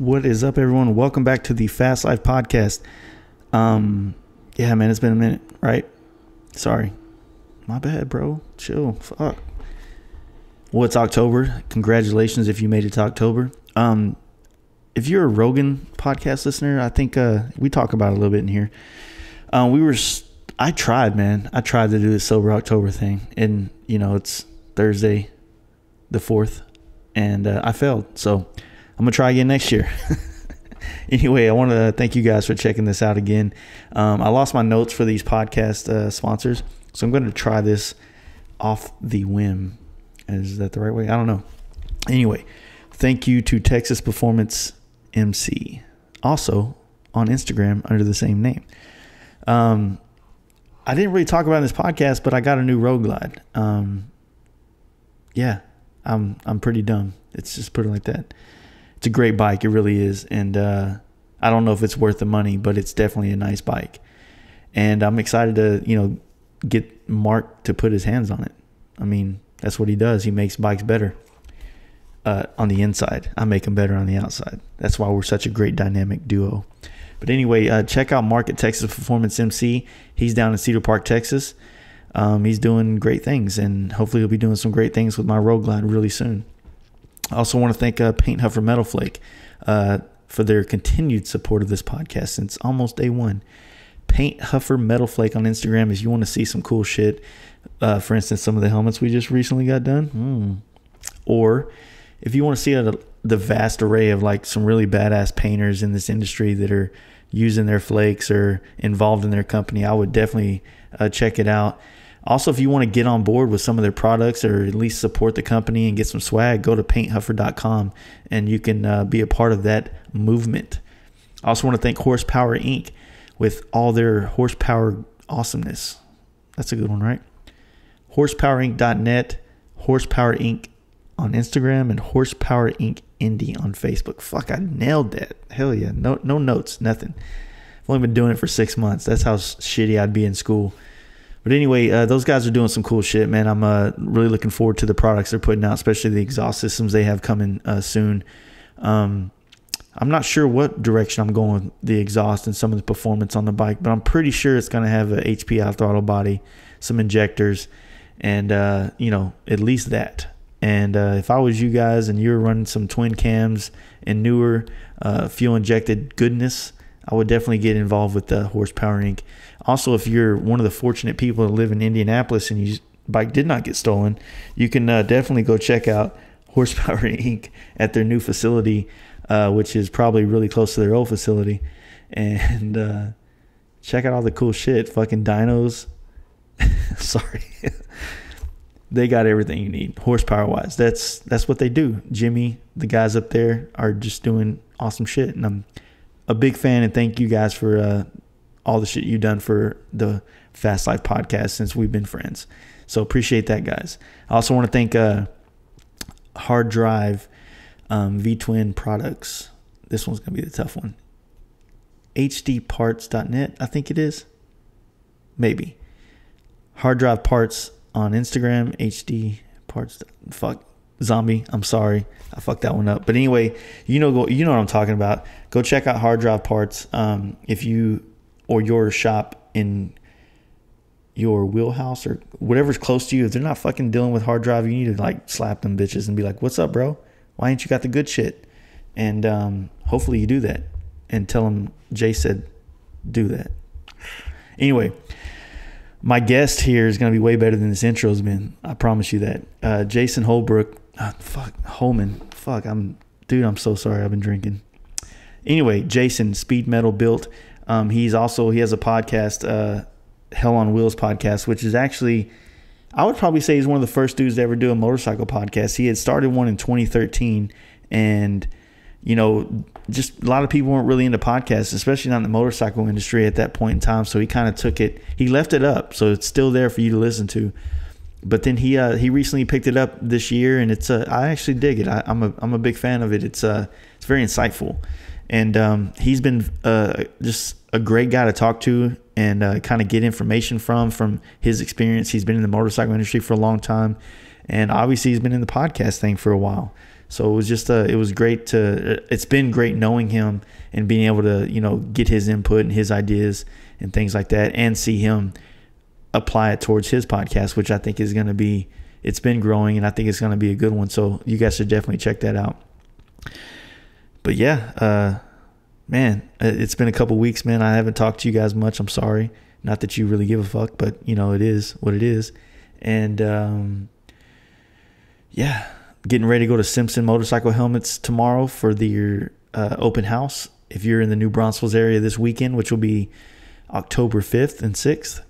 What is up, everyone? Welcome back to the Fast Life Podcast. Yeah, man, it's been a minute, right? Sorry. My bad, bro. Chill. Fuck. Well, it's October. Congratulations if you made it to October. If you're a Rogan podcast listener, I think we talk about it a little bit in here. I tried to do the Sober October thing. And, you know, it's Thursday the 4th. And I failed. So I'm going to try again next year. Anyway, I want to thank you guys for checking this out again. I lost my notes for these podcast sponsors. So I'm going to try this off the whim. Is that the right way? I don't know. Anyway, thank you to Texas Performance MC. Also on Instagram under the same name. I didn't really talk about it in this podcast, but I got a new Road Glide. Yeah, I'm pretty dumb. It's just put it like that. It's a great bike. It really is. And I don't know if it's worth the money, but it's definitely a nice bike. And I'm excited to, get Mark to put his hands on it. I mean, that's what he does. He makes bikes better on the inside. I make them better on the outside. That's why we're such a great dynamic duo. But anyway, check out Mark at Texas Performance MC. He's down in Cedar Park, Texas. He's doing great things, and hopefully he'll be doing some great things with my Road Glide really soon. I also want to thank Paint Huffer Metal Flake for their continued support of this podcast since almost day one. Paint Huffer Metal Flake on Instagram if you want to see some cool shit. For instance, some of the helmets we just recently got done. Or if you want to see the vast array of like some really badass painters in this industry that are using their flakes or involved in their company, I would definitely check it out. Also, if you want to get on board with some of their products or at least support the company and get some swag, go to painthuffer.com and you can be a part of that movement. I also want to thank Horsepower Inc. with all their horsepower awesomeness. That's a good one, right? Horsepowerinc.net, Horsepower Inc. on Instagram, and Horsepower Inc. Indy on Facebook. Fuck, I nailed that. Hell yeah. No notes, nothing. I've only been doing it for 6 months. That's how shitty I'd be in school. But anyway, those guys are doing some cool shit, man. I'm really looking forward to the products they're putting out, especially the exhaust systems they have coming soon. I'm not sure what direction I'm going with the exhaust and some of the performance on the bike, but I'm pretty sure it's going to have a HP out throttle body, some injectors, and, at least that. And if I was you guys and you were running some twin cams and newer fuel-injected goodness, I would definitely get involved with the Horsepower Inc. Also, if you're one of the fortunate people that live in Indianapolis and your bike did not get stolen, you can definitely go check out Horsepower Inc. at their new facility, which is probably really close to their old facility. And check out all the cool shit. Fucking dynos. Sorry. They got everything you need horsepower-wise. That's what they do. Jimmy, the guys up there are just doing awesome shit. And I'm a big fan, and thank you guys for all the shit you've done for the Fast Life Podcast since we've been friends. So appreciate that, guys. I also want to thank Hard Drive V-Twin Products. This one's going to be the tough one. hdparts.net, I think it is. Maybe. Hard Drive Parts on Instagram. HD Parts. Fuck. Zombie. I'm sorry. I fucked that one up. But anyway, you know what I'm talking about. Go check out Hard Drive Parts. If you or your shop in your wheelhouse or whatever's close to you, if they're not fucking dealing with hard drive, you need to like slap them bitches and be like, what's up, bro? Why ain't you got the good shit? And hopefully you do that and tell them Jay said do that. Anyway, my guest here is going to be way better than this intro's been. I promise you that. Jason Holbrook. Holman. I'm so sorry. I've been drinking. Anyway, Jason, Speed Metal Built. He has a podcast, Hell on Wheels podcast, which is actually, I would probably say he's one of the first dudes to ever do a motorcycle podcast. He had started one in 2013, and just a lot of people weren't really into podcasts, especially not in the motorcycle industry at that point in time. So he kind of took it, he left it up, so it's still there for you to listen to. But then he recently picked it up this year, and it's I actually dig it. I'm a big fan of it. It's very insightful. And he's been just a great guy to talk to and kind of get information from his experience. He's been in the motorcycle industry for a long time. And obviously he's been in the podcast thing for a while. So it was just it was great it's been great knowing him and being able to, you know, get his input and his ideas and things like that, and see him apply it towards his podcast, which I think is going to be, it's been growing, and I think it's going to be a good one. So you guys should definitely check that out. But yeah, man, it's been a couple weeks, man. I haven't talked to you guys much. I'm sorry. Not that you really give a fuck, but you know, it is what it is. And, yeah, getting ready to go to Simpson Motorcycle Helmets tomorrow for the open house. If you're in the New Braunfels area this weekend, which will be October 5th and 6th,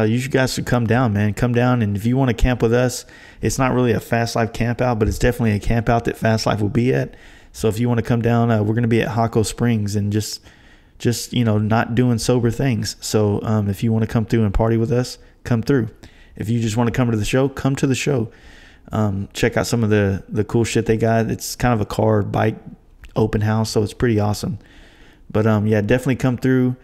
you guys should come down, man. Come down, and if you want to camp with us, it's not really a Fast Life camp out, but it's definitely a camp out that Fast Life will be at. So if you want to come down, we're going to be at Hako Springs, and just you know, not doing sober things. So if you want to come through and party with us, come through. If you just want to come to the show, come to the show. Check out some of the cool shit they got. It's kind of a car bike open house, so it's pretty awesome. But yeah, definitely come through.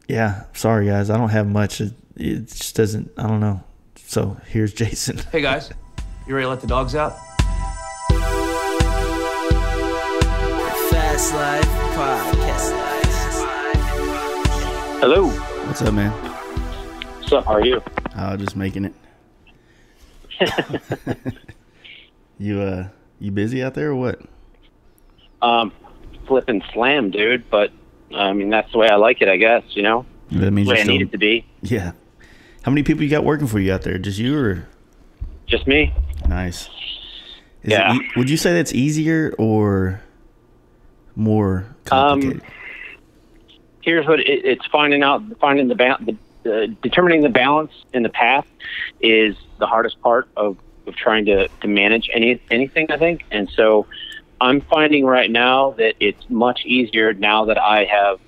Yeah, sorry guys, I don't have much. It just doesn't, I don't know. So here's Jason. Hey guys, you ready to let the dogs out? Fast Life Podcast. Hello. What's up, man? What's up? How are you? Just making it. You busy out there or what? Flipping slam, dude. But I mean, that's the way I like it, I guess. You know, That means the way I you're need it to be. Yeah. How many people you got working for you out there? Just you or? Just me. Nice. Yeah. Would you say that's easier or more complicated? Here's what it's determining the balance in the path is the hardest part of trying to manage anything, I think. And so I'm finding right now that it's much easier now that I have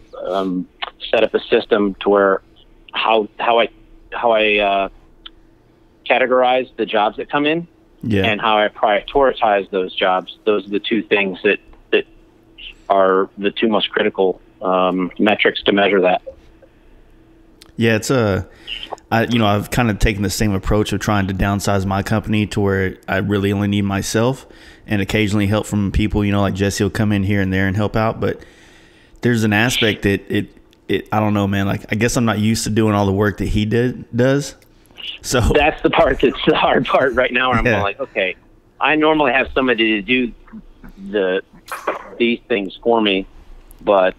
set up a system to where how I categorize the jobs that come in, and how I prioritize those jobs. Those are the two things that are the two most critical metrics to measure that. Yeah, it's I've kind of taken the same approach of trying to downsize my company to where I really only need myself and occasionally help from people, you know, like Jesse will come in here and there and help out. But there's an aspect that I don't know, man. Like, I guess I'm not used to doing all the work that he does. So that's the part that's the hard part right now. Where I'm going like, okay, I normally have somebody to do these things for me, but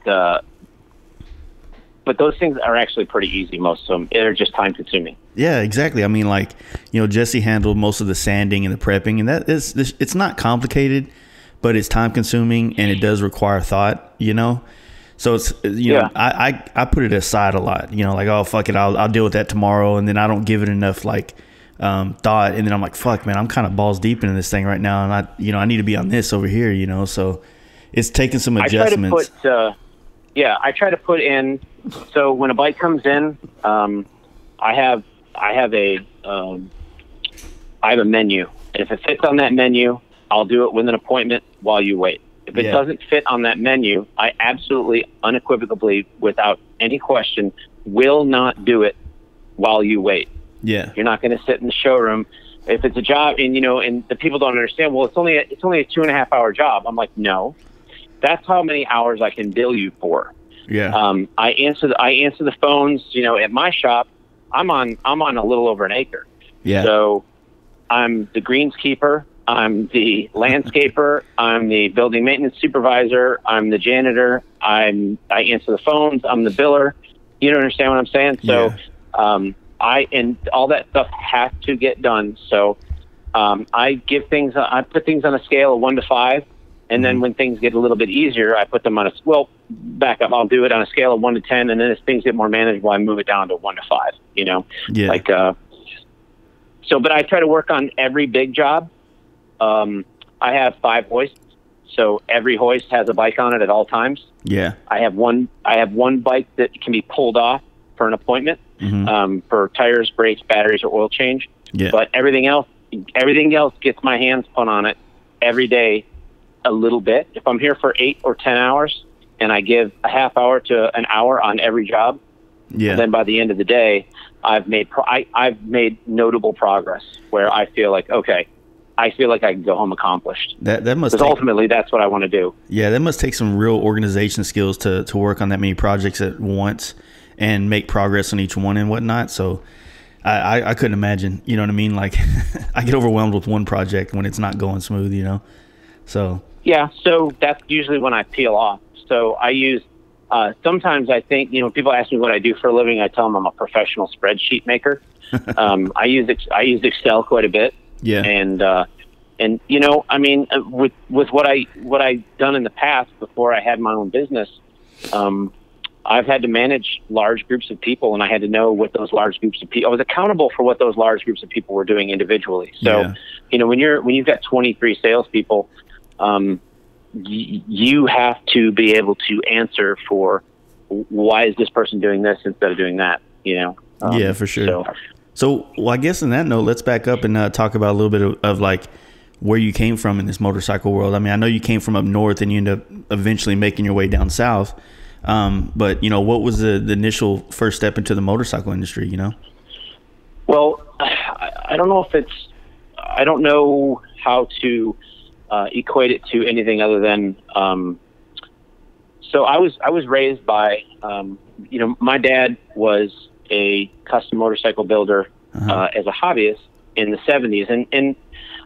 those things are actually pretty easy. Most of them, they're just time consuming. Yeah, exactly. I mean, like, you know, Jesse handled most of the sanding and the prepping, and it's not complicated, but it's time consuming and it does require thought, you know? So it's, you know, I put it aside a lot, you know, like, oh, fuck it, I'll deal with that tomorrow. And then I don't give it enough like thought. And then I'm like, fuck, man, I'm kind of balls deep into this thing right now. And I need to be on this over here, you know? So it's taking some adjustments. I try to put in, so when a bike comes in, I have a menu. If it fits on that menu, I'll do it with an appointment while you wait. If it doesn't fit on that menu, I absolutely, unequivocally, without any question, will not do it while you wait. Yeah. You're not going to sit in the showroom. If it's a job, and you know, and the people don't understand, well, it's only a 2.5 hour job. I'm like, no, that's how many hours I can bill you for. Yeah. I answer the phones, you know, at my shop. I'm on a little over an acre. Yeah. So I'm the greenskeeper. I'm the landscaper. I'm the building maintenance supervisor. I'm the janitor. I answer the phones. I'm the biller. You don't understand what I'm saying? So, and all that stuff has to get done. So, I put things on a scale of 1 to 5. And then when things get a little bit easier, I put them on back up. I'll do it on a scale of 1 to 10. And then as things get more manageable, I move it down to 1 to 5, you know, but I try to work on every big job. I have 5 hoists, so every hoist has a bike on it at all times. Yeah. I have one bike that can be pulled off for an appointment, for tires, brakes, batteries, or oil change. Yeah. But everything else gets my hands put on it every day a little bit. If I'm here for 8 or 10 hours and I give a half hour to an hour on every job, then by the end of the day, I've made notable progress where I feel like, okay, I feel like I can go home accomplished. That must because ultimately that's what I want to do. Yeah, that must take some real organization skills to work on that many projects at once and make progress on each one and whatnot. So I couldn't imagine, you know what I mean? Like I get overwhelmed with one project when it's not going smooth, you know? So yeah, so that's usually when I peel off. So I use sometimes I think, you know, people ask me what I do for a living. I tell them I'm a professional spreadsheet maker. I use Excel quite a bit. Yeah. And you know, I mean, with what I've done in the past before I had my own business, I've had to manage large groups of people, and I had to know what those large groups of people. I was accountable for what those large groups of people were doing individually. So, you know, when you've got 23 salespeople, you have to be able to answer for why is this person doing this instead of doing that. You know. Yeah, for sure. So, well, I guess on that note, let's back up and talk about a little bit of like where you came from in this motorcycle world. I mean, I know you came from up north and you ended up eventually making your way down south. But, you know, what was the initial first step into the motorcycle industry, you know? Well, I don't know I don't know how to equate it to anything other than, so I was raised by, you know, my dad was a custom motorcycle builder as a hobbyist in the 70s. And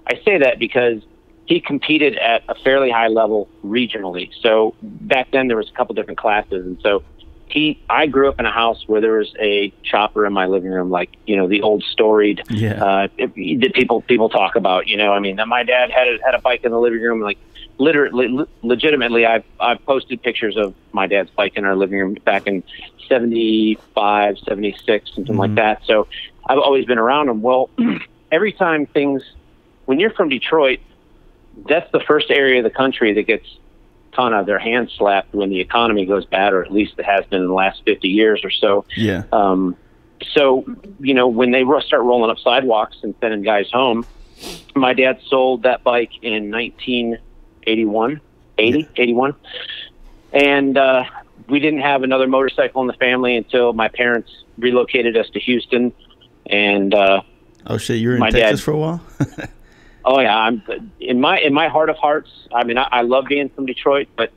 I say that because he competed at a fairly high level regionally. So back then there was a couple different classes. And so I grew up in a house where there was a chopper in my living room, like, you know, the old storied, that people talk about, you know, I mean, my dad had a bike in the living room, like literally, legitimately, I've posted pictures of my dad's bike in our living room back in 75, 76, something like that. So I've always been around them. Well, every time when you're from Detroit, that's the first area of the country that gets kind of their hands slapped when the economy goes bad, or at least it has been in the last 50 years or so. Yeah. So, you know, when they start rolling up sidewalks and sending guys home, my dad sold that bike in 1981, 81. And we didn't have another motorcycle in the family until my parents relocated us to Houston. And oh shit, you were in Texas for a while? Oh yeah, I'm in my heart of hearts. I mean, I love being from Detroit, but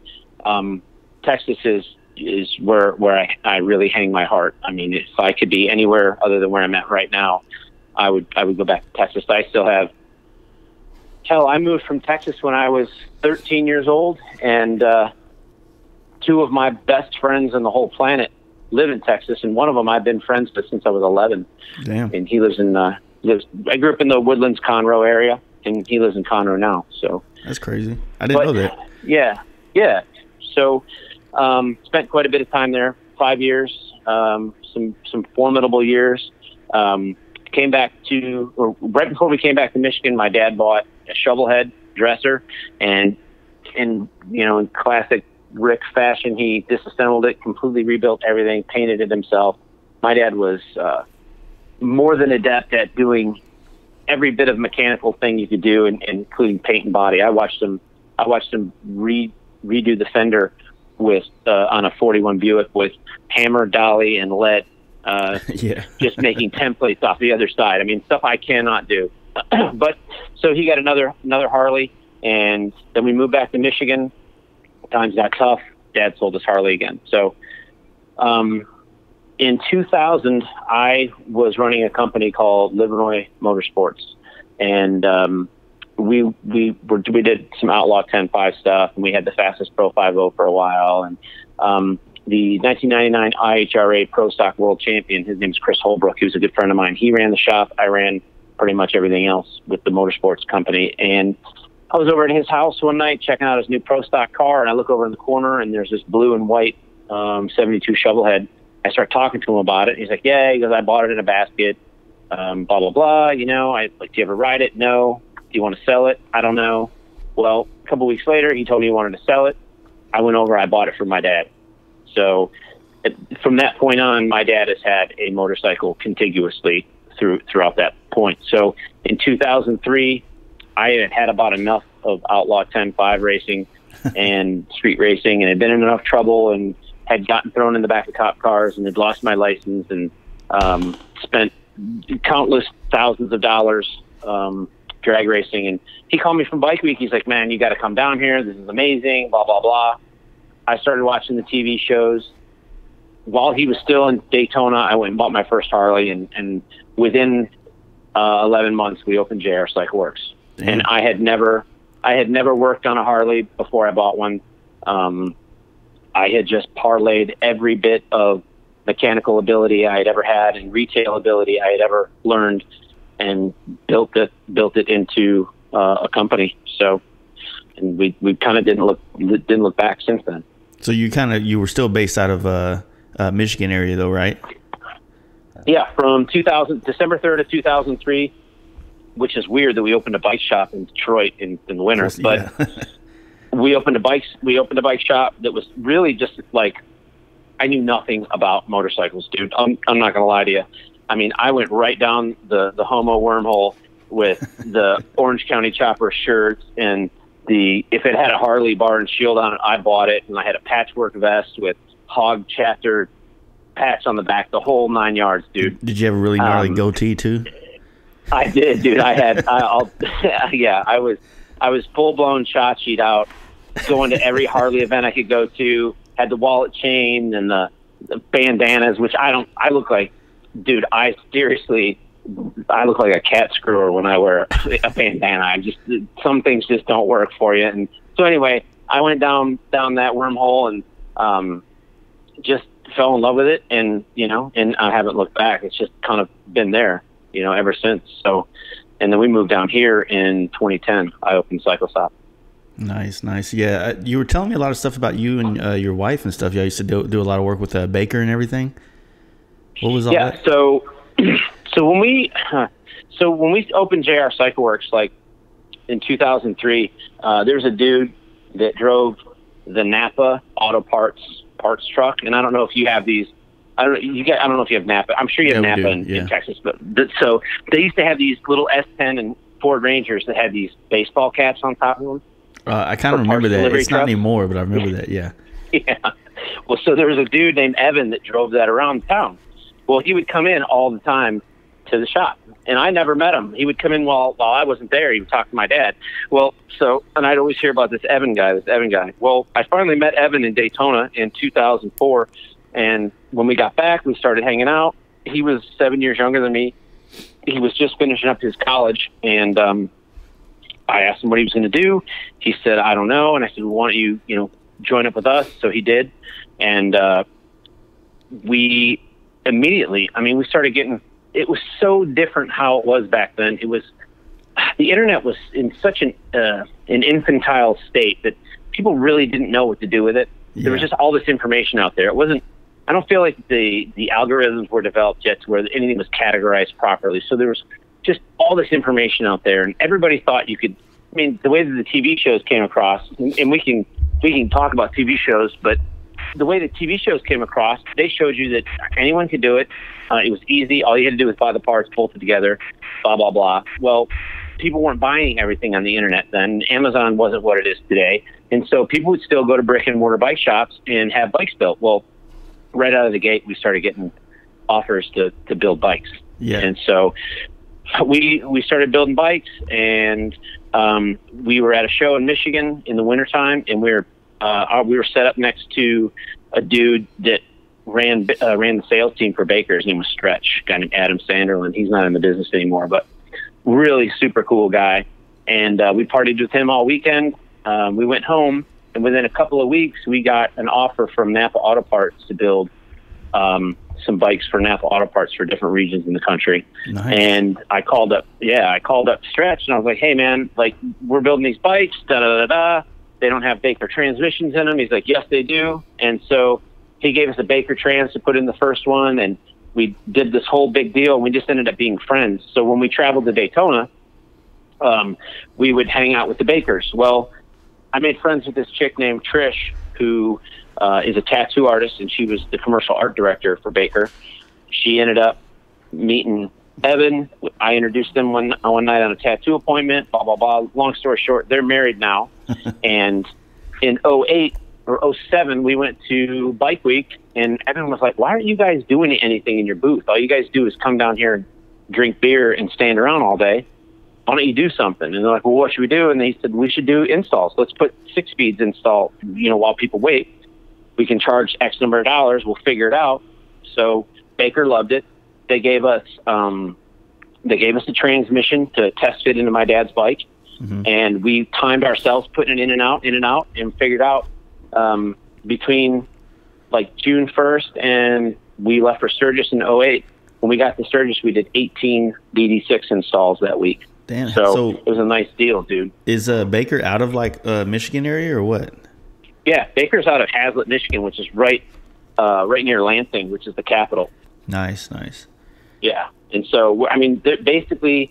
Texas is where I really hang my heart. I mean, if I could be anywhere other than where I'm at right now, I would go back to Texas. I still have. Hell, I moved from Texas when I was 13 years old, and two of my best friends on the whole planet live in Texas, and one of them I've been friends with since I was 11. Damn. And he lives in I grew up in the Woodlands, Conroe area, and he lives in Conroe now. So that's crazy. I didn't know that. Yeah. So spent quite a bit of time there, 5 years, some formidable years. Came back right before we came back to Michigan, my dad bought a shovelhead dresser, and in classic Rick fashion, he disassembled it, completely rebuilt everything, painted it himself. My dad was more than adept at doing every bit of mechanical thing you could do, including paint and body. I watched him redo the fender with on a 41 Buick with hammer, dolly, and lead. Just making templates off the other side. I mean, stuff I cannot do. But so he got another Harley, and then we moved back to Michigan. Times got tough. Dad sold us Harley again. So in 2000, I was running a company called Livernois Motorsports, and we did some Outlaw 10.5 stuff, and we had the fastest Pro 5.0 for a while, and the 1999 IHRA Pro Stock World Champion, his name is Chris Holbrook. He was a good friend of mine. He ran the shop. I ran pretty much everything else with the motorsports company. And I was over at his house one night checking out his new Pro Stock car, and I look over in the corner, and there's this blue and white 72 shovelhead. I start talking to him about it. He's like, yeah, he goes, I bought it in a basket, blah, blah, blah. You know, do you ever ride it? No. Do you want to sell it? I don't know. Well, a couple weeks later, he told me he wanted to sell it. I went over, I bought it for my dad. So from that point on, my dad has had a motorcycle contiguously throughout that point. So in 2003, I had about enough of Outlaw 10.5 racing and street racing, and had been in enough trouble, and had gotten thrown in the back of cop cars, and had lost my license, and spent countless thousands of dollars drag racing. And he called me from Bike Week. He's like, man, you got to come down here. This is amazing, blah, blah, blah. I started watching the TV shows. While he was still in Daytona, I went and bought my first Harley, and within 11 months, we opened JR Cycle Works. Damn. And I had never worked on a Harley before I bought one. I had just parlayed every bit of mechanical ability I had ever had and retail ability I had ever learned, and built it into a company. So, and we kind of didn't look back since then. So you were still based out of Michigan area though, right? Yeah, from December 3rd of 2003, which is weird that we opened a bike shop in Detroit in the winter, but we opened a bike shop that was really just like, I knew nothing about motorcycles, dude. I'm not gonna lie to you. I mean, I went right down the homo wormhole with the Orange County Chopper shirts, and if it had a Harley bar and shield on it, I bought it, and I had a patchwork vest with hog chapter patch on the back, the whole 9 yards, dude. Did you have a really gnarly goatee too? I did, dude. I was full blown shot sheet out, going to every Harley event I could go to. Had the wallet chain and the bandanas, which I look like, dude. I look like a cat screwer when I wear a bandana. Some things just don't work for you. And so anyway, I went down that wormhole and just fell in love with it, and I haven't looked back. It's just kind of been there, ever since. So, and then we moved down here in 2010. I opened Cycle Stop. Nice. Yeah, you were telling me a lot of stuff about you and your wife and stuff. You used to do a lot of work with Baker and everything. What was all that? So when we opened JR Cycle Works, like in 2003, there was a dude that drove the Napa Auto Parts truck, and I don't know if you have these. I don't know if you have Napa. I'm sure you have Napa in Texas, but so they used to have these little S10 and Ford Rangers that had these baseball caps on top of them. I kind of remember that. It's not anymore, but I remember that. Yeah. Yeah. Well, so there was a dude named Evan that drove that around town. Well, he would come in all the time to the shop, and I never met him. He would come in while I wasn't there. He would talk to my dad. Well, and I'd always hear about this Evan guy. Well, I finally met Evan in Daytona in 2004, and when we got back, we started hanging out. He was 7 years younger than me. He was just finishing up his college, and I asked him what he was going to do. He said, I don't know. And I said, well, why don't you, join up with us? So he did. And we immediately, we started getting, it was so different how it was back then. It was, the internet was in such an infantile state that people really didn't know what to do with it. Yeah. There was just all this information out there. It wasn't, I don't feel like the algorithms were developed yet to where anything was categorized properly. So there was just all this information out there, and everybody thought you could. The way that the TV shows came across, and we can talk about TV shows, but the way that TV shows came across, they showed you that anyone could do it. It was easy. All you had to do was buy the parts, bolt it together, blah blah blah. Well, people weren't buying everything on the internet then. Amazon wasn't what it is today, and so people would still go to brick and mortar bike shops and have bikes built. Well, right out of the gate, we started getting offers to build bikes. Yeah. And so we started building bikes, and we were at a show in Michigan in the wintertime, and we were set up next to a dude that ran the sales team for Baker. His name was Stretch, a guy named Adam Sanderlin. He's not in the business anymore, but really super cool guy. And we partied with him all weekend. We went home, and within a couple of weeks, we got an offer from Napa Auto Parts to build some bikes for Napa Auto Parts for different regions in the country. Nice. And I called up Stretch, and I was like, hey man, like, we're building these bikes, they don't have Baker transmissions in them. He's like, yes, they do. And so he gave us a Baker trans to put in the first one, and we did this whole big deal, and we just ended up being friends. So when we traveled to Daytona, we would hang out with the Bakers. Well, I made friends with this chick named Trish, who is a tattoo artist, and she was the commercial art director for Baker. She ended up meeting Evan. I introduced them one night on a tattoo appointment, blah, blah, blah. Long story short, they're married now. And in 2008 or 2007, we went to Bike Week, and Evan was like, why aren't you guys doing anything in your booth? All you guys do is come down here and drink beer and stand around all day. why don't you do something? And they're like, well, what should we do? And they said, we should do installs. Let's put 6 speeds installed, while people wait. We can charge X number of dollars. We'll figure it out. So Baker loved it. They gave us a transmission to test fit into my dad's bike. Mm-hmm. And we timed ourselves putting it in and out, and figured out between like June 1st and we left for Sturgis in 2008. When we got to Sturgis, we did 18 DD6 installs that week. Damn. So it was a nice deal, dude. Is Baker out of like Michigan area or what? Yeah, Baker's out of Hazlet, Michigan, which is right near Lansing, which is the capital. Nice. Yeah, and so basically,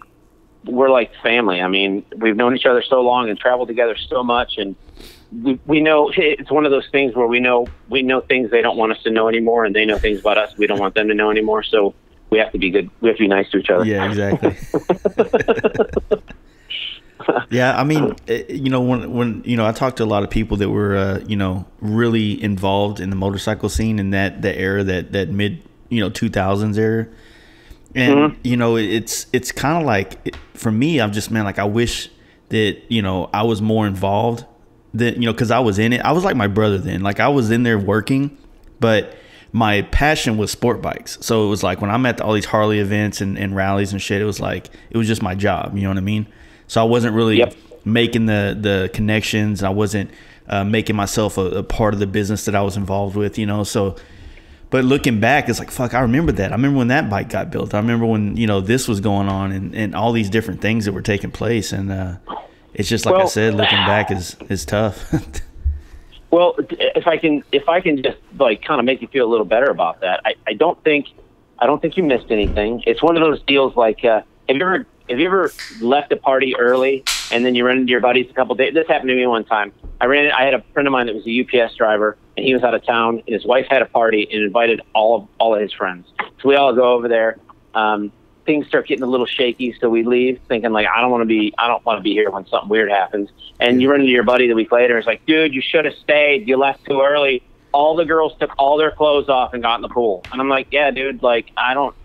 we're like family. I mean, we've known each other so long and traveled together so much, and we know it's one of those things where we know things they don't want us to know anymore, and they know things about us we don't want them to know anymore. So we have to be good. We have to be nice to each other. Yeah, exactly. Yeah, I mean, when I talked to a lot of people that were really involved in the motorcycle scene in that era, that mid 2000s era, and mm-hmm. It's kind of like, for me, I'm just, man, like, I wish that I was more involved, that because I was in it. I was like my brother then, like I was in there working, but my passion was sport bikes. So it was like when I'm at all these Harley events and rallies and shit, it was just my job. You know what I mean? So I wasn't really making the connections. I wasn't making myself a part of the business that I was involved with, So, but looking back, it's like, fuck, I remember that. I remember when that bike got built. I remember when, this was going on and all these different things that were taking place. And it's just like I said, looking back is tough. Well, if I can just like kind of make you feel a little better about that, I don't think you missed anything. It's one of those deals like, have you ever left a party early and then you run into your buddies a couple days? This happened to me one time. I had a friend of mine that was a UPS driver, and he was out of town, and his wife had a party and invited all of his friends. So we all go over there. Things start getting a little shaky, so we leave thinking like, I don't want to be here when something weird happens. And you run into your buddy the week later. It's like, dude, you should have stayed. You left too early. All the girls took all their clothes off and got in the pool. And I'm like, yeah, dude, like I don't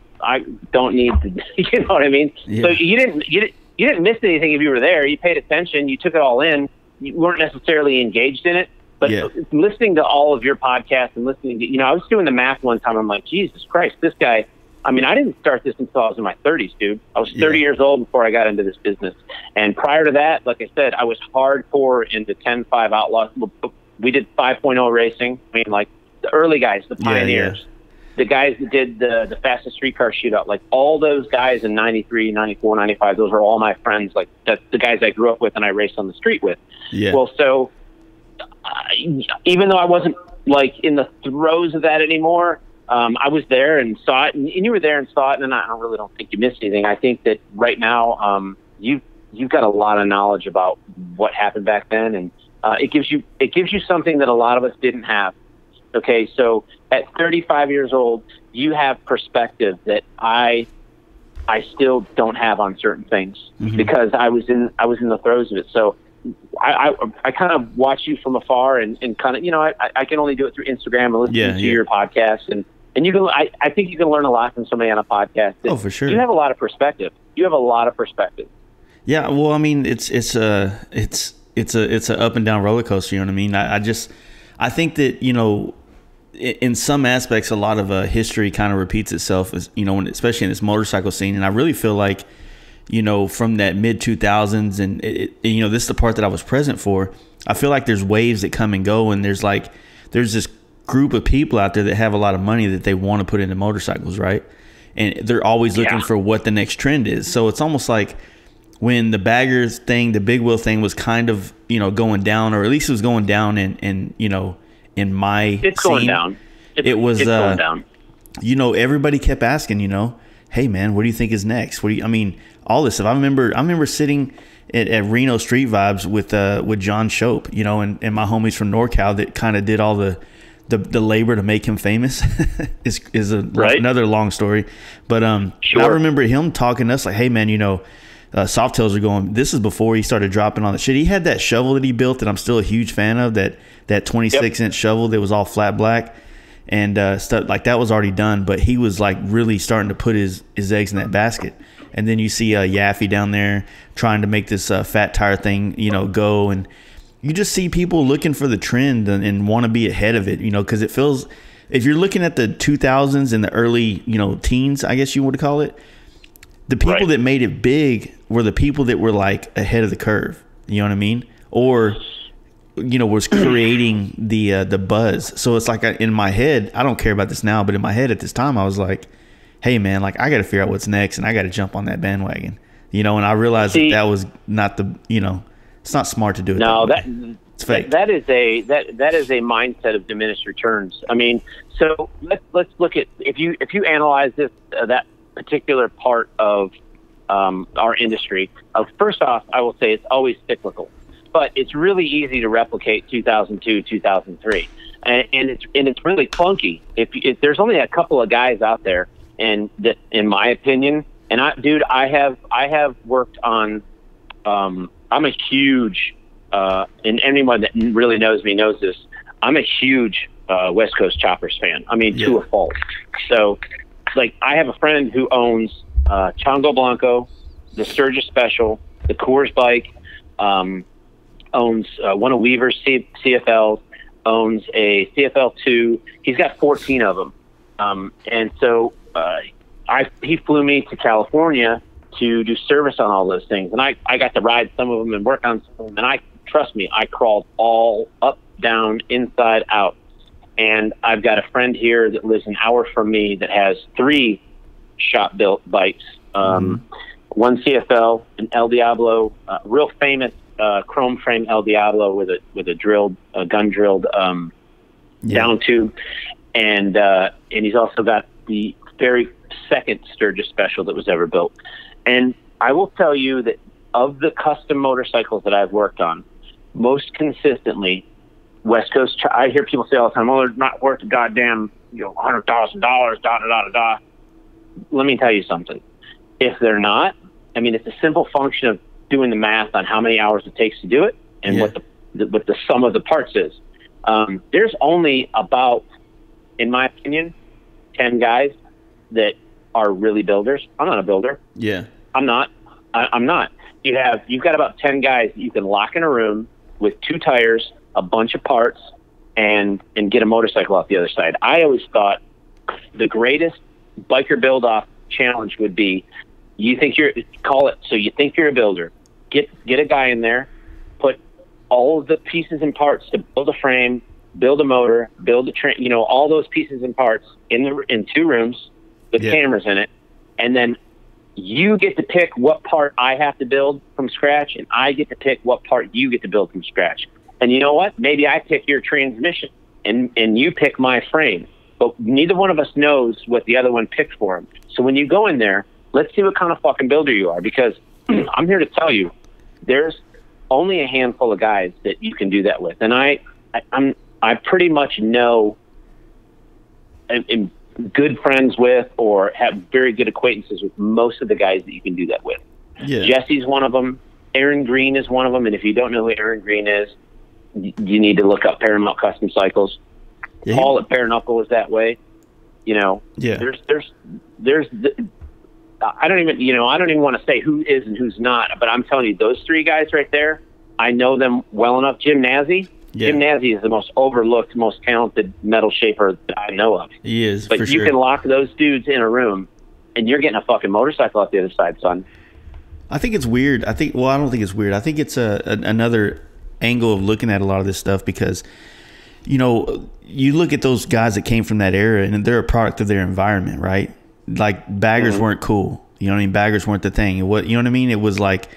need to, you know what I mean? Yeah. So you didn't miss anything if you were there. You paid attention. You took it all in. You weren't necessarily engaged in it. But listening to all of your podcasts and listening to, I was doing the math one time. I'm like, Jesus Christ, this guy. I mean, I didn't start this until I was in my 30s, dude. I was 30 years old before I got into this business. And prior to that, like I said, I was hardcore into 10.5 Outlaws. We did 5.0 racing. I mean, like the early guys, the pioneers, the guys that did the fastest streetcar shootout, like all those guys in 93, 94, 95, those are all my friends. Like that's the guys I grew up with and I raced on the street with. Yeah. Well, so even though I wasn't like in the throes of that anymore, I was there and saw it, and you were there and saw it, and I don't think you missed anything. I think that right now you've got a lot of knowledge about what happened back then, and it gives you something that a lot of us didn't have. Okay, so at 35 years old, you have perspective that I still don't have on certain things because I was in the throes of it. So I kind of watch you from afar and kind of, I can only do it through Instagram and listen to your podcast. And you can, I think you can learn a lot from somebody on a podcast. Oh, for sure. You have a lot of perspective. Yeah. Well, I mean, it's a up and down roller coaster. You know what I mean? I think that, in some aspects, a lot of history kind of repeats itself, as especially in this motorcycle scene. And I really feel like, from that mid 2000s, and this is the part that I was present for. I feel like there's waves that come and go, and there's this group of people out there that have a lot of money that they want to put into motorcycles, right? And they're always looking for what the next trend is. So it's almost like when the baggers thing, the big wheel thing was kind of going down, or at least it was going down in my it's scene. Going down. It was going down. Everybody kept asking, hey man, what do you think is next? All this stuff. I remember sitting at Reno Street Vibes with John Shope, and my homies from NorCal that kind of did all the labor to make him famous. is another long story, but sure. I remember him talking to us like, hey man, Softails are going. This is before he started dropping on the shit. He had that shovel that he built that I'm still a huge fan of, that 26-inch shovel that was all flat black. And stuff like that was already done, but he was like really starting to put his eggs in that basket. And then you see Yaffe down there trying to make this fat tire thing, go. And you just see people looking for the trend and want to be ahead of it, because it feels, if you're looking at the 2000s and the early, teens, I guess you would call it, the people that made it big were the people that were like ahead of the curve. You know what I mean? Or, was creating the buzz. So it's like in my head, I don't care about this now, but in my head at this time, I was like, hey man, like I got to figure out what's next and I got to jump on that bandwagon, and I realized that was not the, it's not smart to do it. No, it's fake. That is a mindset of diminished returns. I mean, so let's look at, if you analyze this, that particular part of our industry. First off, I will say it's always cyclical, but it's really easy to replicate 2002, 2003, and it's really clunky. If there's only a couple of guys out there, and that, in my opinion, and I have worked on. I'm a huge, and anyone that really knows me knows this. I'm a huge West Coast Choppers fan. I mean, to a fault. So, like, I have a friend who owns Chongo Blanco, the Sturgis Special, the Coors Bike, owns one of Weaver's CFLs, owns a CFL2. He's got 14 of them. And so he flew me to California to do service on all those things. And I got to ride some of them and work on some of them. And trust me, I crawled all up, down, inside, out. And I've got a friend here that lives an hour from me that has 3 shop-built bikes. One CFL, an El Diablo, real famous chrome frame El Diablo with a gun drilled down tube, and he's also got the very second Sturgis Special that was ever built. And I will tell you that of the custom motorcycles that I've worked on, most consistently, West Coast. I hear people say all the time, "Oh, they're not worth a goddamn $100,000." Let me tell you something. If they're not, I mean, it's a simple function of doing the math on how many hours it takes to do it and what the sum of the parts is. There's only about, in my opinion, 10 guys that are really builders. I'm not a builder. Yeah, I'm not. I'm not. You've got about 10 guys that you can lock in a room with 2 tires, a bunch of parts, and get a motorcycle off the other side. I always thought the greatest biker build-off challenge would be, you think you're a builder. Get a guy in there, put all of the pieces and parts to build a frame, build a motor, build a train, all those pieces and parts in 2 rooms with cameras in it, and then you get to pick what part I have to build from scratch, and I get to pick what part you get to build from scratch. And you know what? Maybe I pick your transmission, and you pick my frame. But neither one of us knows what the other one picked for him. So when you go in there, let's see what kind of fucking builder you are, because I'm here to tell you, there's only a handful of guys that you can do that with. And I pretty much know, am good friends with, or have very good acquaintances with most of the guys that you can do that with. Yeah. Jesse's one of them. Aaron Green is one of them. And if you don't know who Aaron Green is, you need to look up Paramount Custom Cycles. Yeah, Paul at Bare Knuckle is that way. There's I don't even want to say who is and who's not, but I'm telling you, those 3 guys right there, I know them well enough. Jim Nazi. Yeah. Jim Nazi is the most overlooked, most talented metal shaper that I know of. He is, but you can lock those dudes in a room, and you're getting a fucking motorcycle off the other side, son. I think it's weird. I don't think it's weird. I think it's another angle of looking at a lot of this stuff, because you look at those guys that came from that era, and they're a product of their environment, right? Like, baggers weren't cool. You know what I mean? Baggers weren't the thing. You know what I mean? It was like,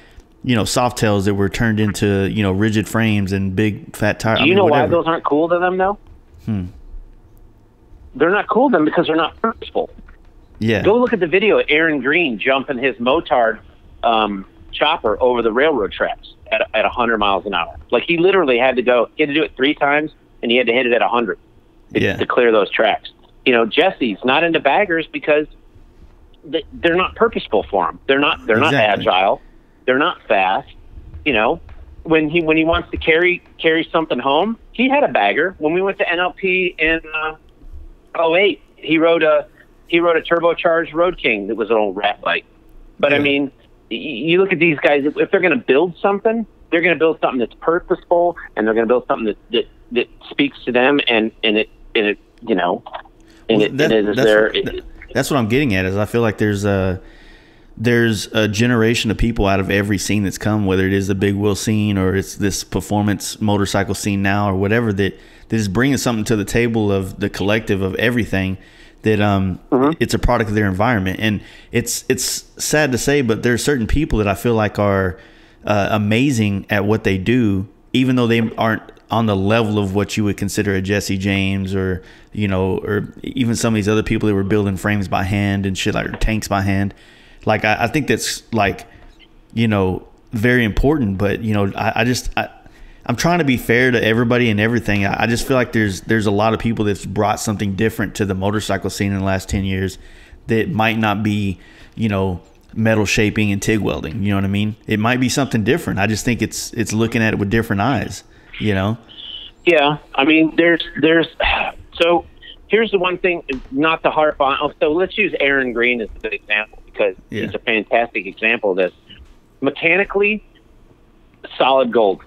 soft tails that were turned into, rigid frames and big fat tires. Do you know why those aren't cool to them, though? They're not cool to them because they're not purposeful. Yeah. Go look at the video of Aaron Green jumping his motard chopper over the railroad tracks at 100 miles an hour. Like, he literally had to do it 3 times, and he had to hit it at 100 to clear those tracks. Jesse's not into baggers because they're not purposeful for him. They're not agile. They're not fast. When he wants to carry something home, he had a bagger. When we went to NLP in 2008, he rode a turbocharged Road King that was an old rat bike. But I mean, you look at these guys. If they're going to build something, they're going to build something that's purposeful, and they're going to build something that speaks to them, and it you know, and that's what I'm getting at. Is I feel like there's a generation of people out of every scene that's come, whether it is the big wheel scene or it's this performance motorcycle scene now or whatever, that is bringing something to the table of the collective of everything. That it's a product of their environment, and it's sad to say, but there are certain people that I feel like are amazing at what they do, even though they aren't on the level of what you would consider a Jesse James or, you know, or even some of these other people that were building frames by hand and shit, like, or tanks by hand. Like, I think that's, like, you know, very important, but, you know, I'm trying to be fair to everybody and everything. I just feel like there's a lot of people that's brought something different to the motorcycle scene in the last 10 years that might not be, you know, metal shaping and TIG welding. You know what I mean? It might be something different. I just think it's looking at it with different eyes, you know? Yeah. I mean, so here's the one thing, not to harp on. So let's use Aaron Green as a good example, because he's a fantastic example of this. Mechanically, solid gold.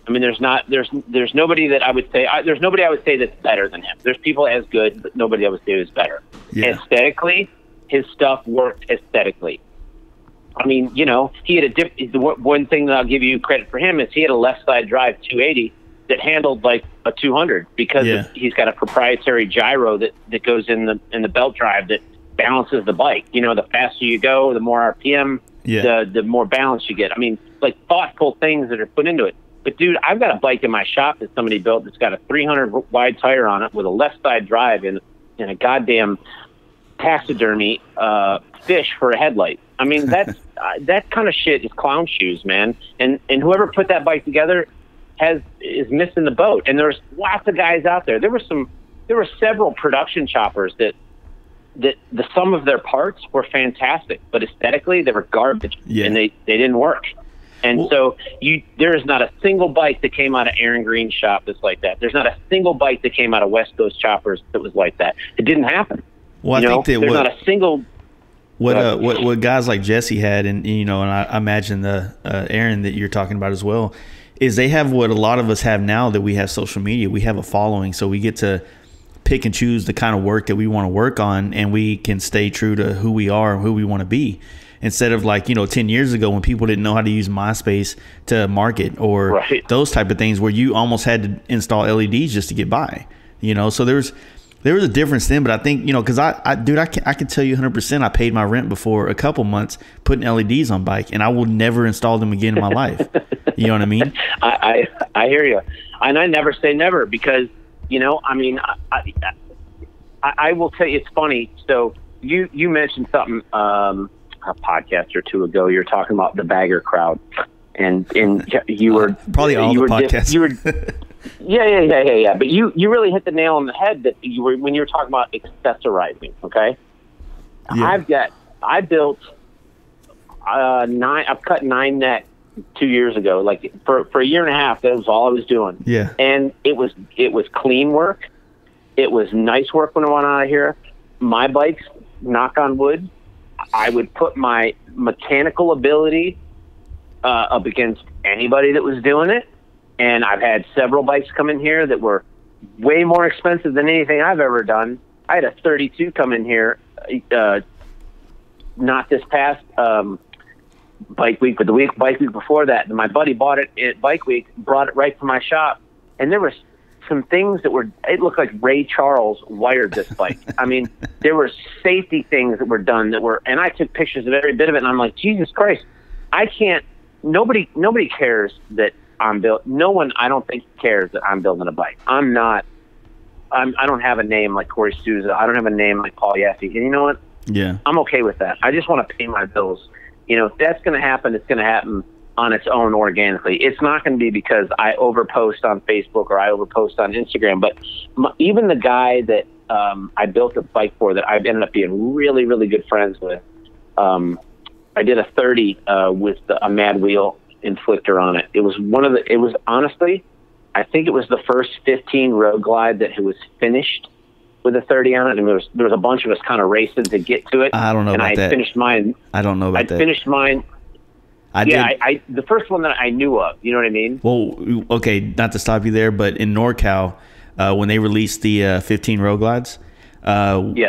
I mean, there's nobody that I would say, there's nobody I would say that's better than him. There's people as good, but nobody I would say is better. Yeah. Aesthetically, his stuff worked aesthetically. I mean, you know, he had one thing that I'll give you credit for him is he had a left side drive 280 that handled like a 200 because he's got a proprietary gyro that goes in the belt drive that balances the bike. You know, the faster you go, the more RPM, the more balance you get. I mean, like thoughtful things that are put into it. But dude, I've got a bike in my shop that somebody built that's got a 300 wide tire on it with a left side drive and a goddamn taxidermy fish for a headlight. I mean, that's that kind of shit is clown shoes, man. And whoever put that bike together is missing the boat. And there's lots of guys out there. There were several production choppers that the sum of their parts were fantastic, but aesthetically they were garbage and they didn't work. And there is not a single bike that came out of Aaron Green's shop that's like that. There's not a single bike that came out of West Coast Choppers that was like that. It didn't happen. Well, I think that there's not a single. What guys like Jesse had, and you know, and I imagine the Aaron that you're talking about as well, is they have what a lot of us have now that we have social media. We have a following, so we get to pick and choose the kind of work that we want to work on, and we can stay true to who we are and who we want to be. Instead of, like, you know, 10 years ago when people didn't know how to use MySpace to market or those type of things where you almost had to install LEDs just to get by, you know. So there was a difference then, but I think, you know, because I can tell you 100% I paid my rent before a couple months putting LEDs on bike, and I will never install them again in my life. You know what I mean? I hear you, and I never say never because, you know, I mean, I will tell you, it's funny. So you mentioned something. A podcast or two ago, you were talking about the bagger crowd, and you were probably all the podcasts. You were, yeah. But you really hit the nail on the head that you were when you were talking about accessorizing. Okay, I built I've cut 9 net 2 years ago. Like for a year and a half, that was all I was doing. Yeah, and it was clean work. It was nice work when I went out of here. My bikes, knock on wood, I would put my mechanical ability up against anybody that was doing it. And I've had several bikes come in here that were way more expensive than anything I've ever done. I had a 32 come in here, not this past bike week, but the bike week before that. And my buddy bought it at Bike Week, brought it right to my shop. And there were some things it looked like Ray Charles wired this bike. I mean, there were safety things that were done and I took pictures of every bit of it, and I'm like, Jesus Christ, nobody cares that I'm built. No one, I don't think, cares that I'm building a bike. I don't have a name like Corey Souza. I don't have a name like Paul Yaffe. And you know what? Yeah. I'm okay with that. I just want to pay my bills. You know, if that's going to happen, it's going to happen on its own organically. It's not going to be because I overpost on Facebook or I overpost on Instagram. But even the guy that I built a bike for that I've ended up being really, really good friends with, I did a 30 with a Mad Wheel inflictor on it. It was honestly, I think it was the first 15 Road Glide that it was finished with a 30 on it, and there was a bunch of us kind of racing to get to it. I don't know about that. And I finished mine. I don't know about I'd that. finished mine. I the first one that I knew of. You know what I mean? Well, okay, not to stop you there, but in NorCal, when they released the 15 road glides,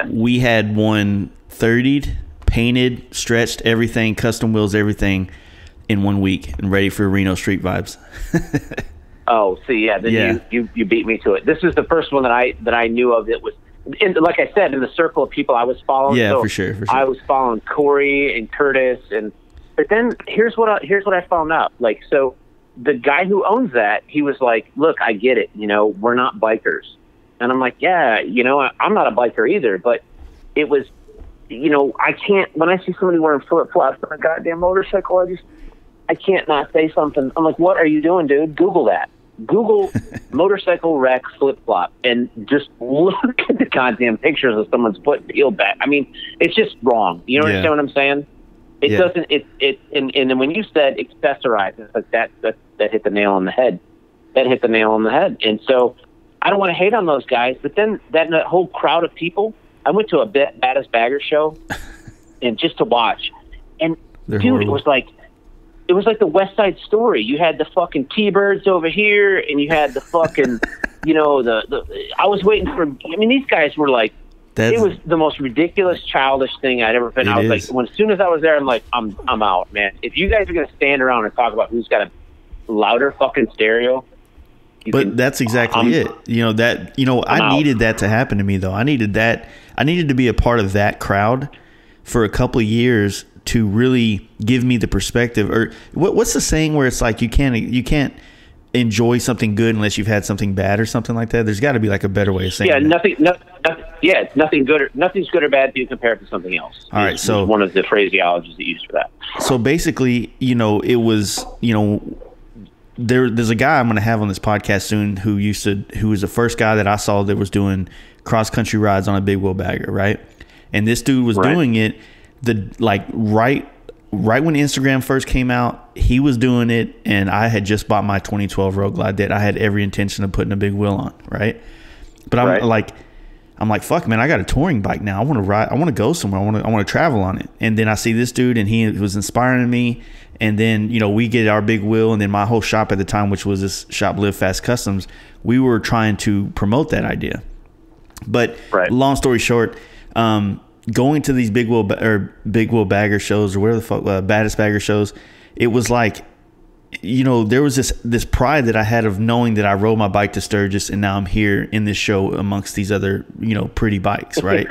we had one 30'd, painted, stretched, everything, custom wheels, everything in 1 week, and ready for Reno street vibes. Oh, see, then you beat me to it. This is the first one that I knew of. It was, like I said, in the circle of people I was following. Yeah, so for sure. I was following Corey and Curtis, but then here's what I found out. Like, so the guy who owns that, he was like, "Look, I get it. We're not bikers," and I'm like, "Yeah, I'm not a biker either." But it was, I can't. When I see somebody wearing flip flops on a goddamn motorcycle, I can't not say something. I'm like, "What are you doing, dude? Google that." Google motorcycle wreck flip flop and just look at the goddamn pictures of someone's foot peeled back. I mean, it's just wrong. You understand what I'm saying? It doesn't. And then when you said accessorize, it's like that hit the nail on the head. That hit the nail on the head. And so I don't want to hate on those guys, but then that whole crowd of people. I went to a Baddest Bagger show, and just to watch, and They're dude, horrible. It was like the West Side Story. You had the fucking T-Birds over here, and you had the fucking, I was waiting for. I mean, these guys were like, it was the most ridiculous, childish thing I'd ever been. I was like, as soon as I was there, I'm like, I'm out, man. If you guys are gonna stand around and talk about who's got a louder fucking stereo, that's exactly it. I needed that to happen to me though. I needed to be a part of that crowd for a couple of years to really give me the perspective. Or what's the saying where it's like you can't enjoy something good unless you've had something bad or something like that? There's got to be like a better way of saying that. Nothing's good or bad to you compared to something else. All right, so one of the phraseologies that used for that. So basically, it was, there's a guy I'm going to have on this podcast soon who was the first guy that I saw that was doing cross country rides on a big Wheelbagger, right? And this dude was doing it right when Instagram first came out. He was doing it, and I had just bought my 2012 Road Glide that I had every intention of putting a big wheel on, right? But I'm like, fuck, man, I got a touring bike now. I want to ride. I want to go somewhere. I want to travel on it. And then I see this dude, and he was inspiring me. And then, we get our big wheel, and then my whole shop at the time, which was this shop, Live Fast Customs, we were trying to promote that idea. But long story short, going to these big wheel bagger shows, or whatever the fuck, Baddest Bagger shows, it was like, there was this pride that I had of knowing that I rode my bike to Sturgis, and now I'm here in this show amongst these other, pretty bikes, right?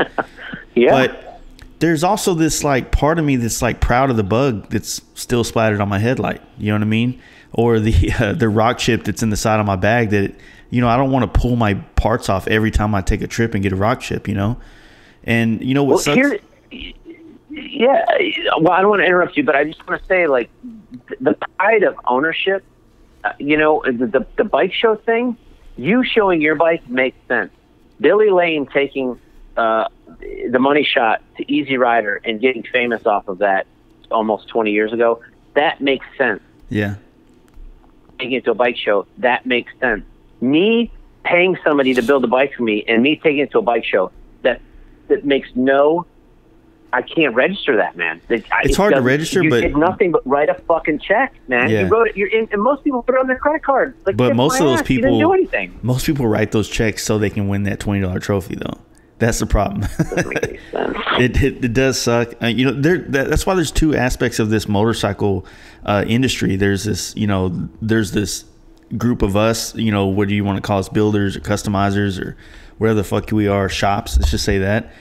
Yeah. But there's also this like part of me that's like proud of the bug that's still splattered on my headlight. You know what I mean? Or the rock chip that's in the side of my bag that, I don't want to pull my parts off every time I take a trip and get a rock chip, And what sucks? Well, I don't want to interrupt you, but I just want to say, like, the pride of ownership, the bike show thing, you showing your bike makes sense. Billy Lane taking the money shot to Easy Rider and getting famous off of that almost 20 years ago, that makes sense. Yeah. Taking it to a bike show, that makes sense. Me paying somebody to build a bike for me and me taking it to a bike show, that makes I can't register that, man. It's hard to register, you but did nothing but write a fucking check, man. Yeah. You wrote it. And most people put it on their credit card. Like, but most of those people, you didn't do anything. Most people write those checks so they can win that $20 trophy, though. That's the problem. Doesn't make any sense. It does suck. That's why there's two aspects of this motorcycle industry. There's this, there's this group of us, what do you want to call us, builders or customizers or wherever the fuck we are, shops. Let's just say that.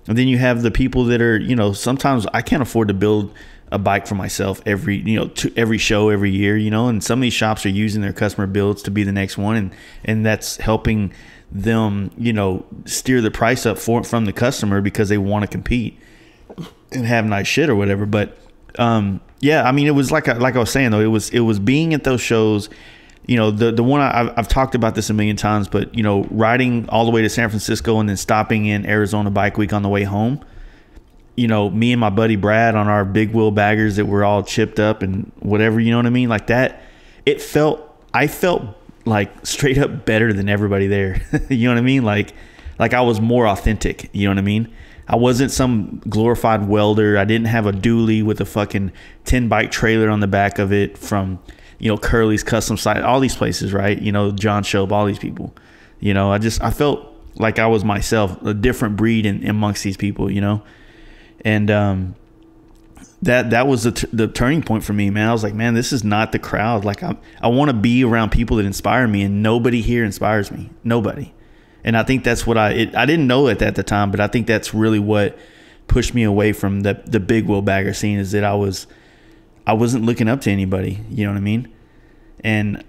And then you have the people that are, sometimes I can't afford to build a bike for myself every show every year, and some of these shops are using their customer builds to be the next one, and that's helping them, steer the price up from the customer because they want to compete and have nice shit or whatever. But it was like I was saying though, it was being at those shows. The one I've talked about this a million times, but riding all the way to San Francisco and then stopping in Arizona Bike Week on the way home. Me and my buddy Brad on our big wheel baggers that were all chipped up and whatever, you know what I mean? Like that, I felt like straight up better than everybody there. You know what I mean? Like like I was more authentic. You know what I mean? I wasn't some glorified welder. I didn't have a dually with a fucking 10 bike trailer on the back of it from, you know, Curly's Custom Site, all these places, right? You know, John Shope, all these people. You know, I felt like I was myself, a different breed amongst these people, you know? And that was the turning point for me, man. I was like, man, this is not the crowd. Like I want to be around people that inspire me, and nobody here inspires me. Nobody. And I think that's what I didn't know it at the time, but I think that's really what pushed me away from the big Wheelbagger scene, is that I wasn't looking up to anybody. You know what I mean? And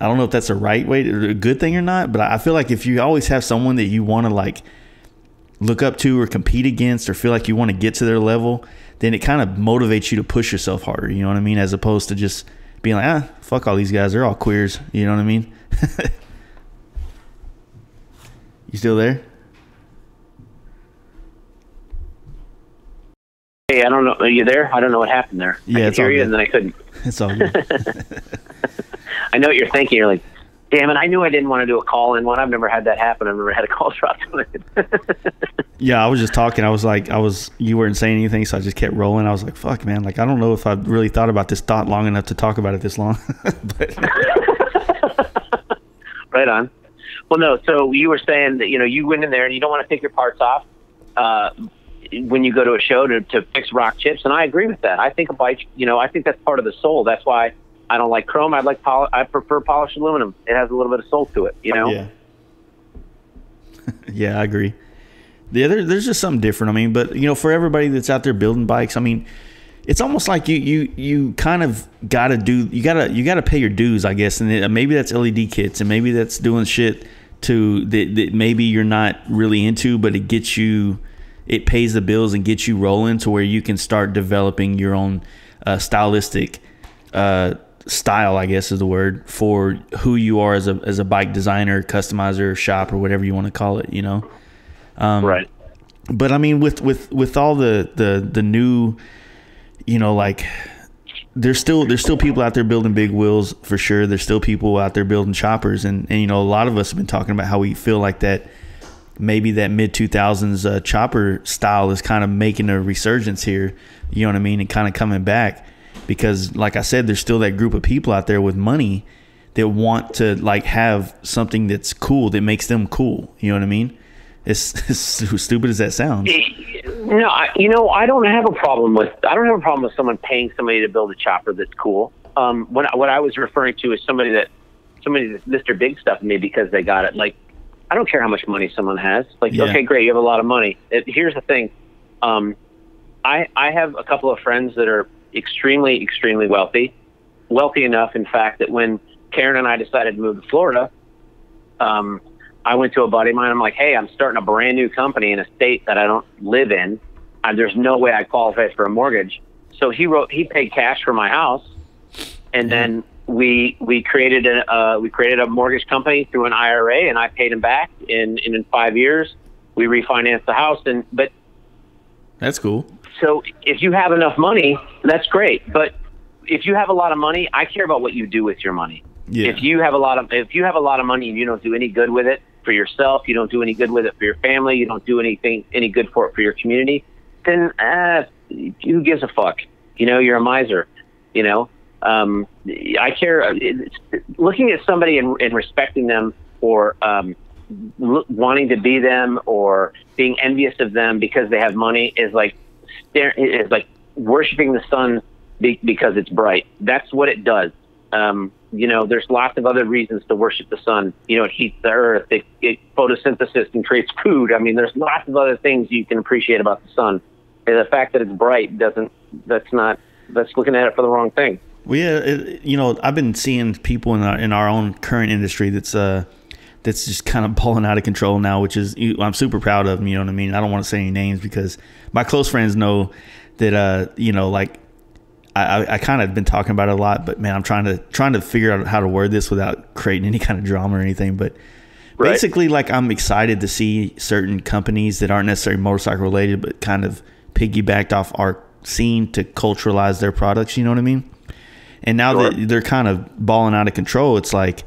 I don't know if that's a right way, a good thing or not, but I feel like if you always have someone that you want to like look up to or compete against or feel like you want to get to their level, then it kind of motivates you to push yourself harder. You know what I mean? As opposed to just being like, fuck all these guys. They're all queers. You know what I mean? You still there? Hey, I don't know. Are you there? I don't know what happened there. Yeah, I could hear you, and then I couldn't. It's all good. I know what you're thinking. You're like, damn it, I knew I didn't want to do a call-in one. I've never had that happen. I've never had a call drop to it. Yeah, I was just talking. You weren't saying anything, so I just kept rolling. I was like, fuck, man. Like, I don't know if I really thought about this thought long enough to talk about it this long. But Right on. Well, no, so you were saying that, you know, you went in there and you don't want to take your parts off when you go to a show to fix rock chips, and I agree with that. I think a bike, you know, I think that's part of the soul. That's why I don't like chrome. I prefer polished aluminum. It has a little bit of soul to it, you know? Yeah. Yeah, I agree. Yeah, there's just something different. I mean, but, you know, for everybody that's out there building bikes, I mean, it's almost like you kind of got to pay your dues, I guess. And maybe that's LED kits, and maybe that's doing shit that maybe you're not really into, but it pays the bills and gets you rolling to where you can start developing your own stylistic style, I guess is the word, for who you are as a bike designer, customizer, shop, or whatever you want to call it, you know? Right. But I mean, with all the new, you know, like there's still people out there building big wheels for sure. There's still people out there building choppers, and you know, a lot of us have been talking about how we feel like that maybe that mid 2000s chopper style is kind of making a resurgence here. You know what I mean? And kind of coming back, because like I said, there's still that group of people out there with money that want to like have something that's cool, that makes them cool. You know what I mean? As stupid as that sounds. No, I don't have a problem with someone paying somebody to build a chopper that's cool. What I was referring to is somebody that's Mr. Big Stuff me because they got it. Like, I don't care how much money someone has. Like, yeah. Okay, great, you have a lot of money. Here's the thing. I have a couple of friends that are extremely, extremely wealthy enough, in fact, that when Karen and I decided to move to Florida, I went to a buddy of mine. I'm like, hey, I'm starting a brand new company in a state that I don't live in. There's no way I qualify for a mortgage. So he paid cash for my house, and then we created a mortgage company through an IRA, and I paid him back. In 5 years, we refinanced the house. But that's cool. So if you have enough money, that's great. But if you have a lot of money, I care about what you do with your money. Yeah. If you have a lot of money and you don't do any good with it for yourself, you don't do any good with it for your family, you don't do any good for it for your community, then who gives a fuck? You know, you're a miser. You know, I care. Looking at somebody and respecting them, or wanting to be them, or being envious of them because they have money is like worshiping the sun because it's bright. That's what it does. You know, there's lots of other reasons to worship the sun. You know, it heats the earth, it photosynthesis and creates food. I mean, there's lots of other things you can appreciate about the sun. And the fact that it's bright that's looking at it for the wrong thing. Well, yeah, you know, I've been seeing people in our own current industry that's just kind of balling out of control now, which is, I'm super proud of them. You know what I mean? I don't want to say any names because my close friends know that, you know, like, I kind of been talking about it a lot, but man, I'm trying to figure out how to word this without creating any kind of drama or anything. But right. Basically, like, I'm excited to see certain companies that aren't necessarily motorcycle related, but kind of piggybacked off our scene to culturalize their products. You know what I mean? And now that they're kind of balling out of control, it's like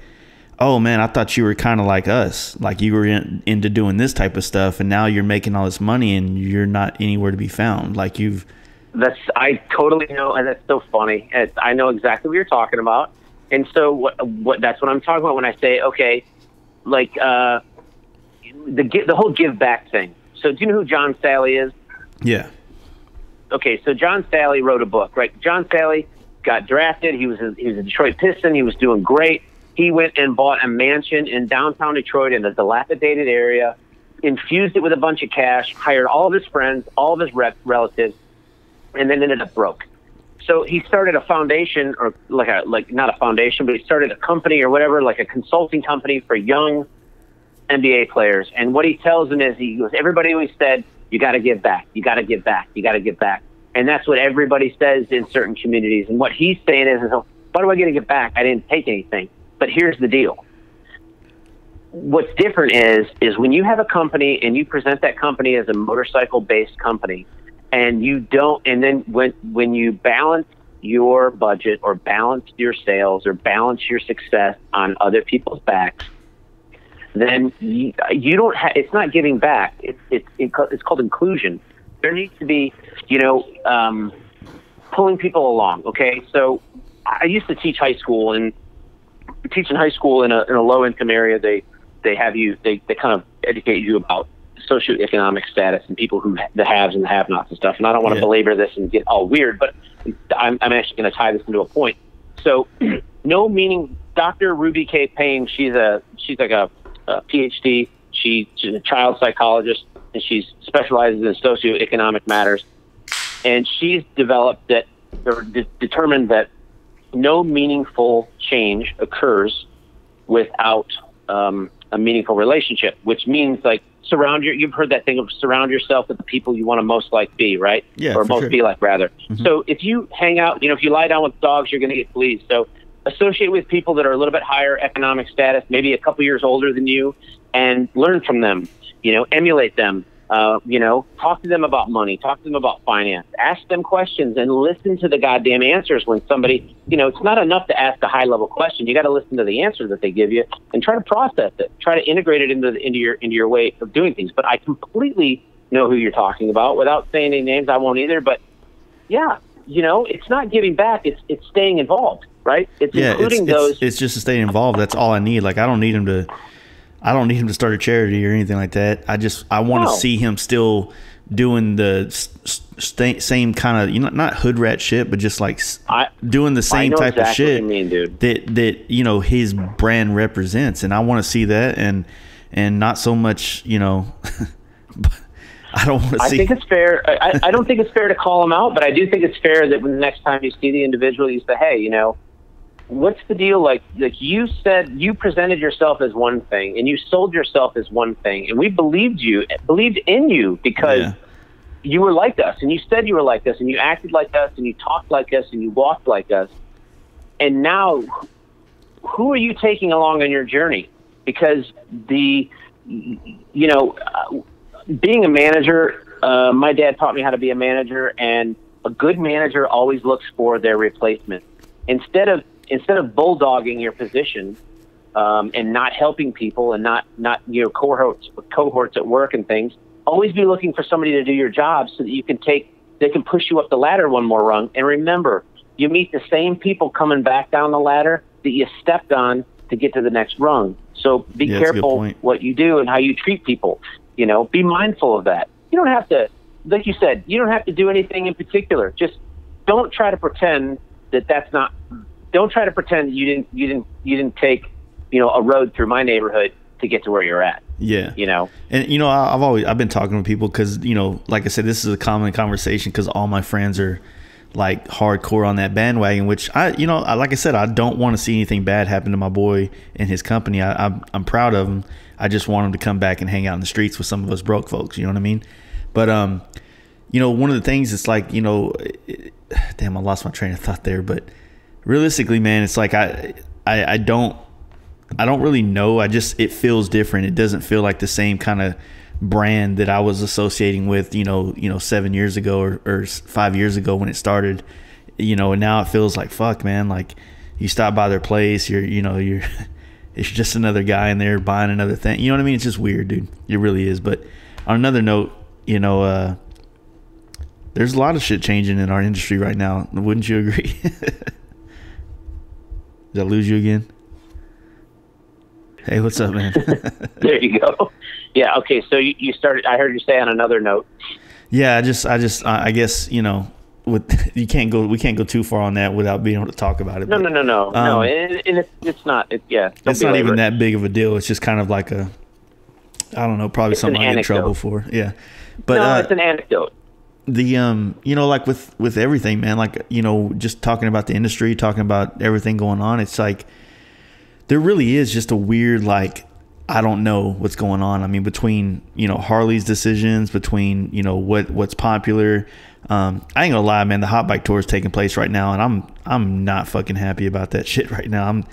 oh man, I thought you were kind of like us, like you were into doing this type of stuff, and now you're making all this money and you're not anywhere to be found. Like I totally know, and that's so funny. I know exactly what you're talking about, and so what that's what I'm talking about when I say, okay, like the whole give back thing. So do you know who John Sally is? Yeah. Okay, so John Sally wrote a book, right? John Sally got drafted. He was a Detroit Piston. He was doing great. He went and bought a mansion in downtown Detroit in a dilapidated area, infused it with a bunch of cash, hired all of his friends, all of his relatives, and then ended up broke. So he started a foundation, or not a foundation, but he started a company or whatever, like a consulting company for young NBA players. And what he tells them is, he goes, everybody always said, you got to give back, you got to give back, you got to give back. And that's what everybody says in certain communities. And what he's saying is, why do I get to give back? I didn't take anything. But here's the deal. What's different is when you have a company and you present that company as a motorcycle-based company, and you don't, and then when you balance your budget or balance your sales or balance your success on other people's backs, then you don't have. It's not giving back. It's called inclusion. There needs to be, pulling people along. Okay, so I used to teach high school, and teaching high school in a low income area, they kind of educate you about socioeconomic status and people who the haves and the have-nots and stuff. And I don't want to belabor this and get all weird, but I'm actually going to tie this into a point. So, no meaning. Dr. Ruby K. Payne, she's like a PhD. She's a child psychologist, and she specializes in socioeconomic matters. And she's developed that, or determined that no meaningful change occurs without a meaningful relationship, which means like you've heard that thing of surround yourself with the people you want to most like be, right? Yeah, or most sure. be like, rather. Mm-hmm. So if you hang out, if you lie down with dogs, you're going to get fleas. So associate with people that are a little bit higher economic status, maybe a couple years older than you, and learn from them, emulate them. Talk to them about money, talk to them about finance, ask them questions, and listen to the goddamn answers when somebody, it's not enough to ask a high level question. You got to listen to the answer that they give you and try to process it, try to integrate it into your way of doing things. But I completely know who you're talking about. Without saying any names, I won't either. But yeah, it's not giving back. It's staying involved, right? It's including those. It's just to stay involved. That's all I need. Like, I don't need him to start a charity or anything like that. I want to see him still doing the same kind of, not hood rat shit, but just like doing the same type of shit what you mean, dude. that his brand represents. And I want to see that, and not so much, I don't want to see. I think it's fair. I don't think it's fair to call him out, but I do think it's fair that when the next time you see the individual, you say, hey, what's the deal? Like you said, you presented yourself as one thing and you sold yourself as one thing, and we believed in you because you were like us, and you said you were like us, and you acted like us, and you talked like us, and you walked like us. And now, who are you taking along on your journey? Because being a manager, my dad taught me how to be a manager, and a good manager always looks for their replacement. Instead of bulldogging your position and not helping people and not cohorts at work and things, always be looking for somebody to do your job so that they can push you up the ladder one more rung. And remember, you meet the same people coming back down the ladder that you stepped on to get to the next rung. So be careful what you do and how you treat people. Be mindful of that. You don't have to, like you said, you don't have to do anything in particular. Just don't try to pretend don't try to pretend you didn't take, a road through my neighborhood to get to where you're at. Yeah. And, I've been talking to people because, like I said, this is a common conversation because all my friends are like hardcore on that bandwagon, which like I said, I don't want to see anything bad happen to my boy and his company. I'm proud of him. I just want him to come back and hang out in the streets with some of us broke folks. You know what I mean? But, one of the things it's like, damn, I lost my train of thought there, but realistically, man, it's like, I don't really know. It feels different. It doesn't feel like the same kind of brand that I was associating with, 7 years ago or 5 years ago when it started, and now it feels like, fuck, man, like you stop by their place, it's just another guy in there buying another thing. You know what I mean? It's just weird, dude. It really is. But on another note, you know, there's a lot of shit changing in our industry right now. Wouldn't you agree? Did I lose you again? Hey, what's up, man? There you go. Yeah. Okay. So you started. I heard you say on another note. Yeah. I guess, you know, we can't go too far on that without being able to talk about it. No. And it's not. It's not even that big of a deal. It's just kind of like I don't know, probably something I get in trouble for. Yeah. But no, it's an anecdote. The you know, like with everything, man, like, you know, just talking about the industry, talking about everything going on, it's like there really is just a weird, like, I don't know what's going on. I mean, between, you know, Harley's decisions, between, you know, what's popular. I ain't gonna lie, man, the hot bike tour is taking place right now, and I'm not fucking happy about that shit right now.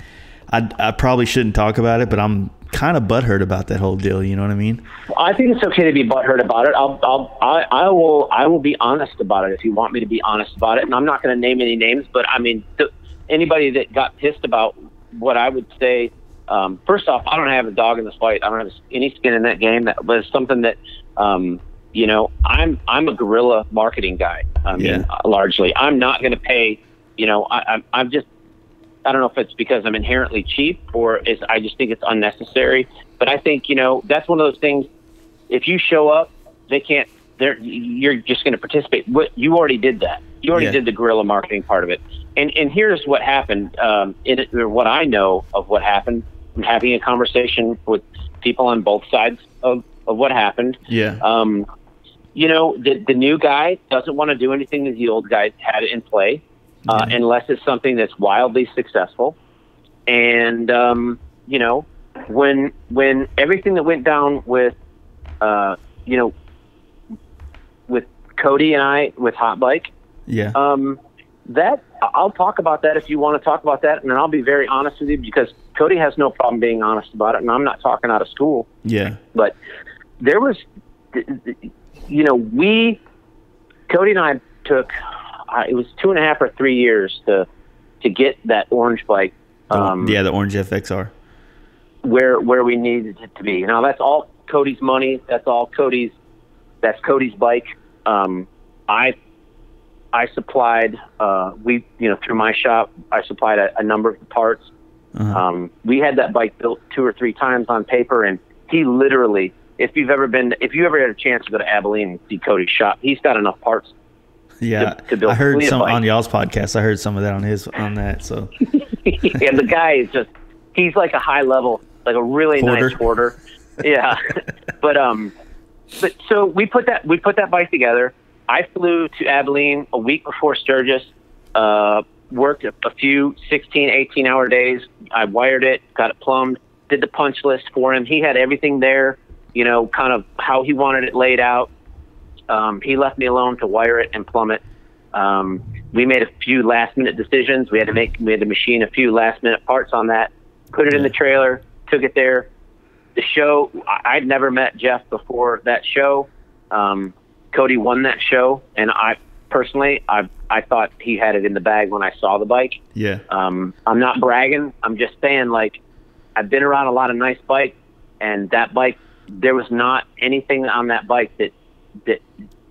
I probably shouldn't talk about it, but I'm kind of butthurt about that whole deal. You know what I mean? I think it's okay to be butthurt about it. I will be honest about it if you want me to be honest about it. And I'm not going to name any names, but I mean, anybody that got pissed about what I would say, first off, I don't have a dog in this fight. I don't have any skin in that game. That was something that, you know, I'm a guerrilla marketing guy. I mean, largely, I'm not going to pay. You know, I'm just. I don't know if it's because I'm inherently cheap or I just think it's unnecessary. But I think, you know, that's one of those things. If you show up, you're just going to participate. You already did that. You already did the guerrilla marketing part of it. And here's what happened. Or what I know of what happened, from having a conversation with people on both sides of what happened. Yeah. You know, the new guy doesn't want to do anything that the old guy had in play. Unless it's something that's wildly successful. And, you know, when everything that went down with, you know, with Cody and I, with Hot Bike, that I'll talk about that if you want to talk about that. And then I'll be very honest with you, because Cody has no problem being honest about it. And I'm not talking out of school. Yeah. But there was, you know, Cody and I took, it was 2.5 or 3 years to get that orange bike. The orange FXR. Where we needed it to be. Now that's all Cody's money. That's Cody's bike. I supplied, through my shop, I supplied a number of the parts. Uh-huh. We had that bike built 2 or 3 times on paper, and he literally, if you ever had a chance to go to Abilene and see Cody's shop, he's got enough parts. Yeah, to build I heard some on y'all's podcast. I heard some of that on that. So, yeah, the guy is he's like a high level, like a really nice hoarder. Yeah, but so we put that bike together. I flew to Abilene a week before Sturgis. Worked a few 16, 18-hour days. I wired it, got it plumbed, did the punch list for him. He had everything there, you know, kind of how he wanted it laid out. He left me alone to wire it and plumb it. We made a few last-minute decisions. We had to machine a few last-minute parts on that, put it in the trailer, took it there. The show, I'd never met Jeff before that show. Cody won that show, and I thought he had it in the bag when I saw the bike. Yeah. I'm not bragging. I'm just saying, like, I've been around a lot of nice bikes, and that bike, there was not anything on that bike that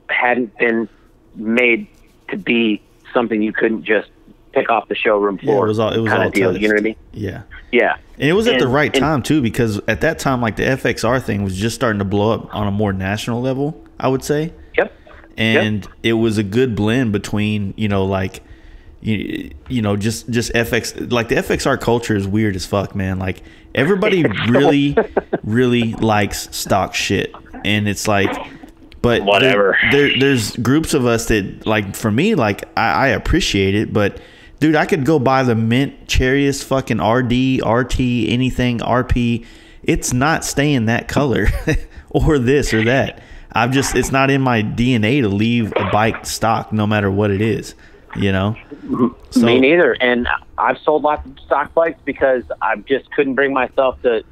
hadn't been made to be something you couldn't just pick off the showroom floor. Yeah, it was kind all of deal. touched. You know what I mean? Yeah. Yeah. And it was at the right time too, because at that time, like, the FXR thing was just starting to blow up on a more national level, I would say. Yep. And it was a good blend between, you know, like, you know, just FX, like, the FXR culture is weird as fuck, man. Like, everybody really, really likes stock shit. And it's like, but whatever. There's groups of us that, like, for me, like, I appreciate it, but dude, I could go buy the mint cherryest fucking RD, RT, anything RP. It's not staying that color or this or that. It's not in my DNA to leave a bike stock no matter what it is, you know? So, me neither. And I've sold lots of stock bikes because I just couldn't bring myself to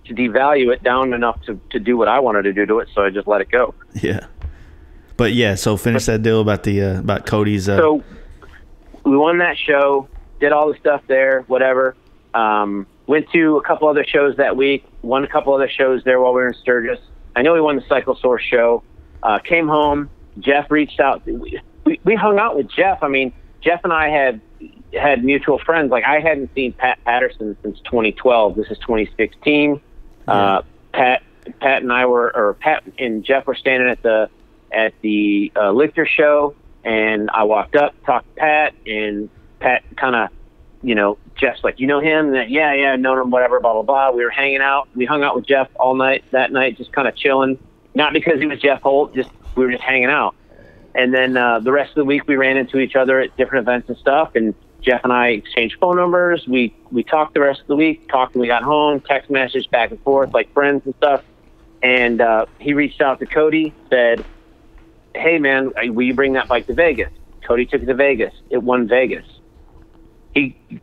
devalue it down enough to do what I wanted to do to it, so I just let it go. Yeah. But yeah, so finish that deal about about Cody's. So we won that show, did all the stuff there, whatever. Went to a couple other shows that week. Won a couple other shows there while we were in Sturgis. I know we won the Cycle Source show. Came home. Jeff reached out. We hung out with Jeff. I mean, Jeff and I had mutual friends. Like, I hadn't seen Pat Patterson since 2012. This is 2016. Yeah. Pat and Jeff were standing at the Lichter show, and I walked up, talked to Pat, and Pat kind of, Jeff's like, you know him? And yeah, known him, whatever, blah, blah, blah. We were hanging out. We hung out with Jeff all night that night, just kind of chilling. Not because he was Jeff Holt, we were just hanging out. And then the rest of the week, we ran into each other at different events and stuff, and Jeff and I exchanged phone numbers. We talked the rest of the week, talked when we got home, text message back and forth like friends and stuff. And he reached out to Cody, said, hey, man, will you bring that bike to Vegas? Cody took it to Vegas. It won Vegas.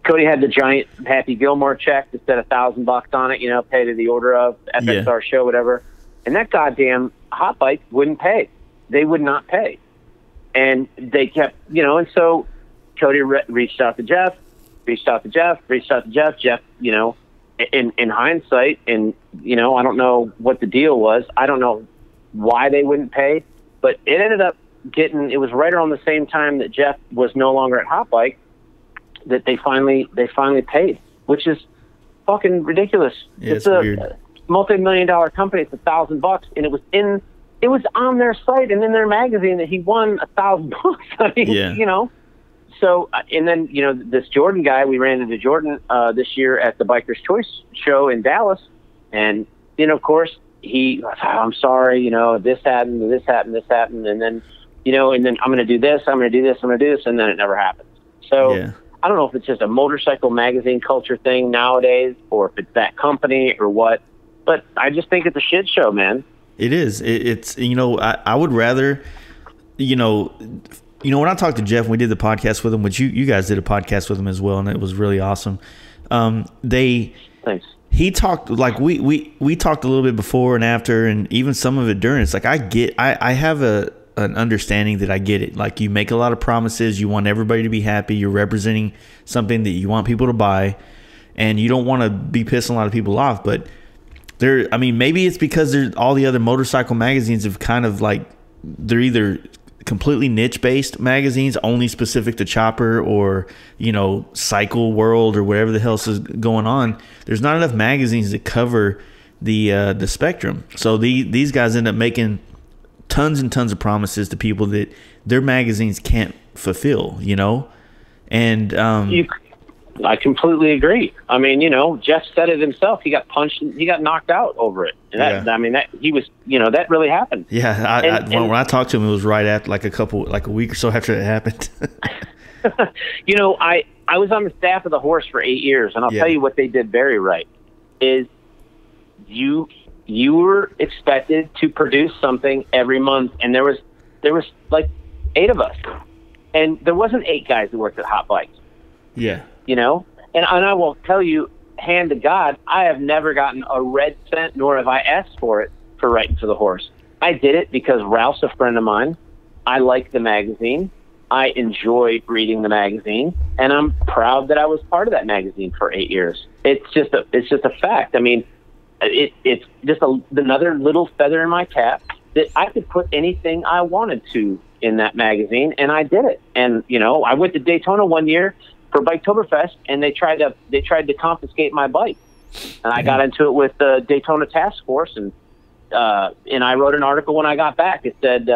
Cody had the giant Happy Gilmore check that said $1,000 on it, pay to the order of FXR show, whatever. And that goddamn hot bike wouldn't pay. They would not pay. And they kept, and so Cody reached out to Jeff. Jeff, in hindsight, and, I don't know what the deal was. I don't know why they wouldn't pay, but it ended up it was right around the same time that Jeff was no longer at Hot Bike that they finally paid, which is fucking ridiculous. Yeah, it's a weird. multi-million-dollar company. It's $1,000, and it was on their site and in their magazine that he won $1,000. I mean, So, and then, this Jordan guy, we ran into Jordan this year at the Biker's Choice show in Dallas. And, of course, I'm sorry, this happened. And then, and then I'm going to do this, and then it never happens. So yeah. I don't know if it's just a motorcycle magazine culture thing nowadays, or if it's that company or what, but I just think it's a shit show, man. It is. It's, I would rather, when I talked to Jeff, we did the podcast with him, which you guys did a podcast with him as well, and it was really awesome. Thanks. He talked, like, we talked a little bit before and after, and even some of it during. It's like, I have an understanding that I get it. Like, you make a lot of promises, you want everybody to be happy, you're representing something that you want people to buy, and you don't want to be pissing a lot of people off. But maybe it's because all the other motorcycle magazines have kind of, like, they're either completely niche-based magazines only specific to chopper, or Cycle World, or whatever the hell is going on. There's not enough magazines that cover the spectrum. So these guys end up making tons and tons of promises to people that their magazines can't fulfill. And I completely agree. I mean, Jeff said it himself. He got punched. He got knocked out over it. And that he was, that really happened. Yeah. When I talked to him, it was right after, like a week or so after it happened. I was on the staff of the Horse for 8 years, and I'll tell you what they did very right is you were expected to produce something every month, and there was like 8 of us, and there wasn't 8 guys that worked at Hot Bikes. Yeah. And I will tell you, hand to God, I have never gotten a red cent, nor have I asked for it for writing for the Horse. I did it because Ralph's a friend of mine. I like the magazine. I enjoy reading the magazine, and I'm proud that I was part of that magazine for 8 years. It's just a fact. I mean, it's just another little feather in my cap that I could put anything I wanted to in that magazine, and I did it. And I went to Daytona one year for Biketoberfest, and they tried to confiscate my bike, and I got into it with the Daytona Task Force, and I wrote an article when I got back. It said,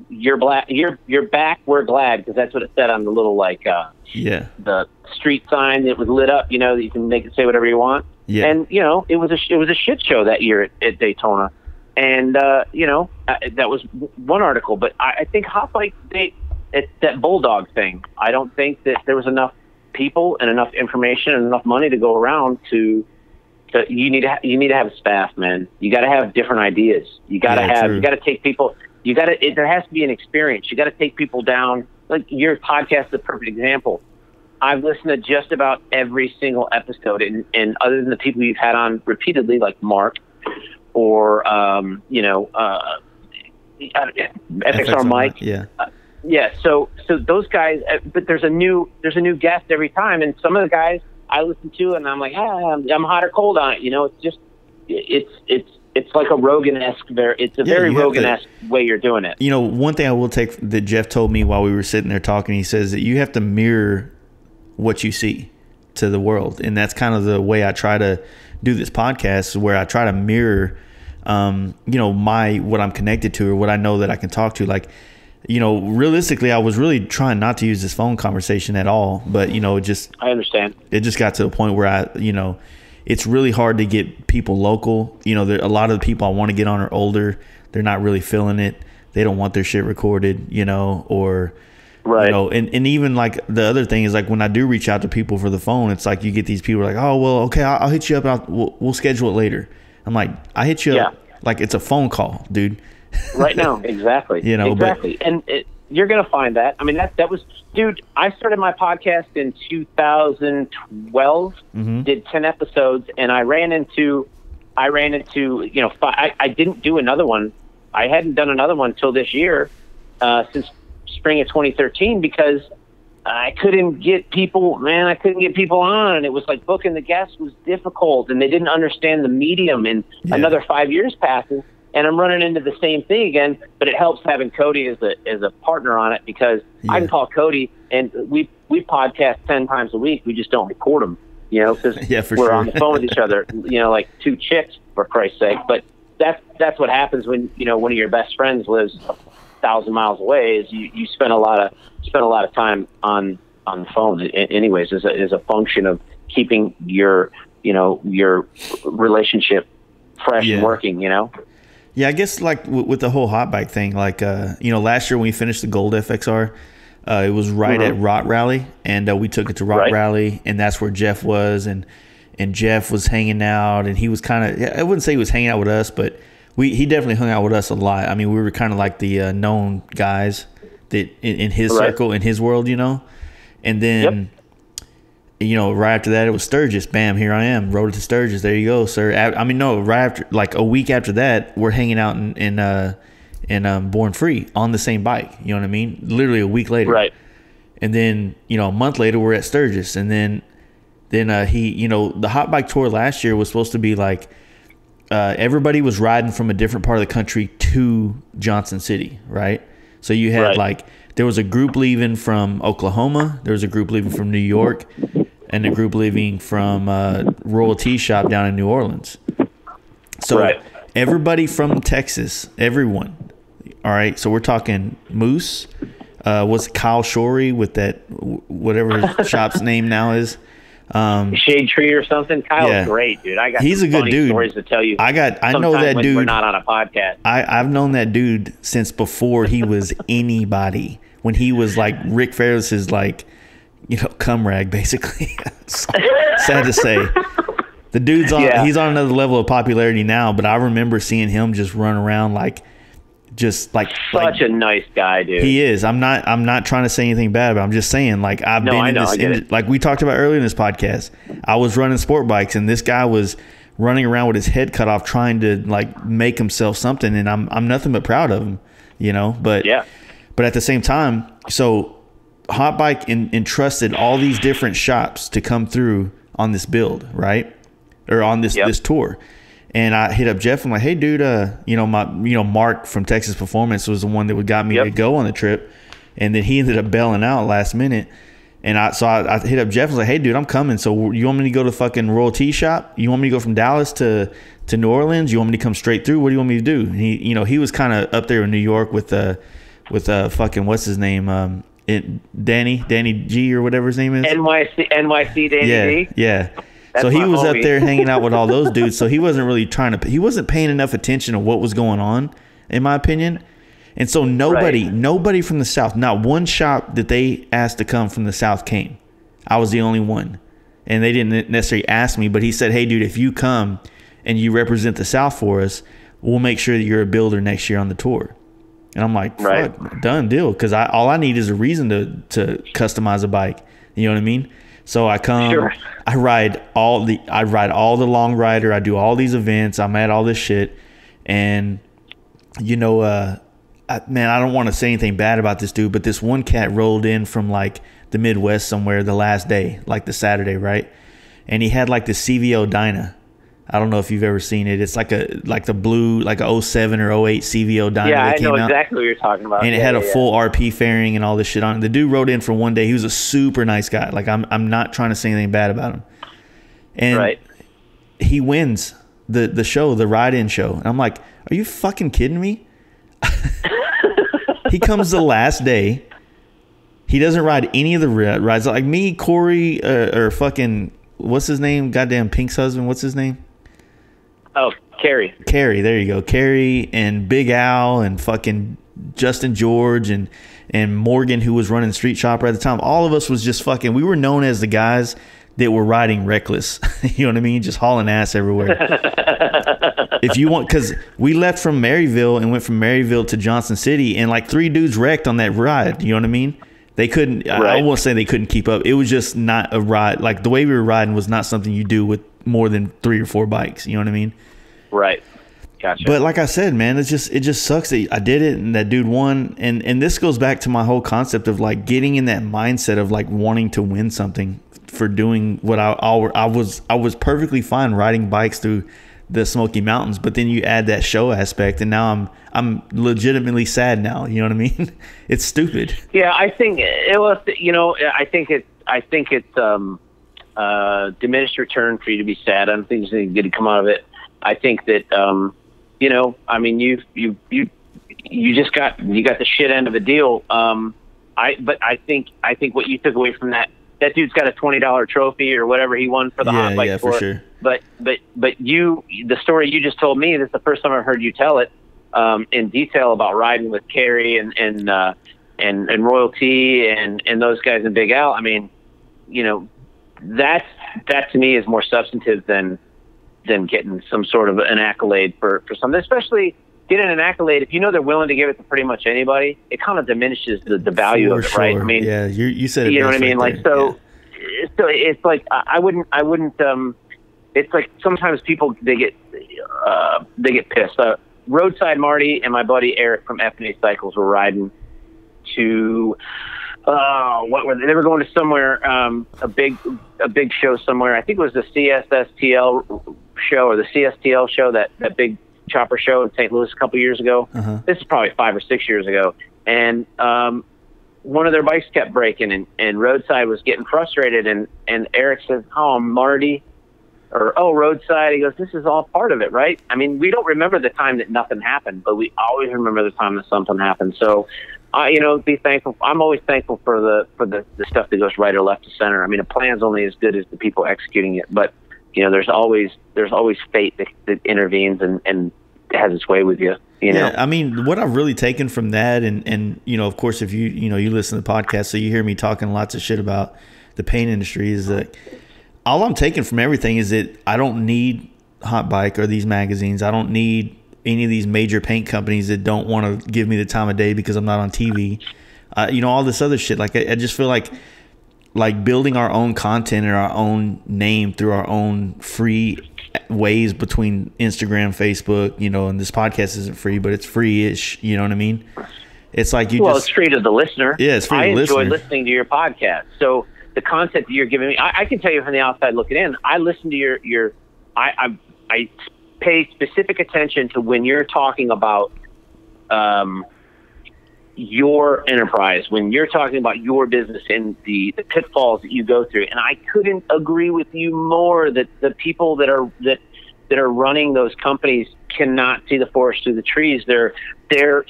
"You're back. We're glad," because that's what it said on the little the street sign that was lit up. That you can make it say whatever you want. Yeah. And it was a shit show that year at Daytona, and that was one article. But I think Hot Bike, it's that Bulldog thing. I don't think that there was enough people and enough information and enough money to go around to you need to have a staff, man. You got to have different ideas. You got to take people. There has to be an experience. You got to take people down. Like your podcast is a perfect example. I've listened to just about every single episode, and other than the people you've had on repeatedly, like Mark or FXR Mike, So those guys, but there's a new guest every time, and some of the guys I listen to it and I'm like, I'm hot or cold on it. You know, it's just, it's like a Rogan-esque, it's a very Rogan-esque way you're doing it. You know, one thing I will take that Jeff told me while we were sitting there talking, he says that you have to mirror what you see to the world. And that's kind of the way I try to do this podcast, where I try to mirror, you know, what I'm connected to or what I know that I can talk to. Like, you know, realistically, I was really trying not to use this phone conversation at all, but, you know, I understand. It just got to a point where it's really hard to get people local. You know, a lot of the people I want to get on are older. They're not really feeling it. They don't want their shit recorded, you know, or, right. You know, and even like the other thing is like when I do reach out to people for the phone, it's like you get these people like, oh, well, okay, I'll hit you up and we'll schedule it later. I'm like, I hit you up like it's a phone call, dude. Right now. Exactly. You know, exactly. And you're going to find that. I mean, that was, dude, I started my podcast in 2012, did 10 episodes, and I ran into, you know, I didn't do another one. I hadn't done another one until this year, since spring of 2013, because I couldn't get people on, and it was like booking the guests was difficult, and they didn't understand the medium, and another 5 years passes. And I'm running into the same thing again, but it helps having Cody as a partner on it, because I can call Cody and we podcast 10 times a week. We just don't record them, you know, because we're on the phone with each other, you know, like two chicks, for Christ's sake. But that's what happens when, you know, one of your best friends lives 1,000 miles away, is you spend a lot of time on the phone. Anyways, as a function of keeping your relationship fresh and working, you know. Yeah, I guess like with the whole hot bike thing, like, you know, last year when we finished the Gold FXR, it was right at Rot Rally, and we took it to Rot Rally, and that's where Jeff was, and Jeff was hanging out, and he was kind of, I wouldn't say he was hanging out with us, but he definitely hung out with us a lot. I mean, we were kind of like the known guys that in his circle, in his world, you know, and then... You know, right after that, it was Sturgis. Bam, here I am. Rode it to Sturgis. There you go, sir. I mean, no, right after, like a week after that, we're hanging out in Born Free on the same bike. You know what I mean? Literally a week later. Right. And then, you know, a month later, we're at Sturgis. And then he, you know, the hot bike tour last year was supposed to be like, everybody was riding from a different part of the country to Johnson City, right? So you had like, there was a group leaving from Oklahoma. There was a group leaving from New York. And a group leaving from Royal Tea Shop down in New Orleans. So everybody from Texas, everyone. All right. So we're talking Moose. What's Kyle Shorey with that, whatever his shop's name now is. Shade Tree or something. Kyle's great, dude. He's a good dude. Stories to tell you. I know that dude. We're not on a podcast. I've known that dude since before he was anybody. When he was like Rick Ferris's like, you know, cum rag, basically. Sad to say. The dude's on, he's on another level of popularity now, but I remember seeing him just run around such a nice guy, dude. He is. I'm not trying to say anything bad, but I'm just saying, like, I've been in this, like we talked about earlier in this podcast, I was running sport bikes, and this guy was running around with his head cut off trying to like make himself something, and I'm nothing but proud of him, you know, but at the same time, so Hot Bike entrusted all these different shops to come through on this build, right? Or on this tour. And I hit up Jeff. I'm like, hey, dude, you know, Mark from Texas Performance was the one that got me to go on the trip. And then he ended up bailing out last minute. And I hit up Jeff. I was like, hey, dude, I'm coming. So you want me to go to fucking Royal Tea Shop? You want me to go from Dallas to New Orleans? You want me to come straight through? What do you want me to do? And he, you know, he was kind of up there in New York with fucking, what's his name? Danny G or whatever his name is. NYC Danny G. Yeah. That's so he was homie. up there hanging out with all those dudes. So he wasn't really he wasn't paying enough attention to what was going on, in my opinion. And so nobody from the South, not one shop that they asked to come from the South came. I was the only one. And they didn't necessarily ask me, but he said, hey, dude, if you come and you represent the South for us, we'll make sure that you're a builder next year on the tour. And I'm like, fuck, done deal. Because all I need is a reason to customize a bike. You know what I mean? So I come, I ride all the long rider. I do all these events. I'm at all this shit. And, you know, man, I don't want to say anything bad about this dude, but this one cat rolled in from like the Midwest somewhere the last day, like the Saturday, right? and he had like the CVO Dyna. I don't know if you've ever seen it. It's like the blue, like a 07 or 08 CVO Dyna. Yeah, that I came know out. exactly what you're talking about. And it had a full RP fairing and all this shit on it. The dude rode in for one day. He was a super nice guy. Like I'm not trying to say anything bad about him. And he wins the show, the ride-in show. And I'm like, are you fucking kidding me? He comes the last day. He doesn't ride any of the rides. Like me, Corey, or fucking, what's his name? Goddamn Pink's husband. What's his name? Oh, Carrie. There you go. Carrie and Big Al and fucking Justin George and Morgan, who was running Street Chopper at the time. All of us was just fucking, we were known as the guys that were riding reckless. You know what I mean? Just hauling ass everywhere. If you want, because we left from Maryville and went from Maryville to Johnson City, and like 3 dudes wrecked on that ride. You know what I mean? They couldn't, I won't say they couldn't keep up. It was just not a ride. Like the way we were riding was not something you do with more than 3 or 4 bikes. You know what I mean? Right. Gotcha. But like I said, man, it just sucks that I did it and that dude won. And this goes back to my whole concept of like getting in that mindset of like wanting to win something for doing what I was perfectly fine riding bikes through the Smoky Mountains, but then you add that show aspect, and now I'm legitimately sad now. You know what I mean? It's stupid. Yeah, I think it was. You know, I think it's diminished return for you to be sad. I don't think there's anything good to come out of it. I think that you know, I mean, you just got the shit end of the deal. But I think what you took away from that dude's got a $20 trophy or whatever he won for the hot bike for sure. But the story you just told me, this is the first time I've heard you tell it in detail about riding with Carrie and Royalty and those guys in Big Al. I mean, you know, that to me is more substantive than getting some sort of an accolade for something, especially getting an accolade. If you know they're willing to give it to pretty much anybody, it kind of diminishes the value for of it, sure. right? I mean, yeah, you said it. You know what I mean? Right like, so it's like, I wouldn't, it's like sometimes people, they get pissed. Roadside Marty and my buddy Eric from F&A Cycles were riding to, they were going to somewhere, a big show somewhere. I think it was the CSSTL show or the CSTL show, that big chopper show in St. Louis a couple years ago. This is probably 5 or 6 years ago. And, one of their bikes kept breaking and Roadside was getting frustrated. And Eric says, "Oh, Marty," or "Oh, Roadside." He goes, "This is all part of it, right?" I mean, we don't remember the time that nothing happened, but we always remember the time that something happened. So, you know, be thankful. I'm always thankful for the stuff that goes right or left to center. I mean, a plan's only as good as the people executing it, but you know, there's always fate that intervenes and has its way with you. You know? I mean, what I've really taken from that, and you know, of course, if you listen to the podcast, so you hear me talking lots of shit about the paint industry, is that all I'm taking from everything is that I don't need Hot Bike or these magazines. I don't need any of these major paint companies that don't want to give me the time of day because I'm not on TV. You know, all this other shit. Like, I just feel like building our own content and our own name through our own free ways between Instagram, Facebook, you know, and this podcast isn't free, but it's free-ish. You know what I mean? It's like it's free to the listener. Yeah, it's free to the listener. I enjoy listening to your podcast. So the content that you're giving me, I can tell you from the outside looking in, I listen to I pay specific attention to when you're talking about your enterprise, when you're talking about your business and the pitfalls that you go through. And I couldn't agree with you more that the people that are running those companies cannot see the forest through the trees. They're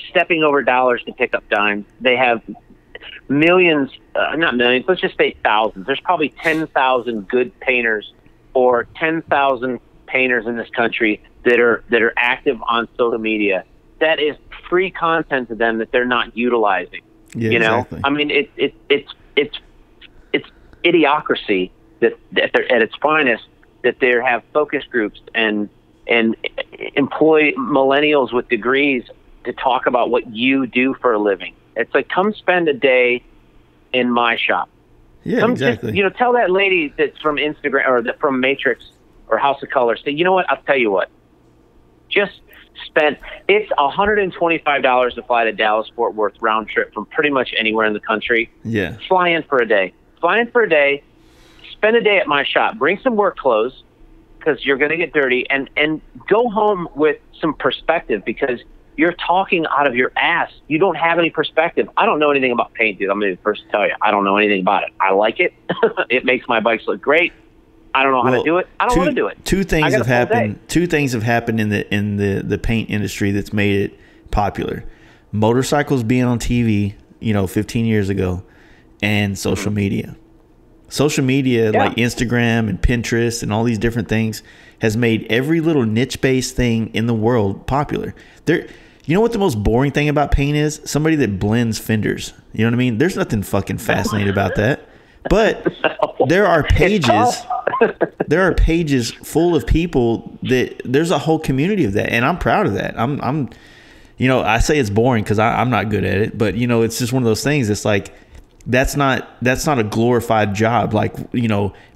stepping over dollars to pick up dimes. They have millions, not millions, let's just say thousands. There's probably 10,000 good painters or 10,000 painters in this country that are active on social media. That is free content to them that they're not utilizing. Yeah, you know, exactly. I mean, it's idiocracy that they're at its finest, that they have focus groups and employ millennials with degrees to talk about what you do for a living. It's like, come spend a day in my shop. Yeah, exactly. Just, tell that lady that's from Instagram or from Matrix or House of Color, say, you know what? I'll tell you what. Just it's $125 to fly to Dallas Fort Worth round trip from pretty much anywhere in the country. Yeah. Fly in for a day. spend a day at my shop. Bring some work clothes because you're going to get dirty, and go home with some perspective because you're talking out of your ass. You don't have any perspective. I don't know anything about paint, dude. I'm going to be the first to tell you. I don't know anything about it. I like it. It makes my bikes look great. I don't know how to do it. I don't want to do it. Two things have happened. Two things have happened in the paint industry that's made it popular. Motorcycles being on TV, 15 years ago, and social media. Social media, like Instagram and Pinterest and all these different things, has made every little niche-based thing in the world popular. You know what the most boring thing about paint is? Somebody that blends fenders. You know what I mean? There's nothing fucking fascinating about that. But there are pages. There are pages full of people that there's a whole community of that, and I'm proud of that. I'm I say it's boring because I'm not good at it, but it's just one of those things. It's like that's not a glorified job. Like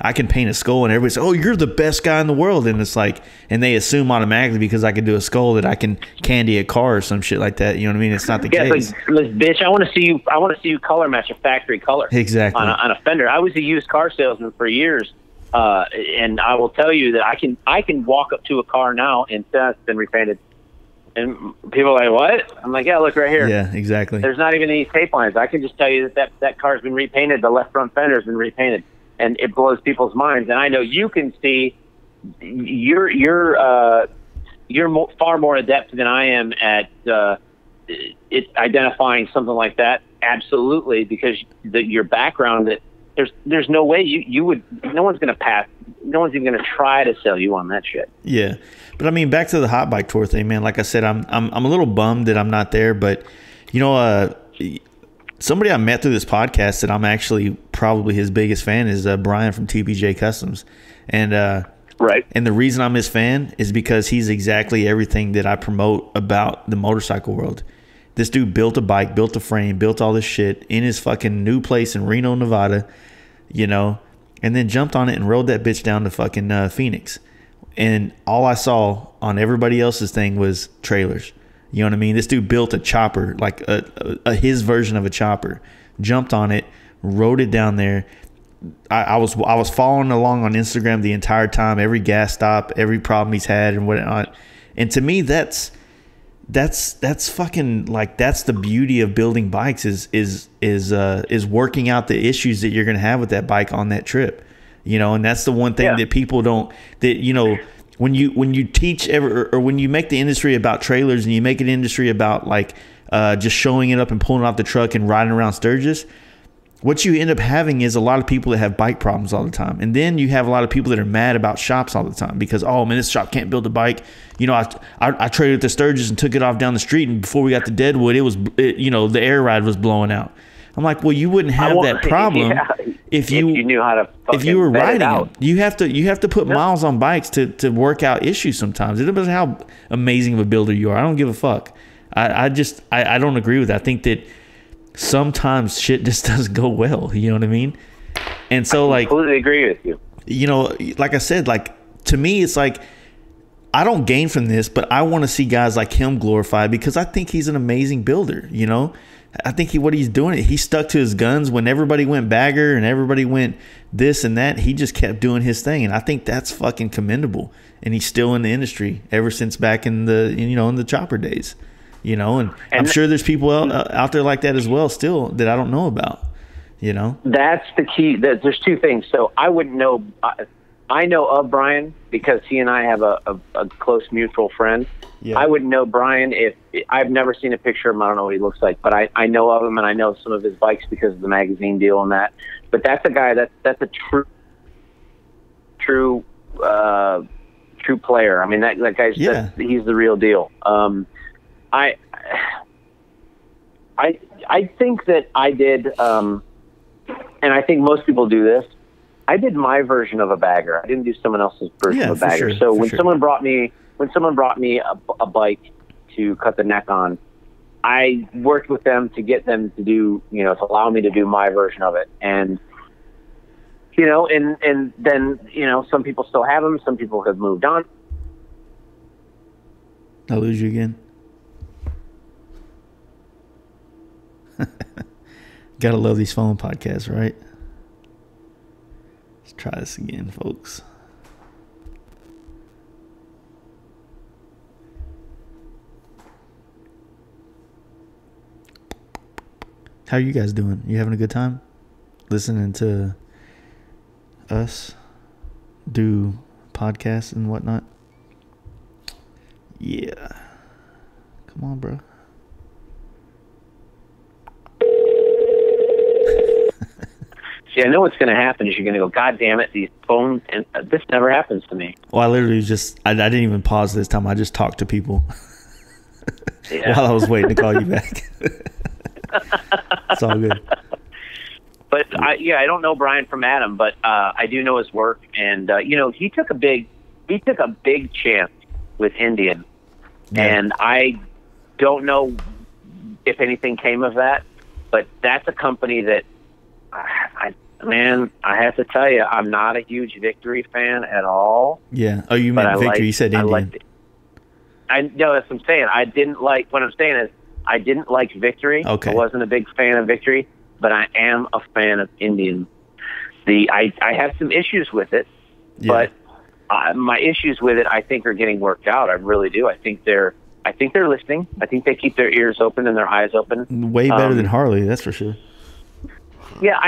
I can paint a skull and everybody says, "Oh, you're the best guy in the world," and it's like, and they assume automatically because I can do a skull that I can candy a car or some shit like that. You know what I mean? It's not the case. Like, bitch, I want to see you. I want to see you color match a factory color. Exactly. On a fender. I was a used car salesman for years. And I will tell you that I can walk up to a car now and say it's been repainted. And people are like, what? I'm like, yeah, look right here. Yeah, exactly. There's not even any tape lines. I can just tell you that car's been repainted. The left front fender has been repainted. And it blows people's minds. And I know you can see you're far more adept than I am at identifying something like that. Absolutely, because your background that there's no way you would. No one's going to pass. No one's even going to try to sell you on that shit. Yeah, but I mean, back to the hot bike tour thing, man. Like I said, I'm a little bummed that I'm not there, but somebody I met through this podcast that I'm actually probably his biggest fan is Brian from TPJ Customs, and right. And the reason I'm his fan is because he's exactly everything that I promote about the motorcycle world. This dude built a bike, built a frame, built all this shit in his fucking new place in Reno, Nevada, and then jumped on it and rode that bitch down to fucking Phoenix. And all I saw on everybody else's thing was trailers. You know what I mean? This dude built a chopper, like his version of a chopper, jumped on it, rode it down there. I was following along on Instagram the entire time, every gas stop, every problem he's had and whatnot. And to me, that's fucking, like, that's the beauty of building bikes is working out the issues that you're going to have with that bike on that trip, and that's the one thing that people don't, that, when you teach or when you make the industry about trailers and you make an industry about like, just showing it up and pulling off the truck and riding around Sturgis, what you end up having is a lot of people that have bike problems all the time. And then you have a lot of people that are mad about shops all the time because, oh man, this shop can't build a bike. I traded the Sturgis and took it off down the street, and before we got to Deadwood, the air ride was blowing out. I'm like, well, you wouldn't have that problem if you knew how to if you were riding it. You have to put miles on bikes to work out issues sometimes. It depends how amazing of a builder you are. I don't give a fuck. I don't agree with that. I think that sometimes shit just doesn't go well. You know what I mean? And so, I completely agree with you. Like I said, like, to me, it's like, I don't gain from this, but I want to see guys like him glorified because I think he's an amazing builder. I think what he's doing, he stuck to his guns when everybody went bagger and everybody went this and that. He just kept doing his thing. And I think that's fucking commendable. And he's still in the industry ever since back in the, in the chopper days. And I'm sure there's people out there like that as well still that I don't know about, That's the key. There's two things. So I wouldn't know. I know of Brian because he and I have a close mutual friend. Yeah. I wouldn't know Brian if I've never seen a picture of him. I don't know what he looks like, but I know of him and I know some of his bikes because of the magazine deal and that. But that's a guy that's a true player. I mean, that guy's he's the real deal. I think that I did, and I think most people do this. I did my version of a bagger. I didn't do someone else's version of a bagger. Sure, so when someone brought me a bike to cut the neck on, I worked with them to get them to do, to allow me to do my version of it. And, and then, some people still have them. Some people have moved on. I'll lose you again. Gotta love these phone podcasts, right? Let's try this again, folks. How are you guys doing? You having a good time? Listening to us do podcasts and whatnot? Yeah. Come on, bro. See, I know what's going to happen is you're going to go, God damn it, these phones, and this never happens to me. Well, I literally I didn't even pause this time. I just talked to people while I was waiting to call you back. It's all good. But I don't know Brian from Adam, but I do know his work, and he took a big chance with Indian, and I don't know if anything came of that, but that's a company that I have to tell you, I'm not a huge Victory fan at all. Yeah. Oh, you meant Victory? You said Indian. I know that's what I'm saying. I didn't like. What I'm saying is, I didn't like Victory. Okay. I wasn't a big fan of Victory, but I am a fan of Indian. I have some issues with it, but my issues with it, I think, are getting worked out. I really do. I think they're listening. I think they keep their ears open and their eyes open. Way better than Harley, that's for sure. Yeah,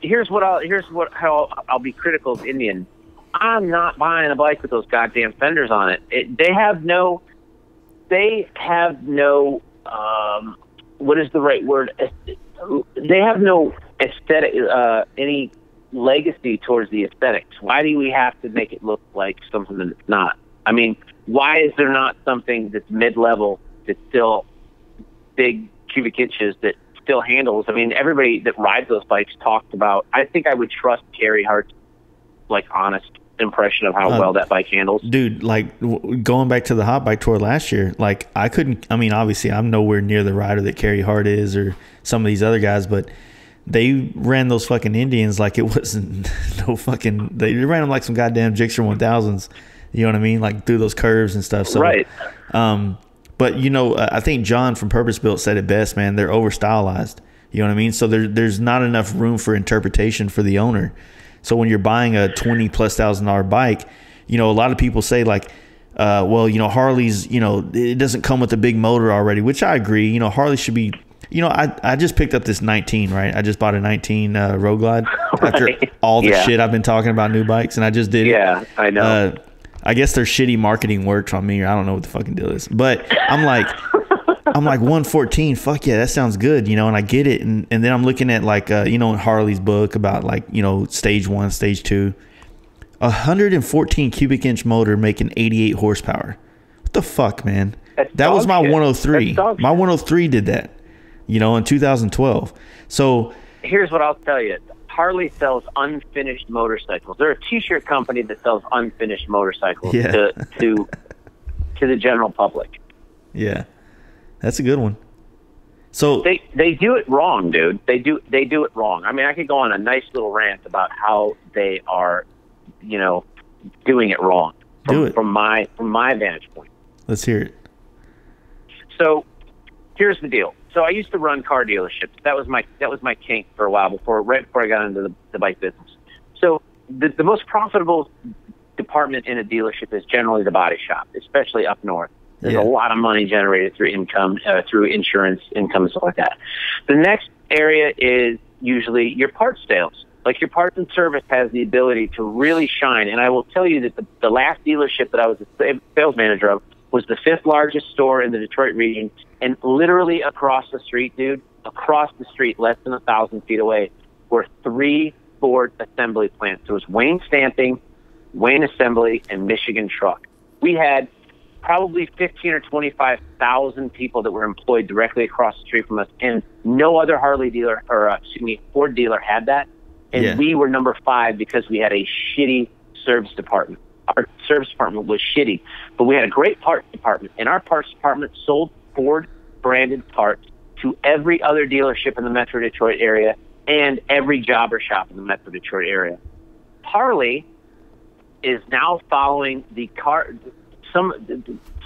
here's how I'll be critical of Indian. I'm not buying a bike with those goddamn fenders on it. They have no what is the right word? They have no aesthetic, any legacy towards the aesthetics. Why do we have to make it look like something that it's not? I mean, why is there not something that's mid-level that's still big cubic inches that still handles? I mean, everybody that rides those bikes talked about. I think I would trust Carey Hart's honest impression of how well that bike handles. Dude, going back to the hot bike tour last year, obviously I'm nowhere near the rider that Carey Hart is or some of these other guys, but they ran those fucking Indians like it wasn't they ran them like some goddamn Gixxer 1000s, you know what I mean, like through those curves and stuff. So right. But I think John from Purpose Built said it best, man. They're over stylized, you know what I mean? So there's not enough room for interpretation for the owner. So when you're buying a $20,000+ bike, a lot of people say Harley's, it doesn't come with a big motor already, which I agree. Harley should be, I just picked up this 19, right? I just bought a 19 Road Glide after all the shit I've been talking about new bikes, and I just did it. Yeah, I know. I guess their shitty marketing works on me, or I don't know what the fucking deal is. But I'm like 114, fuck yeah, that sounds good, and I get it. And then I'm looking at Harley's book about stage 1, stage 2. 114 cubic inch motor making 88 horsepower. What the fuck, man? That was my 103. My 103 did that, in 2012. So here's what I'll tell you. Harley sells unfinished motorcycles. They're a t-shirt company that sells unfinished motorcycles to the general public. Yeah. That's a good one. So they do it wrong, dude. They do it wrong. I mean, I could go on a nice little rant about how they are, doing it wrong. From my vantage point. Let's hear it. So here's the deal. So I used to run car dealerships. That was my kink for a while right before I got into the bike business. So the most profitable department in a dealership is generally the body shop, especially up north. There's a lot of money generated through income, through insurance income, and stuff like that. The next area is usually your parts sales. Like your parts and service has the ability to really shine. And I will tell you that the last dealership that I was a sales manager of was the 5th largest store in the Detroit region. And literally across the street, dude, less than 1,000 feet away, were 3 Ford assembly plants. There was Wayne Stamping, Wayne Assembly, and Michigan Truck. We had probably 15 or 25,000 people that were employed directly across the street from us, and no other Ford dealer had that. And we were number 5 because we had a shitty service department. Our service department was shitty, but we had a great parts department, and our parts department sold Ford branded parts to every other dealership in the Metro Detroit area and every jobber shop in the Metro Detroit area. Harley is now following the car.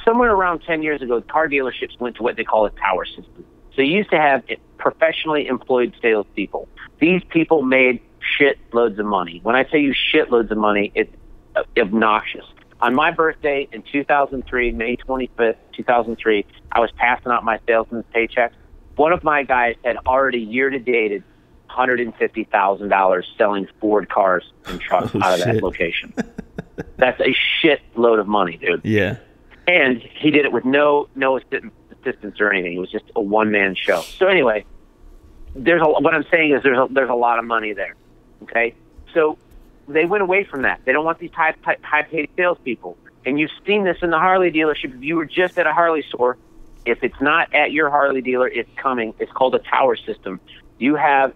Somewhere around 10 years ago, car dealerships went to what they call a tower system. So you used to have professionally employed salespeople. These people made shitloads of money. When I tell you shitloads of money, it's obnoxious. On my birthday in 2003, May 25th, 2003, I was passing out my salesman's paychecks. One of my guys had already year-to-dated $150,000 selling Ford cars and trucks out of that location. That's a shitload of money, dude. Yeah. And he did it with no assistance or anything. It was just a one-man show. So anyway, what I'm saying is there's a lot of money there. Okay? So they went away from that. They don't want these high-paid salespeople. And you've seen this in the Harley dealership. If you were just at a Harley store, if it's not at your Harley dealer, it's coming. It's called a tower system. You have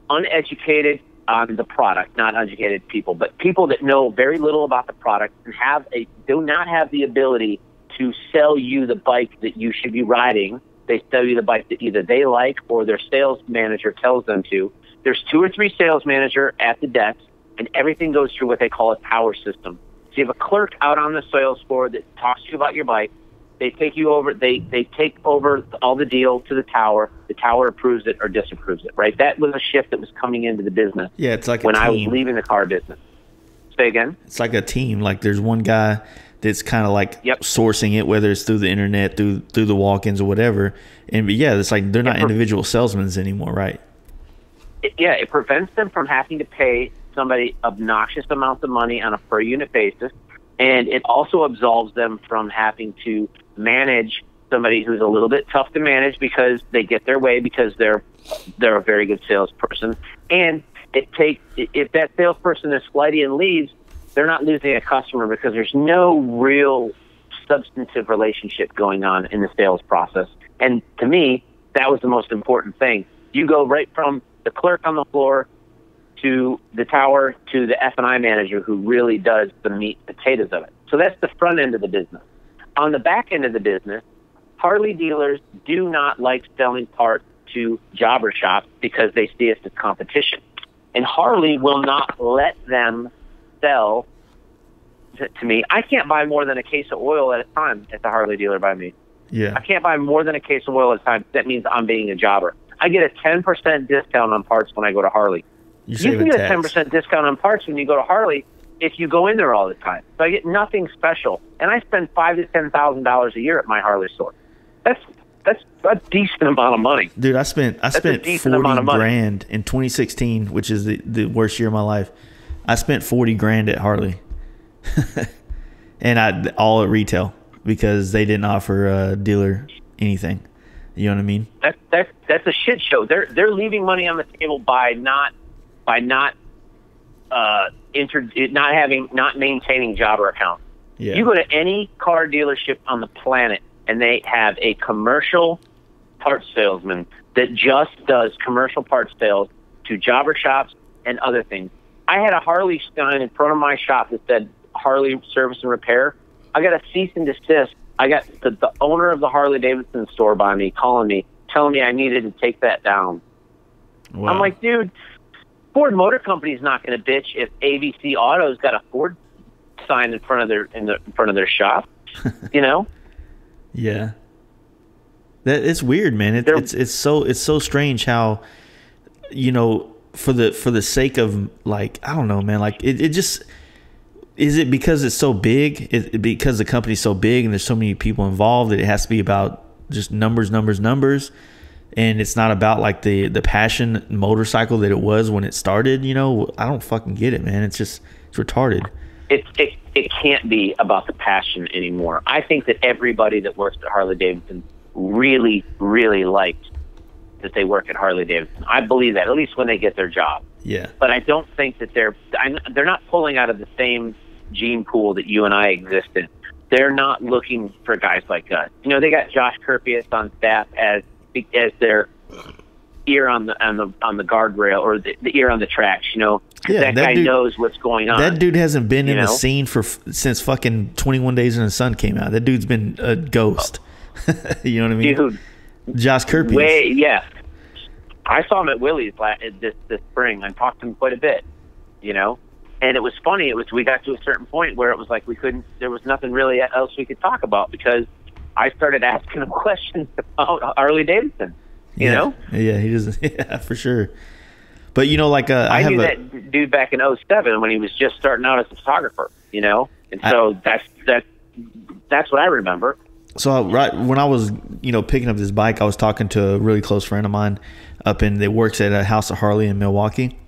uneducated on the product, not uneducated people, but people that know very little about the product and do not have the ability to sell you the bike that you should be riding. They sell you the bike that either they like or their sales manager tells them to. There's 2 or 3 sales manager at the desk, and everything goes through what they call a tower system. So you have a clerk out on the sales floor that talks to you about your bike. They take you over. They take over all the deal to the tower. The tower approves it or disapproves it. Right. That was a shift that was coming into the business. Yeah, it's like when I was leaving the car business. Say again. It's like a team. Like there's one guy that's kind of like sourcing it, whether it's through the internet, through the walk-ins or whatever. And yeah, it's like they're not individual salesmen anymore, right? It prevents them from having to pay somebody obnoxious amounts of money on a per unit basis, and it also absolves them from having to manage somebody who's a little bit tough to manage because they get their way because they're a very good salesperson. And if that salesperson is flighty and leaves, they're not losing a customer because there's no real substantive relationship going on in the sales process. And to me, that was the most important thing. You go right from the clerk on the floor to the tower to the F&I manager who really does the meat and potatoes of it. So that's the front end of the business. On the back end of the business, Harley dealers do not like selling parts to jobber shops because they see us as competition. And Harley will not let them sell to me. I can't buy more than a case of oil at a time at the Harley dealer by me. Yeah. I can't buy more than a case of oil at a time. That means I'm being a jobber. I get a 10% discount on parts when I go to Harley. You can get a 10% discount on parts when you go to Harley if you go in there all the time. So I get nothing special, and I spend $5,000 to $10,000 a year at my Harley store. That's a decent amount of money. Dude, I spent 40 grand in 2016, which is the worst year of my life. I spent 40 grand at Harley, and all at retail because they didn't offer a dealer anything. You know what I mean? That's a shit show. They're leaving money on the table by not maintaining jobber accounts. Yeah. You go to any car dealership on the planet and they have a commercial parts salesman that just does commercial parts sales to jobber shops and other things. I had a Harley sign in front of my shop that said Harley Service and Repair. I got a cease and desist. I got the owner of the Harley Davidson store by me calling me, telling me I needed to take that down. Wow. I'm like, dude, Ford Motor Company's not going to bitch if ABC Auto's got a Ford sign in front of their shop, you know? Yeah. It's weird, man. It's so strange how, you know, for the sake of, like, I don't know, man, like it just, is it because it's so big? Because the company's so big and there's so many people involved that it has to be about just numbers, and it's not about like the passion motorcycle that it was when it started? You know, I don't fucking get it, man. It's retarded. It can't be about the passion anymore. I think that everybody that works at Harley Davidson really, really likes that they work at Harley Davidson. I believe that, at least when they get their job. Yeah. But I don't think that they're not pulling out of the same gene pool that you and I exist in. They're not looking for guys like us. You know, they got Josh Kurpius on staff as their ear on the guardrail, or the ear on the tracks, you know. Yeah, that guy knows what's going on. That dude hasn't been in the scene since fucking 21 Days in the Sun came out. That dude's been a ghost. You know what I mean? Dude, Josh Kurpius. Yeah. I saw him at Willie's this spring. I talked to him quite a bit, you know. And it was funny. We got to a certain point where it was like there was nothing really else we could talk about because I started asking him questions about Harley Davidson, you know? Yeah, he doesn't. Yeah, for sure. But like I knew that dude back in '07 when he was just starting out as a photographer, and so that's what I remember. So right when I was picking up this bike, I was talking to a really close friend of mine that works at a House of Harley in Milwaukee,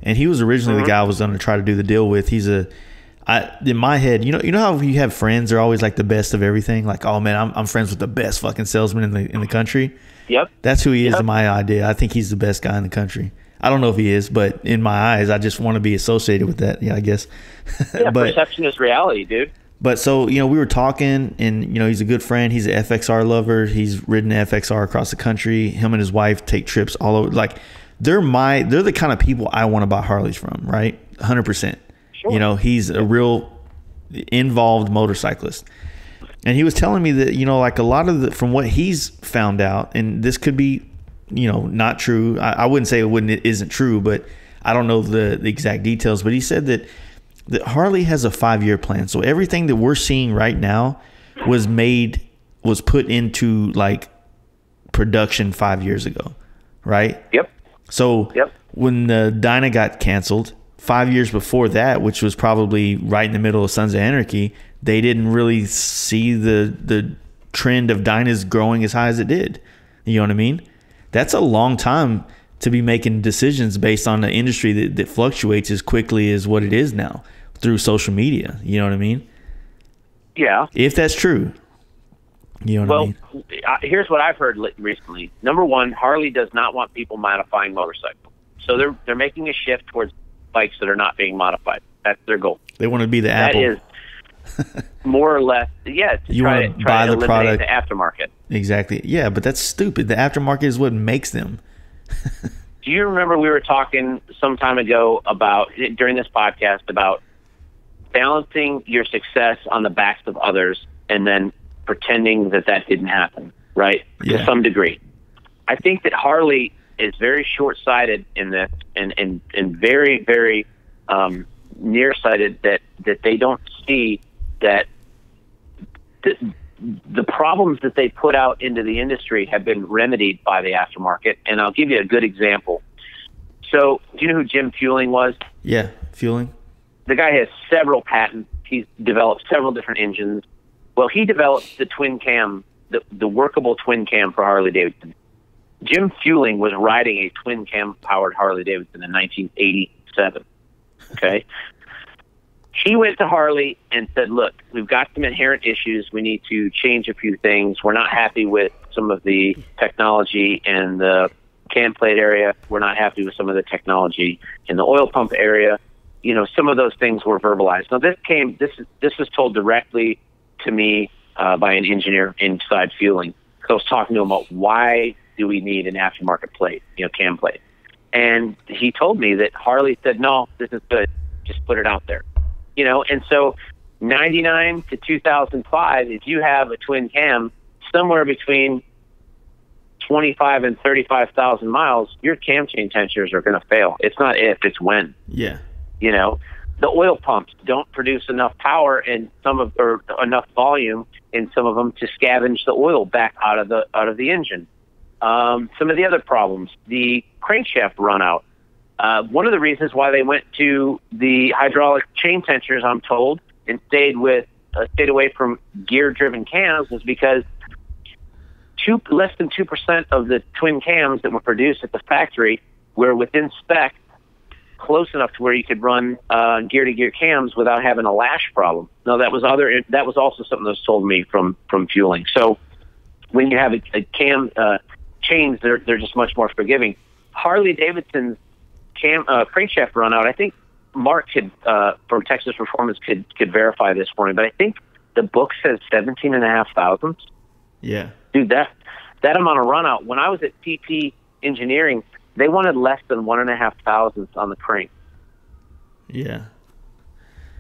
and he was originally the guy I was going to try to do the deal with. In my head, you know how you have friends, they're always like the best of everything. Like, oh man, I'm friends with the best fucking salesman in the country. Yep. That's who he is in my idea. I think he's the best guy in the country. I don't know if he is, but in my eyes, I just want to be associated with that. Yeah, I guess. Yeah, perception is reality, dude. But so, we were talking, and, he's a good friend. He's an FXR lover. He's ridden FXR across the country. Him and his wife take trips all over. Like, they're the kind of people I want to buy Harleys from, right? 100%. Sure. He's a real involved motorcyclist. And he was telling me that, like a lot of from what he's found out, and this could be, not true. I wouldn't say it isn't true, but I don't know the exact details. But he said that Harley has a 5-year plan. So everything that we're seeing right now was put into like production 5 years ago, right? Yep. So when the Dyna got canceled, 5 years before that, which was probably right in the middle of Sons of Anarchy, they didn't really see the trend of Dynas growing as high as it did. You know what I mean? That's a long time to be making decisions based on an industry that fluctuates as quickly as what it is now through social media. You know what I mean? Yeah. If that's true. You know what I mean? Here's what I've heard recently. Number one, Harley does not want people modifying motorcycles. So they're making a shift towards bikes that are not being modified. That's their goal. They want to be the Apple. That is more or less, to you try want to buy the eliminate product. the aftermarket. Exactly. Yeah, but that's stupid. The aftermarket is what makes them. Do you remember we were talking some time ago during this podcast about balancing your success on the backs of others and then pretending that didn't happen, right? Yeah. To some degree. I think that Harley is very short-sighted in this and very, very nearsighted that they don't see that the problems that they put out into the industry have been remedied by the aftermarket. And I'll give you a good example. So do you know who Jim Fueling was? Yeah, Fueling. The guy has several patents. He's developed several different engines. Well, he developed the twin cam, the workable twin cam for Harley Davidson. Jim Fueling was riding a twin cam powered Harley Davidson in 1987. Okay. He went to Harley and said, look, we've got some inherent issues. We need to change a few things. We're not happy with some of the technology in the cam plate area. We're not happy with some of the technology in the oil pump area. Some of those things were verbalized. Now, this was told directly to me by an engineer inside Fueling. So I was talking to him about why do we need an aftermarket plate, cam plate. And he told me that Harley said, no, this is good. Just put it out there. And so 99 to 2005, if you have a twin cam somewhere between 25 and 35,000 miles, your cam chain tensioners are going to fail. It's not if, it's when. Yeah. The oil pumps don't produce enough power and or enough volume in some of them to scavenge the oil back out of the engine. Some of the other problems, the crankshaft run out. One of the reasons why they went to the hydraulic chain tensioners, I'm told, and stayed away from gear-driven cams was because less than 2% of the twin cams that were produced at the factory were within spec, close enough to where you could run gear-to-gear cams without having a lash problem. No, that was also something that was told me from Fueling. So when you have a cam chains, they're just much more forgiving. Harley Davidson's crankshaft run out. I think Mark from Texas Performance could verify this for me, but I think the book says 17,500. Yeah, dude, that amount of run out. When I was at PP Engineering, they wanted less than 1,500 on the crank. Yeah,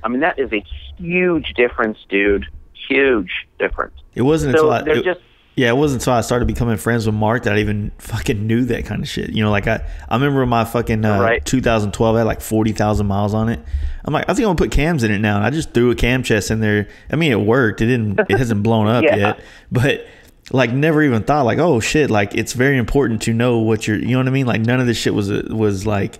I mean that is a huge difference, dude. Huge difference. It wasn't so until it wasn't until I started becoming friends with Mark that I even fucking knew that kind of shit. Like I remember my fucking 2012 had like 40,000 miles on it. I'm like, I think I'm gonna put cams in it now, and I just threw a cam chest in there. I mean, it worked. It hasn't blown up yet, but like never even thought like, oh shit, like it's very important to know what you know what I mean. Like none of this shit was like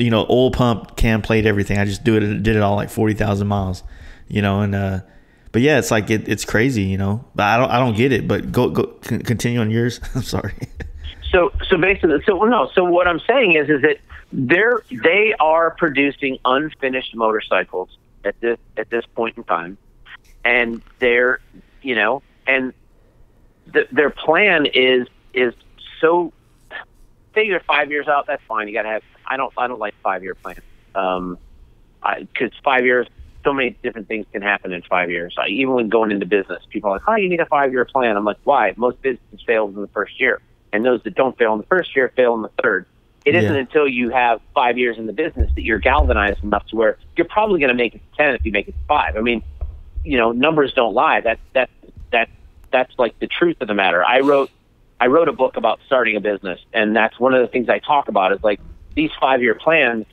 oil pump, cam plate, everything. I just did it all like 40,000 miles, and but yeah, it's like it's crazy, but I don't get it, but go continue on yours. I'm sorry. So basically, so what I'm saying is that they are producing unfinished motorcycles at this point in time, and they're and their plan is so. Say you're 5 years out, that's fine. You got to have. I don't like 5-year plans. Because 5 years, so many different things can happen in 5 years. Even when going into business, people are like, "Oh, you need a 5-year plan." I'm like, "Why?" Most business fails in the first year, and those that don't fail in the first year fail in the third. It isn't until you have 5 years in the business that you're galvanized enough to where you're probably going to make it to 10 if you make it to 5. I mean, numbers don't lie. That's like the truth of the matter. I wrote a book about starting a business, and that's one of the things I talk about is like these 5-year plans.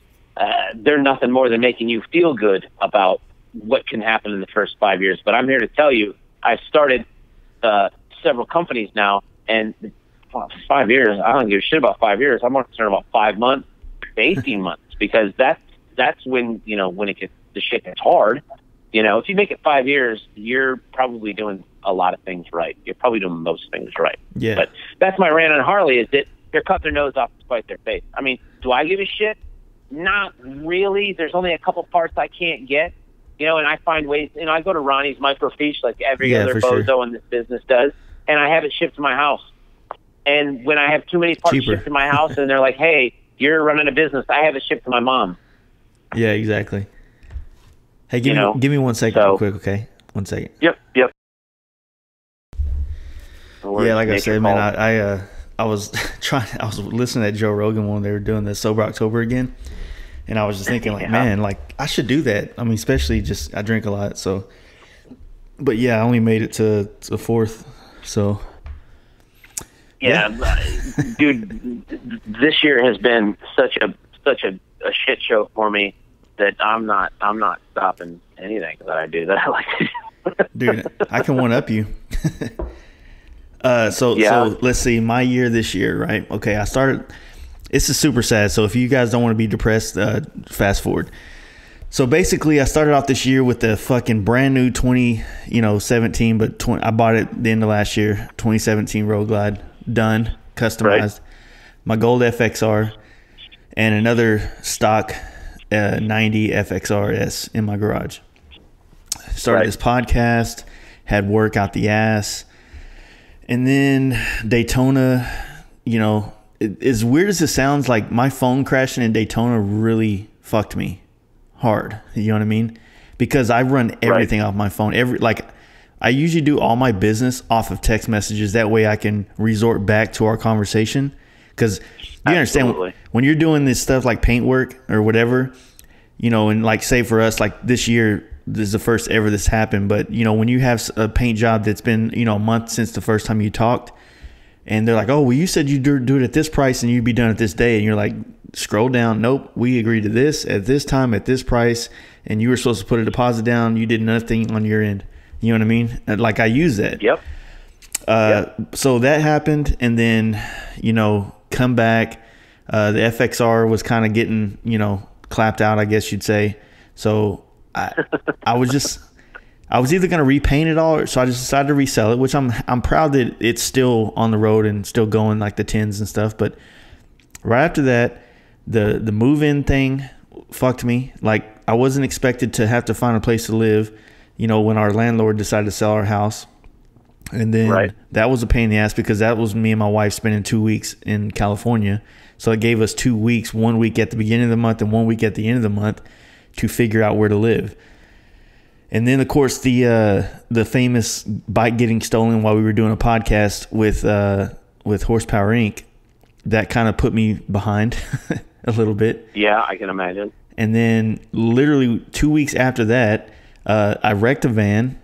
They're nothing more than making you feel good about what can happen in the first 5 years. But I'm here to tell you, I've started several companies now, and 5 years, I don't give a shit about 5 years. I'm more concerned about 5 months to 18 months, because that's when, when the shit gets hard. If you make it 5 years, you're probably doing a lot of things right. You're probably doing most things right. Yeah. But that's my rant on Harley, is that they're cut their nose off to spite their face. I mean, do I give a shit? Not really. There's only a couple parts I can't get, and I find ways. I go to Ronnie's Microfiche like every other bozo in this business does, and I have it shipped to my house. And when I have too many parts shipped to my house, and they're like, "Hey, you're running a business," I have it shipped to my mom. Yeah, exactly. Hey, give me 1 second real quick, okay? 1 second. Yep. Yeah, like I said, man, I was listening to that Joe Rogan when they were doing the Sober October again, and I was just thinking, like, man, like I should do that. I mean, especially just I drink a lot, so. But yeah, I only made it to the 4th, so. Yeah, dude, this year has been such a shit show for me that I'm not stopping anything that I do that I like to do. Dude, I can one up you. So let's see, my year this year, right? Okay, I started. This is super sad. So if you guys don't want to be depressed, fast forward. So basically, I started off this year with the fucking brand new 2017, but I bought it at the end of last year, 2017 Road Glide, done, customized. Right. My gold FXR and another stock 90 FXRS in my garage. Started this podcast, had work out the ass. And then Daytona, as weird as it sounds, like my phone crashing in Daytona really fucked me hard. You know what I mean? Because I run everything off my phone. I usually do all my business off of text messages. That way I can resort back to our conversation. Because you understand when you're doing this stuff like paint work or whatever, and like say for us, like this year, this is the first ever this happened, but when you have a paint job that's been a month since the first time you talked, and they're like, "Oh, well, you said you do it at this price and you'd be done at this day," and you're like, scroll down, nope, we agreed to this at this time at this price, and you were supposed to put a deposit down, you did nothing on your end. You know what I mean? Like I use that. Yep. So that happened, and then come back. The FXR was kind of getting clapped out, I guess you'd say. So I was either going to repaint it all, so I just decided to resell it, which I'm proud that it's still on the road and still going, like the tins and stuff. But right after that, the move-in thing fucked me. Like I wasn't expected to have to find a place to live, when our landlord decided to sell our house. And then that was a pain in the ass, because that was me and my wife spending 2 weeks in California. So it gave us 2 weeks, 1 week at the beginning of the month and 1 week at the end of the month to figure out where to live. And then, of course, the famous bike getting stolen while we were doing a podcast with Horsepower Inc., that kind of put me behind a little bit. Yeah, I can imagine. And then literally 2 weeks after that, I wrecked a van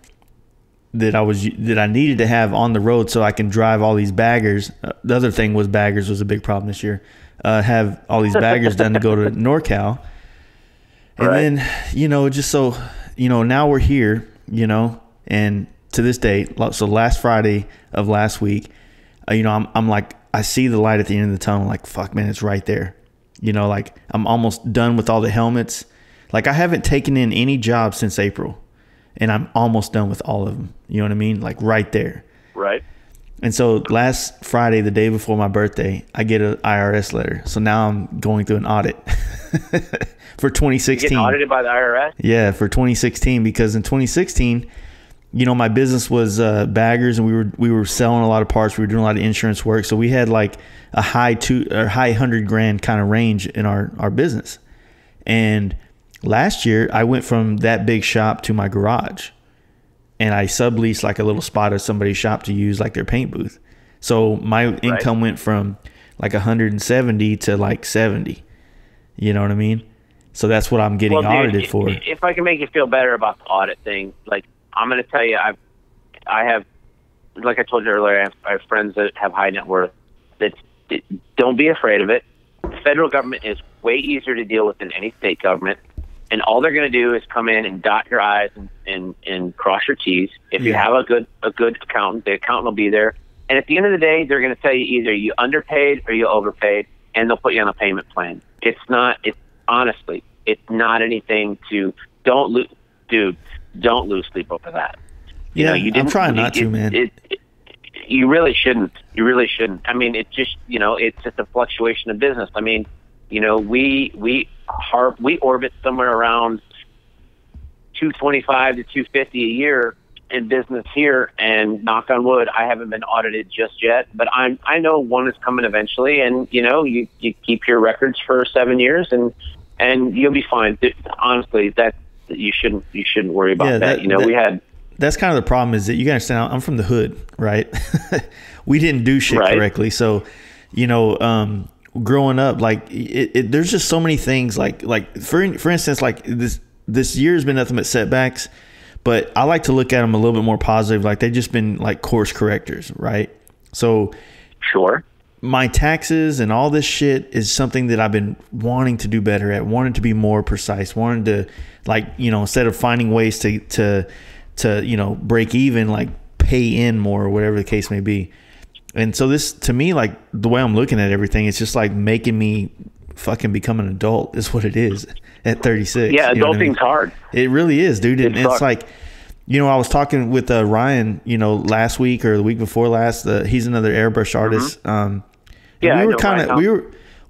that I needed to have on the road so I can drive all these baggers. The other thing was baggers was a big problem this year. Have all these baggers done to go to NorCal. And then, just so, now we're here, and to this day, so last Friday of last week, I'm like, I see the light at the end of the tunnel, like, fuck, man, it's right there. Like I'm almost done with all the helmets. Like I haven't taken in any jobs since April, and I'm almost done with all of them. You know what I mean? Like right there. Right. And so last Friday, the day before my birthday, I get an IRS letter. So now I'm going through an audit for 2016. You getting audited by the IRS? Yeah, for 2016, because in 2016, my business was baggers, and we were selling a lot of parts. We were doing a lot of insurance work. So we had like a high $100,000 kind of range in our business. And last year, I went from that big shop to my garage. And I subleased like a little spot of somebody's shop to use like their paint booth. So my income went from like 170 to like 70. You know what I mean? So that's what I'm getting audited for. If I can make you feel better about the audit thing, like I'm going to tell you, I have, like I told you earlier, I have friends that have high net worth. Don't be afraid of it. The federal government is way easier to deal with than any state government. And all they're going to do is come in and dot your I's and cross your T's. If you have a good accountant, the accountant will be there. And at the end of the day, they're going to tell you either you underpaid or you overpaid, and they'll put you on a payment plan. Honestly, it's not anything to, don't lose sleep over that. Yeah, I'm trying not to, man. You really shouldn't. You really shouldn't. I mean, it's just, it's just a fluctuation of business. I mean, we orbit somewhere around 225 to 250 a year in business here, and knock on wood, I haven't been audited just yet, but I know one is coming eventually, and you keep your records for 7 years and you'll be fine. Honestly, that you shouldn't worry about that. That's kind of the problem, is that you gotta understand, I'm from the hood, right? We didn't do shit correctly. So, growing up, like there's just so many things like for instance, like this year has been nothing but setbacks, but I like to look at them a little bit more positive. Like they've just been like course correctors, right? So sure, my taxes and all this shit is something that I've been wanting to do better at, wanting to be more precise, wanting to instead of finding ways to break even, like pay in more or whatever the case may be. And so this, to me, like the way I'm looking at everything, it's just like making me fucking become an adult is what it is at 36. Yeah, adulting's hard. It really is, dude. And it's like, I was talking with Ryan, last week or the week before last. He's another airbrush artist.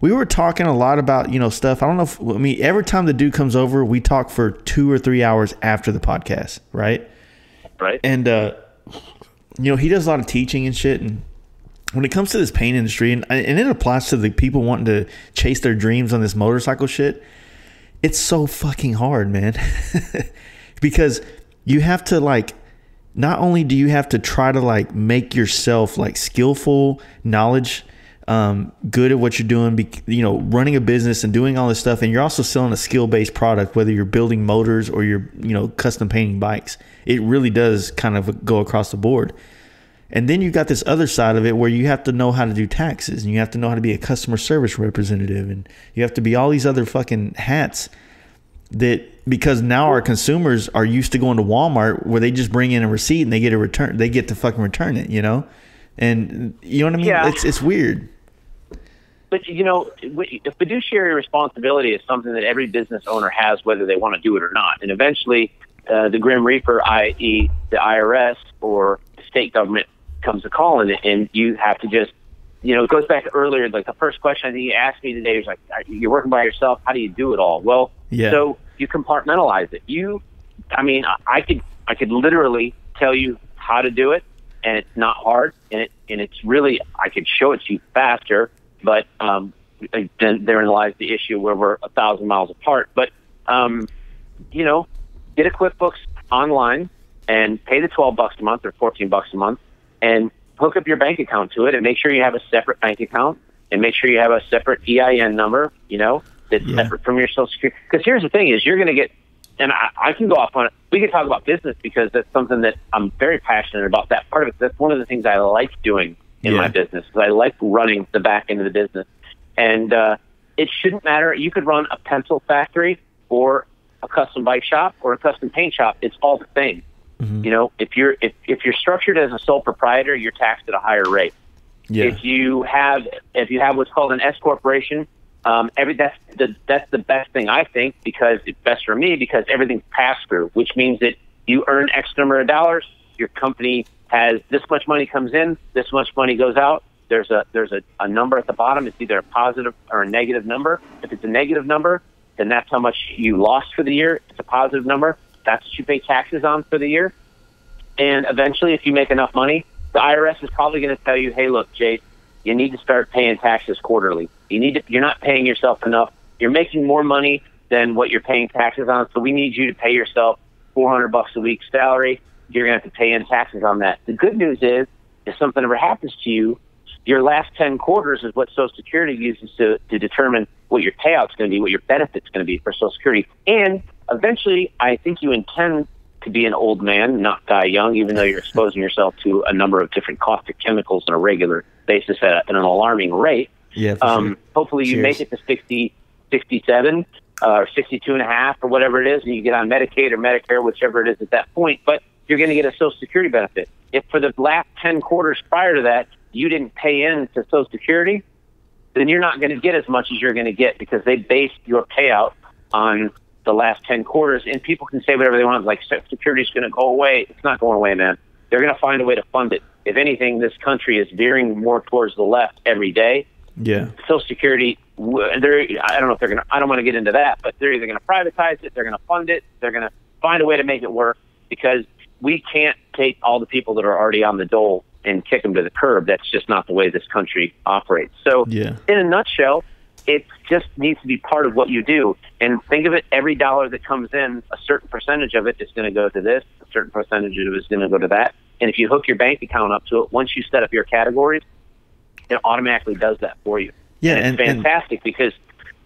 We were talking a lot about, stuff. I don't know every time the dude comes over, we talk for 2 or 3 hours after the podcast, right? Right. And, he does a lot of teaching and shit. And when it comes to this paint industry, and it applies to the people wanting to chase their dreams on this motorcycle shit, it's so fucking hard, man. Because you have to not only do you have to try to make yourself skillful, knowledge, good at what you're doing, running a business and doing all this stuff, and you're also selling a skill-based product, whether you're building motors or you're custom painting bikes. It really does kind of go across the board. And then you've got this other side of it where you have to know how to do taxes, and you have to know how to be a customer service representative, and you have to be all these other fucking hats because now our consumers are used to going to Walmart where they just bring in a receipt and they get a return. They get to fucking return it, and you know what I mean? Yeah. It's weird. But, fiduciary responsibility is something that every business owner has, whether they want to do it or not. And eventually the Grim Reaper, i.e. the IRS or the state government, comes to call, and you have to just, it goes back to earlier, like the first question I think you asked me today was you're working by yourself, how do you do it all? Well, so you compartmentalize it. I could literally tell you how to do it, and it's not hard, and it's really, I could show it to you faster, but then therein lies the issue where we're 1,000 miles apart. But get a QuickBooks online and pay the $12 a month or $14 a month, and hook up your bank account to it, and make sure you have a separate bank account, and make sure you have a separate EIN number, that's separate from your Social Security. Because here's the thing is, you're going to get, and I can go off on it. We can talk about business because that's something that I'm very passionate about. That part of it, that's one of the things I like doing in my business, because I like running the back end of the business. And it shouldn't matter. You could run a pencil factory or a custom bike shop or a custom paint shop. It's all the same. Mm-hmm. If you're structured as a sole proprietor, you're taxed at a higher rate. Yeah. If you have what's called an S corporation, That's the best thing, I think, because it's best for me because everything's passed through, which means that you earn X number of dollars. Your company has this much money comes in, this much money goes out. There's a number at the bottom. It's either a positive or a negative number. If it's a negative number, then that's how much you lost for the year. If it's a positive number, that's what you pay taxes on for the year. And eventually, if you make enough money, the IRS is probably going to tell you, hey, look, Jay, you need to start paying taxes quarterly. You're not paying yourself enough. You're making more money than what you're paying taxes on, so we need you to pay yourself $400 a week salary. You're going to have to pay in taxes on that. The good news is, if something ever happens to you, your last 10 quarters is what Social Security uses to determine what your payout's going to be, what your benefit's going to be for Social Security. And eventually, I think you intend to be an old man, not die young, even though you're exposing yourself to a number of different caustic chemicals on a regular basis at an alarming rate. Yeah, for sure. Hopefully you make it to 60, 67, or 62 and a half, or whatever it is, and you get on Medicaid or Medicare, whichever it is at that point. But you're going to get a Social Security benefit. If for the last 10 quarters prior to that, you didn't pay in to Social Security, then you're not going to get as much as you're going to get because they base your payout on the last 10 quarters. And people can say whatever they want, like Social Security is going to go away. It's not going away, man. They're going to find a way to fund it. If anything, this country is veering more towards the left every day. Yeah. Social Security, I don't know if they're going to, I don't want to get into that, but they're either going to privatize it, they're going to fund it, they're going to find a way to make it work because we can't take all the people that are already on the dole and kick them to the curb. That's just not the way this country operates. So in a nutshell, it just needs to be part of what you do. And think of it, every dollar that comes in, a certain percentage of it is going to go to this, a certain percentage of it is going to go to that. And if you hook your bank account up to it, once you set up your categories, it automatically does that for you. Yeah, and it's fantastic because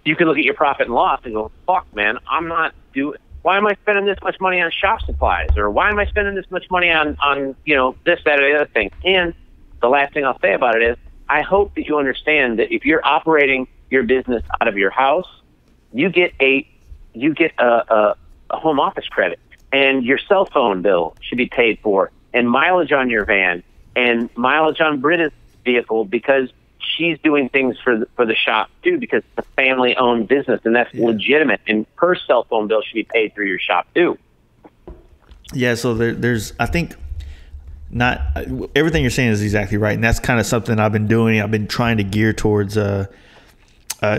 you can look at your profit and loss and go, fuck, man, why am I spending this much money on shop supplies? Or why am I spending this much money on this, that, or the other thing? And the last thing I'll say about it is, I hope that you understand that if you're operating your business out of your house, you get a home office credit, and your cell phone bill should be paid for, and mileage on your van, and mileage on Britta's vehicle because she's doing things for the shop too, because it's a family-owned business, and that's legitimate. And her cell phone bill should be paid through your shop too. Yeah, so there's, I think, not everything you're saying is exactly right, and that's kind of something I've been doing. I've been trying to gear towards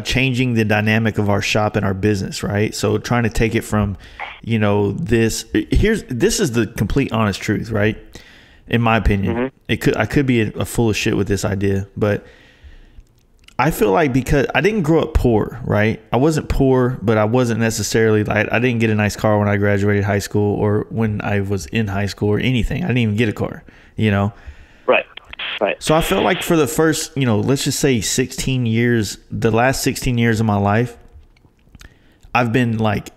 changing the dynamic of our shop and our business, right? So trying to take it from, this is the complete honest truth, right? In my opinion, I could be a full of shit with this idea, but I feel like because I didn't grow up poor, right? I wasn't poor, but I wasn't necessarily like, I didn't get a nice car when I graduated high school or when I was in high school or anything. I didn't even get a car, Right. So I felt like for the first, let's just say 16 years, the last 16 years of my life, I've been like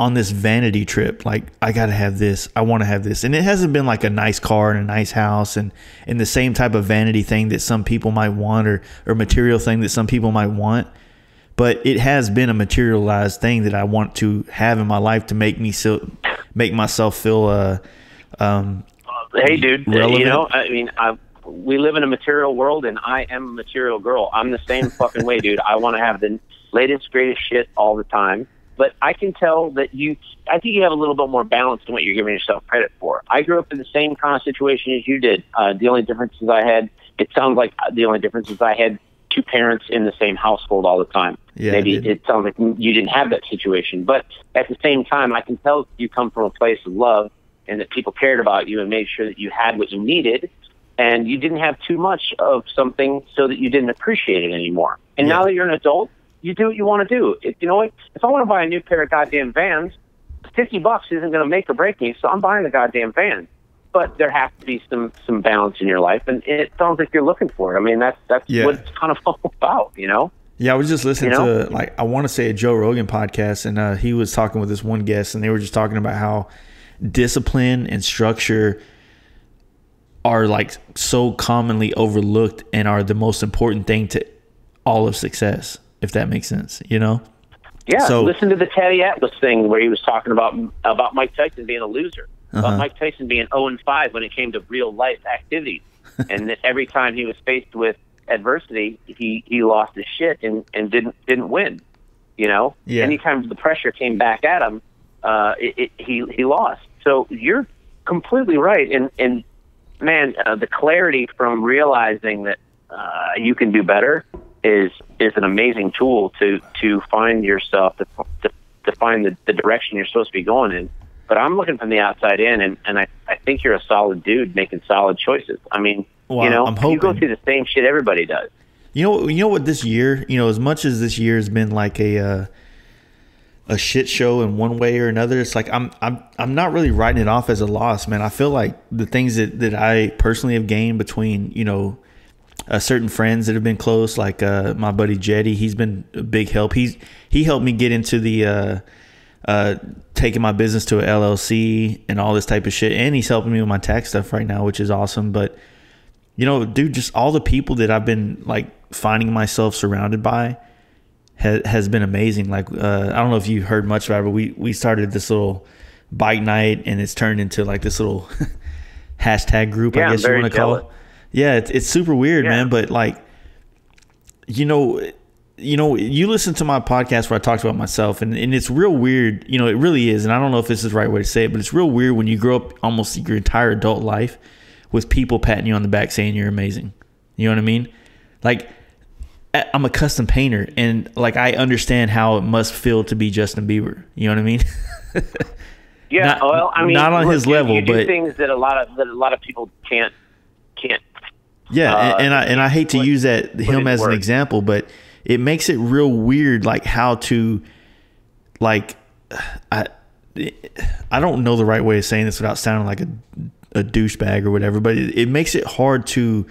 on this vanity trip. Like, I got to have this. I want to have this. And it hasn't been like a nice car and a nice house and the same type of vanity thing that some people might want or material thing that some people might want. But it has been a materialized thing that I want to have in my life to make myself feel hey, dude, relevant. We live in a material world, and I am a material girl. I'm the same fucking way, dude. I want to have the latest, greatest shit all the time. But I can tell that I think you have a little bit more balance than what you're giving yourself credit for. I grew up in the same kind of situation as you did. The only difference is it sounds like the only difference is I had two parents in the same household all the time. Yeah, maybe it sounds like you didn't have that situation. But at the same time, I can tell you come from a place of love and that people cared about you and made sure that you had what you needed. And you didn't have too much of something so that you didn't appreciate it anymore. And now that you're an adult, you do what you want to do. If I want to buy a new pair of goddamn Vans, $50 isn't going to make or break me, so I'm buying the goddamn Vans. But there has to be some balance in your life, and it sounds like you're looking for it. I mean, that's what it's kind of all about, Yeah, I was just listening to, I want to say a Joe Rogan podcast, and he was talking with this one guest, and they were just talking about how discipline and structure are like so commonly overlooked and are the most important thing to all of success, if that makes sense, Yeah, so listen to the Teddy Atlas thing where he was talking about Mike Tyson being a loser, about Mike Tyson being 0-5 when it came to real life activities, and that every time he was faced with adversity, he lost his shit and didn't win. You know, anytime the pressure came back at him, he lost. So you're completely right. And man, the clarity from realizing that you can do better is an amazing tool to find yourself, to find the direction you're supposed to be going in. But I'm looking from the outside in, and I think you're a solid dude making solid choices. I mean, well, you know, I'm hoping. You go through the same shit everybody does. You know what this year, you know, as much as this year has been like a shit show in one way or another, it's like I'm not really writing it off as a loss, man. I feel like the things that I personally have gained between, you know, certain friends that have been close, like my buddy Jetty, he's been a big help. He helped me get into the taking my business to a LLC and all this type of shit, and he's helping me with my tax stuff right now, which is awesome. But you know, dude, just all the people that I've been like finding myself surrounded by has been amazing. Like, I don't know if you heard much about it, but we started this little bike night, and it's turned into like this little hashtag group, I guess you want to call it. Yeah, it's super weird, man. But like, you know, you listen to my podcast where I talked about myself, and it's real weird. You know, it really is. And I don't know if this is the right way to say it, but it's real weird when you grow up almost your entire adult life with people patting you on the back saying you're amazing. You know what I mean? Like, I'm a custom painter, and like I understand how it must feel to be Justin Bieber. You know what I mean? Yeah. Well, I mean, not on his level, you do but things that a lot of people can't. Yeah, and I hate to use him as an example, but it makes it real weird, like how to, like, I don't know the right way of saying this without sounding like a douchebag or whatever, but it makes it hard to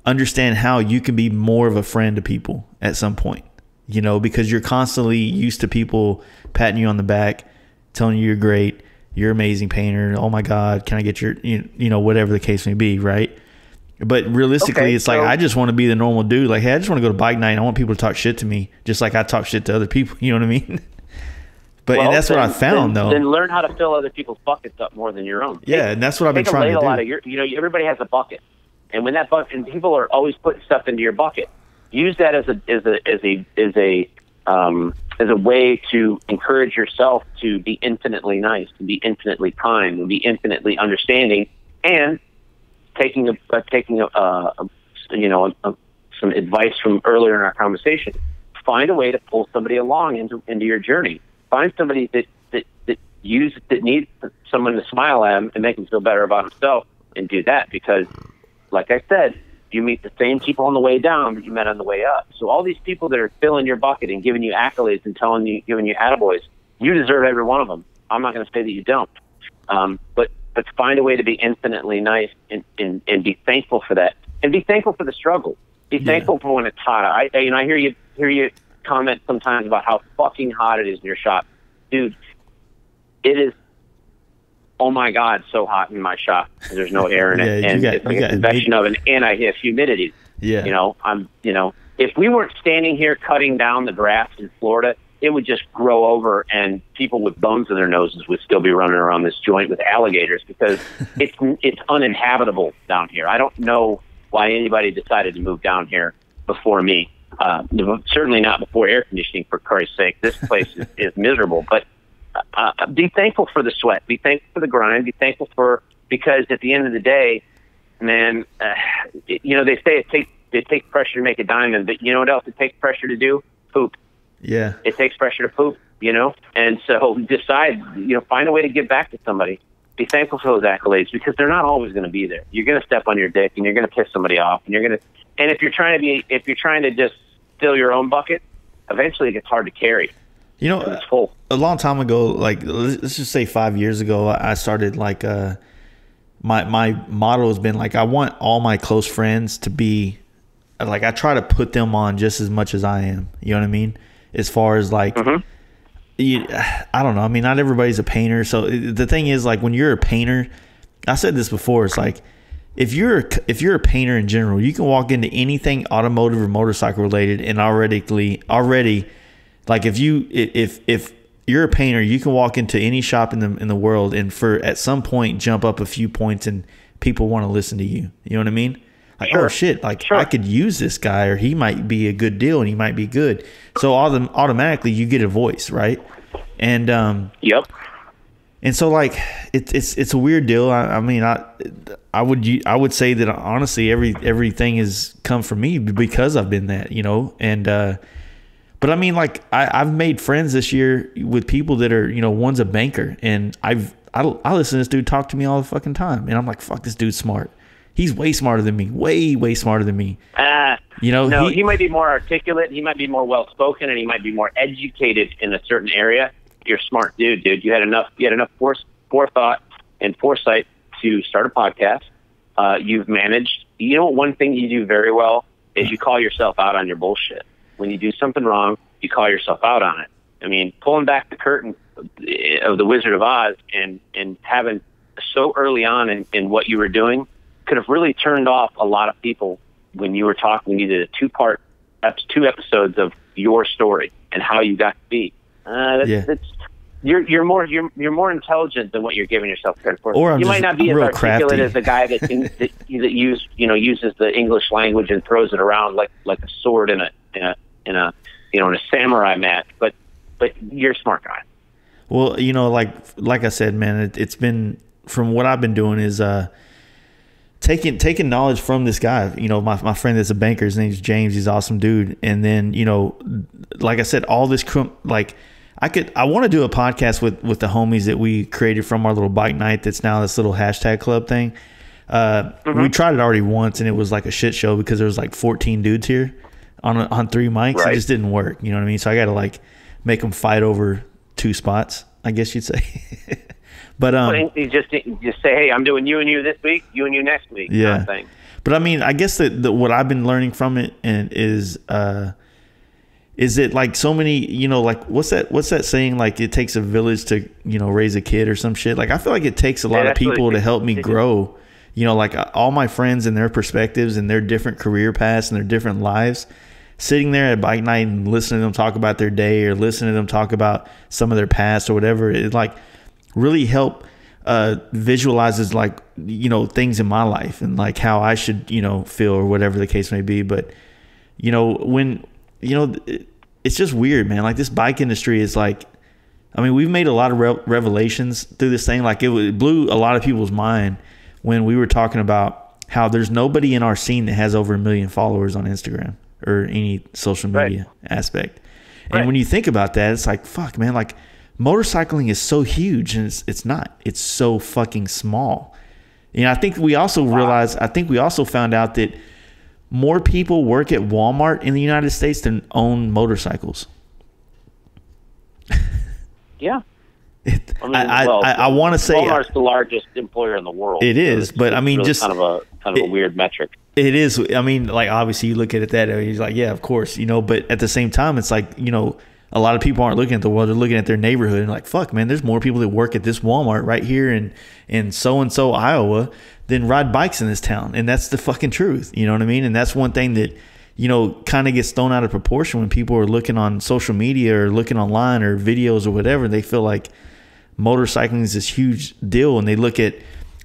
understand how you can be more of a friend to people at some point, you know, because you're constantly used to people patting you on the back, telling you you're great, you're an amazing painter, oh my God, can I get your, you know, whatever the case may be, right? But realistically, it's like, I just want to be the normal dude. Like, hey, I just want to go to bike night. I want people to talk shit to me, just like I talk shit to other people. You know what I mean? But and that's what I found, though. Then learn how to fill other people's buckets up more than your own. Yeah, and that's what I've been trying to do. Out of your, you know, everybody has a bucket, and when that bucket, and people are always putting stuff into your bucket. Use that as a way to encourage yourself to be infinitely nice, to be infinitely kind, to be infinitely understanding, and taking some advice from earlier in our conversation. Find a way to pull somebody along into your journey. Find somebody that needs someone to smile at him and make him feel better about himself, and do that, because, like I said, you meet the same people on the way down that you met on the way up. So all these people that are filling your bucket and giving you accolades and giving you attaboys, you deserve every one of them. I'm not going to say that you don't, but find a way to be infinitely nice and be thankful for that, and be thankful for the struggle. Be thankful for when it's hot. I hear you comment sometimes about how fucking hot it is in your shop, dude. It is. Oh my God, so hot in my shop. There's no air in it, and it's like a convection oven, and I have humidity. Yeah, if we weren't standing here cutting down the grass in Florida, it would just grow over, and people with bones in their noses would still be running around this joint with alligators, because it's uninhabitable down here. I don't know why anybody decided to move down here before me. Certainly not before air conditioning, for Christ's sake. This place is miserable. But be thankful for the sweat. Be thankful for the grind. Be thankful because at the end of the day, man, they say it takes pressure to make a diamond, but you know what else it takes pressure to do? Poop. Yeah. It takes pressure to poop, and so decide, find a way to give back to somebody. Be thankful for those accolades, because they're not always going to be there. You're going to step on your dick, and you're going to piss somebody off, and if you're trying to just fill your own bucket, eventually it gets hard to carry. It's full. A long time ago, like let's just say 5 years ago, I started like my motto has been like, I want all my close friends to be like, I try to put them on just as much as I am. You know what I mean? As far as like, I don't know. I mean, not everybody's a painter. So the thing is, like, when you're a painter, I said this before, it's like, if you're a painter in general, you can walk into anything automotive or motorcycle related, and already, like, if you're a painter, you can walk into any shop in the world, and at some point jump up a few points, and people want to listen to you. You know what I mean? like, Sure. oh shit, like Sure. I could use this guy, or he might be a good deal and he might be good. So automatically you get a voice, right? And Yep. and so like it's a weird deal. I mean I would say that honestly everything has come from me because I've been that, you know. And but I mean, like I've made friends this year with people that are, you know, one's a banker, and I listen to this dude talk to me all the fucking time, and I'm like, fuck, this dude's smart. He's way smarter than me, way smarter than me. You know, no, he might be more articulate, he might be more well spoken, and he might be more educated in a certain area. You're a smart dude. You had enough forethought and foresight to start a podcast. You've managed. You know, one thing you do very well is you call yourself out on your bullshit. When you do something wrong, you call yourself out on it. I mean, pulling back the curtain of the Wizard of Oz and having so early on in what you were doing could have really turned off a lot of people when you were talking. You did two episodes of your story and how you got to be. You're more intelligent than what you're giving yourself credit for. Or you might not be as articulate crafty as the guy that uses the English language and throws it around like a sword in a samurai match. But you're a smart guy. Well, you know, like I said, man, it's been, from what I've been doing is taking knowledge from this guy. You know, my friend that's a banker, his name's James. He's an awesome dude. And then, you know, like I said, all this I want to do a podcast with the homies that we created from our little bike night that's now this little hashtag club thing. We tried it already once, and it was like a shit show because there was like 14 dudes here on 3 mics. Right. It just didn't work. You know what I mean? So I got to like make them fight over 2 spots, I guess you'd say. But you just say, hey, I'm doing you and you this week, you and you next week. Yeah. Kind of thing. But I mean, I guess that what I've been learning from it is it like so many, you know, like what's that saying? Like it takes a village to, you know, raise a kid or some shit. Like I feel like it takes a lot of people to help me grow. You know, like all my friends and their perspectives and their different career paths and their different lives. Sitting there at bike night and listening to them talk about their day or listening to them talk about some of their past or whatever, it like really help visualizes like, you know, things in my life and like how I should, you know, feel or whatever the case may be. But, you know, when, you know, it's just weird, man. Like this bike industry is like, I mean, we've made a lot of revelations through this thing. Like it blew a lot of people's mind when we were talking about how there's nobody in our scene that has over 1 million followers on Instagram or any social media aspect. And when you think about that, it's like, fuck, man, like motorcycling is so huge, and it's not. It's so fucking small. You know, I think we also found out that more people work at Walmart in the United States than own motorcycles. Yeah. I want to say Walmart's the largest employer in the world. It is, but I mean, really just kind of a weird metric. It is. I mean, like obviously you look at it that way, you're like, yeah, of course, you know. But at the same time, it's like, you know, a lot of people aren't looking at the world; they're looking at their neighborhood and like, fuck, man, there's more people that work at this Walmart right here in so and so Iowa than ride bikes in this town, and that's the fucking truth. You know what I mean? And that's one thing that, you know, kind of gets thrown out of proportion when people are looking on social media or looking online or videos or whatever. They feel like motorcycling is this huge deal, and they look at,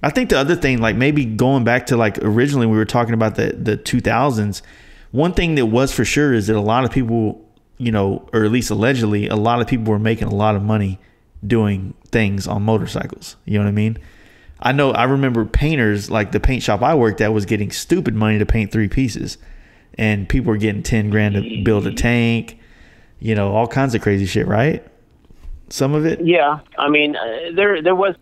I think the other thing, like maybe going back to like originally we were talking about the 2000s, one thing that was for sure is that a lot of people, you know, or at least allegedly, a lot of people were making a lot of money doing things on motorcycles. You know what I mean? I remember painters, like the paint shop I worked at was getting stupid money to paint 3 pieces, and people were getting 10 grand to build a tank, you know, all kinds of crazy shit, right? Some of it. Yeah. I mean, there was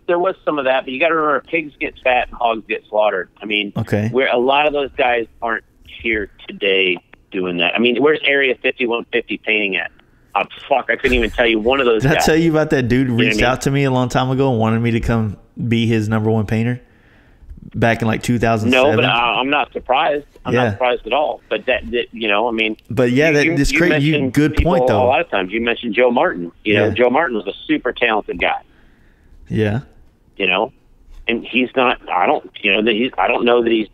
some of that, but you got to remember, pigs get fat and hogs get slaughtered. I mean, where a lot of those guys aren't here today doing that. I mean, where's Area 5150 painting at? I couldn't even tell you one of those guys. Did I tell you about that dude who reached out to me a long time ago and wanted me to come be his #1 painter back in like 2007? No, but I'm not surprised. I'm not surprised at all. But that you know, I mean. But yeah, that's crazy. Good point, though. A lot of times you mentioned Joe Martin. You know, Joe Martin was a super talented guy. Yeah. You know, and he's not. I don't know that he's.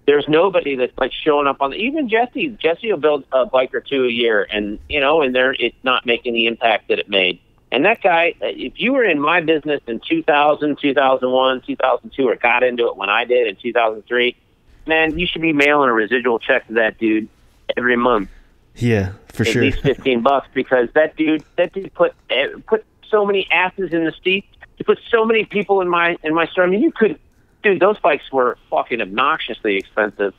There's nobody that's like showing up on even Jesse. Jesse will build a bike or 2 a year, and you know, and it's not making the impact that it made. And that guy, if you were in my business in 2000, 2001, 2002, or got into it when I did in 2003, man, you should be mailing a residual check to that dude every month. Yeah, for sure. At least $15, because that dude put so many asses in the seat. He put so many people in my store. I mean, you could, dude. Those bikes were fucking obnoxiously expensive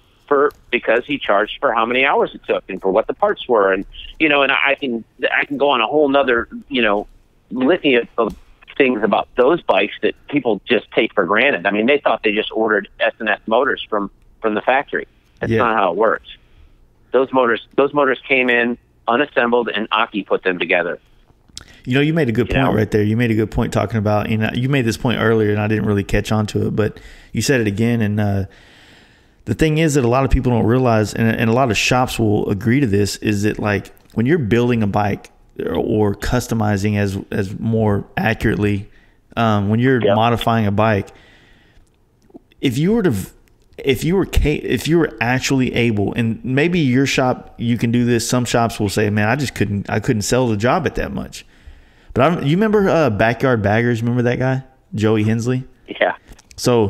because he charged for how many hours it took and for what the parts were, and and I can go on a whole nother litany of things about those bikes that people just take for granted. I mean, they thought they just ordered S&S motors from the factory. That's not how it works. Those motors came in unassembled, and Aki put them together. You made a good point right there. You made a good point talking about, you made this point earlier and I didn't really catch on to it, but you said it again. And the thing is that a lot of people don't realize, and a lot of shops will agree to this, is that like when you're building a bike or customizing as more accurately, when you're modifying a bike, if you were actually able, and maybe your shop, you can do this. Some shops will say, man, I couldn't sell the job at that much. But you remember Backyard Baggers? Remember that guy, Joey Hensley? Yeah. So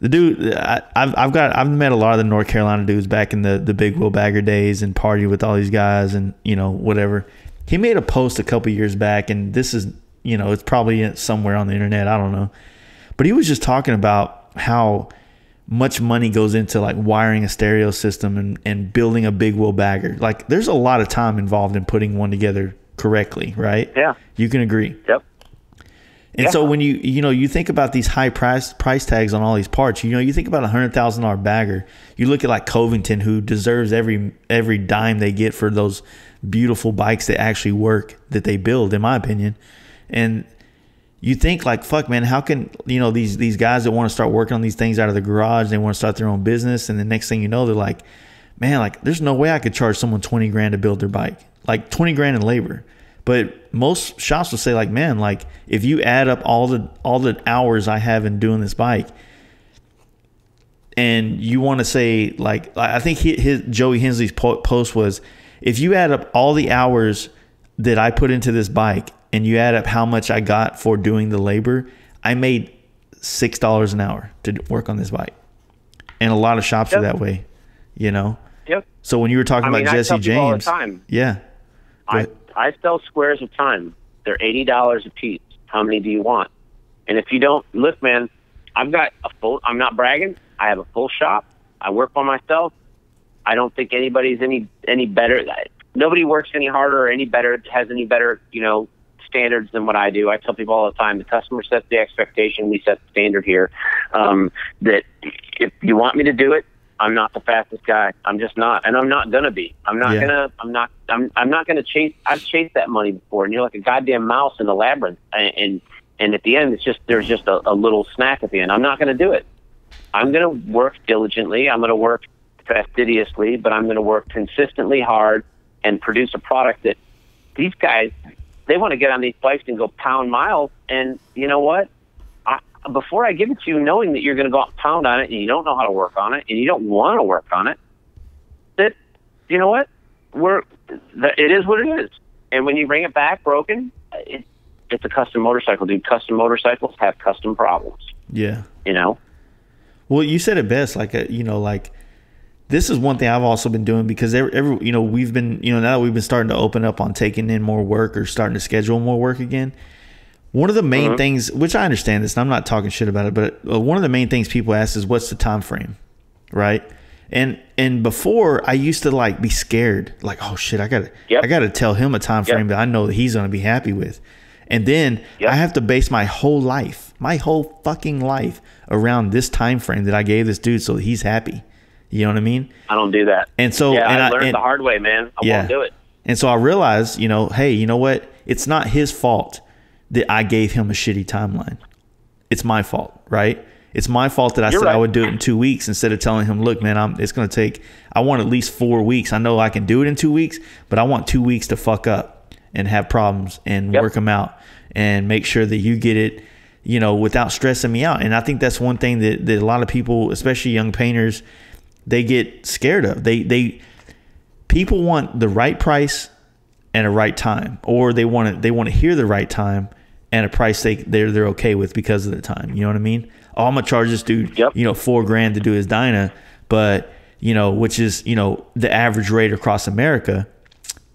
the dude, I've met a lot of the North Carolina dudes back in the big Wheelbagger days and partied with all these guys and whatever. He made a post a couple years back, and this is it's probably somewhere on the internet. I don't know, but he was just talking about how much money goes into like wiring a stereo system and building a big Wheelbagger. Like there's a lot of time involved in putting one together correctly, right? Yeah. You can agree. Yep. And so when you think about these high price tags on all these parts, you think about $100,000 bagger. You look at like Covington, who deserves every dime they get for those beautiful bikes that actually work, that they build, in my opinion. And you think like, fuck, man, how can these guys that want to start working on these things out of the garage, they want to start their own business, and the next thing you know, they're like, man, like there's no way I could charge someone $20,000 to build their bike, like $20,000 in labor. But most shops will say like, man, like if you add up all the hours I have in doing this bike, and you want to say like, I think his Joey Hensley's post was, if you add up all the hours that I put into this bike and you add up how much I got for doing the labor, I made $6 an hour to work on this bike. And a lot of shops are that way, Yep. So when you were talking about Jesse James, all the time. Yeah. I sell squares of time. They're $80 a piece. How many do you want? And if you don't, look, man, I'm not bragging. I have a full shop. I work by myself. I don't think anybody's any better. Nobody works any harder or any better, has any better, standards than what I do. I tell people all the time, the customer sets the expectation. We set the standard here. That if you want me to do it, I'm not the fastest guy. I'm just not, and I'm not gonna be. I'm not gonna chase. I've chased that money before, and you're like a goddamn mouse in a labyrinth. And at the end, there's just a little snack at the end. I'm not gonna do it. I'm gonna work diligently. I'm gonna work fastidiously, but I'm gonna work consistently hard and produce a product that these guys, they want to get on these bikes and go pound miles. And you know what? Before I give it to you, knowing that you're going to go out and pound on it and you don't know how to work on it and you don't want to work on it, that, you know what? It is what it is. And when you bring it back broken, it's a custom motorcycle, dude. Custom motorcycles have custom problems. Yeah. Well, you said it best. Like, like this is one thing I've also been doing, because we've been, now that we've been starting to open up on taking in more work or starting to schedule more work again. One of the main things, which I understand this, and I'm not talking shit about it, but one of the main things people ask is, what's the time frame, right? And before, I used to like be scared, like, oh shit, I gotta tell him a time frame that I know that he's gonna be happy with, and then I have to base my whole fucking life around this time frame that I gave this dude so that he's happy. You know what I mean? I don't do that. And so, I learned the hard way, man. I won't do it. And so I realized, hey, you know what? It's not his fault that I gave him a shitty timeline. It's my fault, right? It's my fault that I said I would do it in 2 weeks instead of telling him, look, man, I want at least 4 weeks. I know I can do it in 2 weeks, but I want 2 weeks to fuck up and have problems and work them out and make sure that you get it, without stressing me out. And I think that's one thing that a lot of people, especially young painters, they get scared of. People want the right price and a right time, or they want to hear the right time and a price they're okay with because of the time. You know what I mean? Oh, I'm gonna charge this dude, $4,000 to do his Dyna, but which is the average rate across America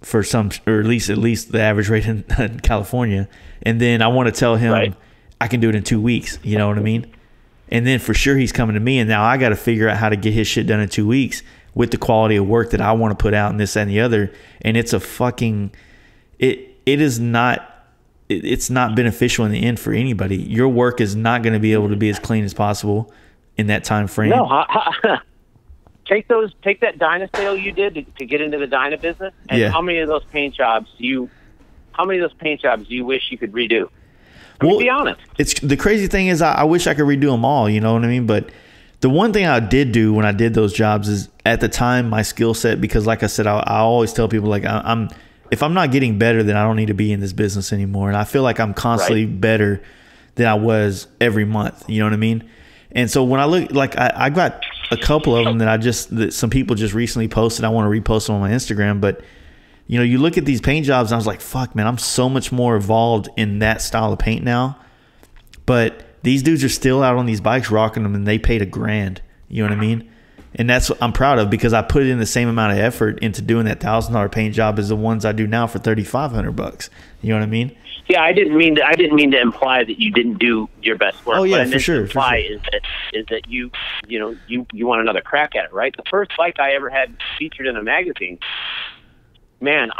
for some, or at least the average rate in California. And then I want to tell him Right. I can do it in 2 weeks. You know what I mean? And then for sure he's coming to me, and now I got to figure out how to get his shit done in 2 weeks with the quality of work that I want to put out and this, that, and the other. And it's a fucking, it's not beneficial in the end for anybody. Your work is not going to be able to be as clean as possible in that time frame. No, take that Dyna sale you did to get into the Dyna business, and Yeah. how many of those paint jobs do you wish you could redo? Well, be honest. It's the crazy thing is I wish I could redo them all. You know what I mean? But the one thing I did do when I did those jobs is at the time my skill set, because like I said, I always tell people like if I'm not getting better, then I don't need to be in this business anymore. And I feel like I'm constantly better than I was every month. You know what I mean? And so when I look, like I got a couple of them that some people just recently posted. I want to repost them on my Instagram, but you look at these paint jobs and I was like, fuck, man, I'm so much more evolved in that style of paint now. But these dudes are still out on these bikes rocking them, and they paid $1,000. You know what I mean? And that's what I'm proud of, because I put in the same amount of effort into doing that $1,000 paint job as the ones I do now for $3,500. You know what I mean? Yeah, I didn't mean to imply that you didn't do your best work. Oh yeah, what I for meant sure. to imply is that you want another crack at it, right? The first bike I ever had featured in a magazine. Man,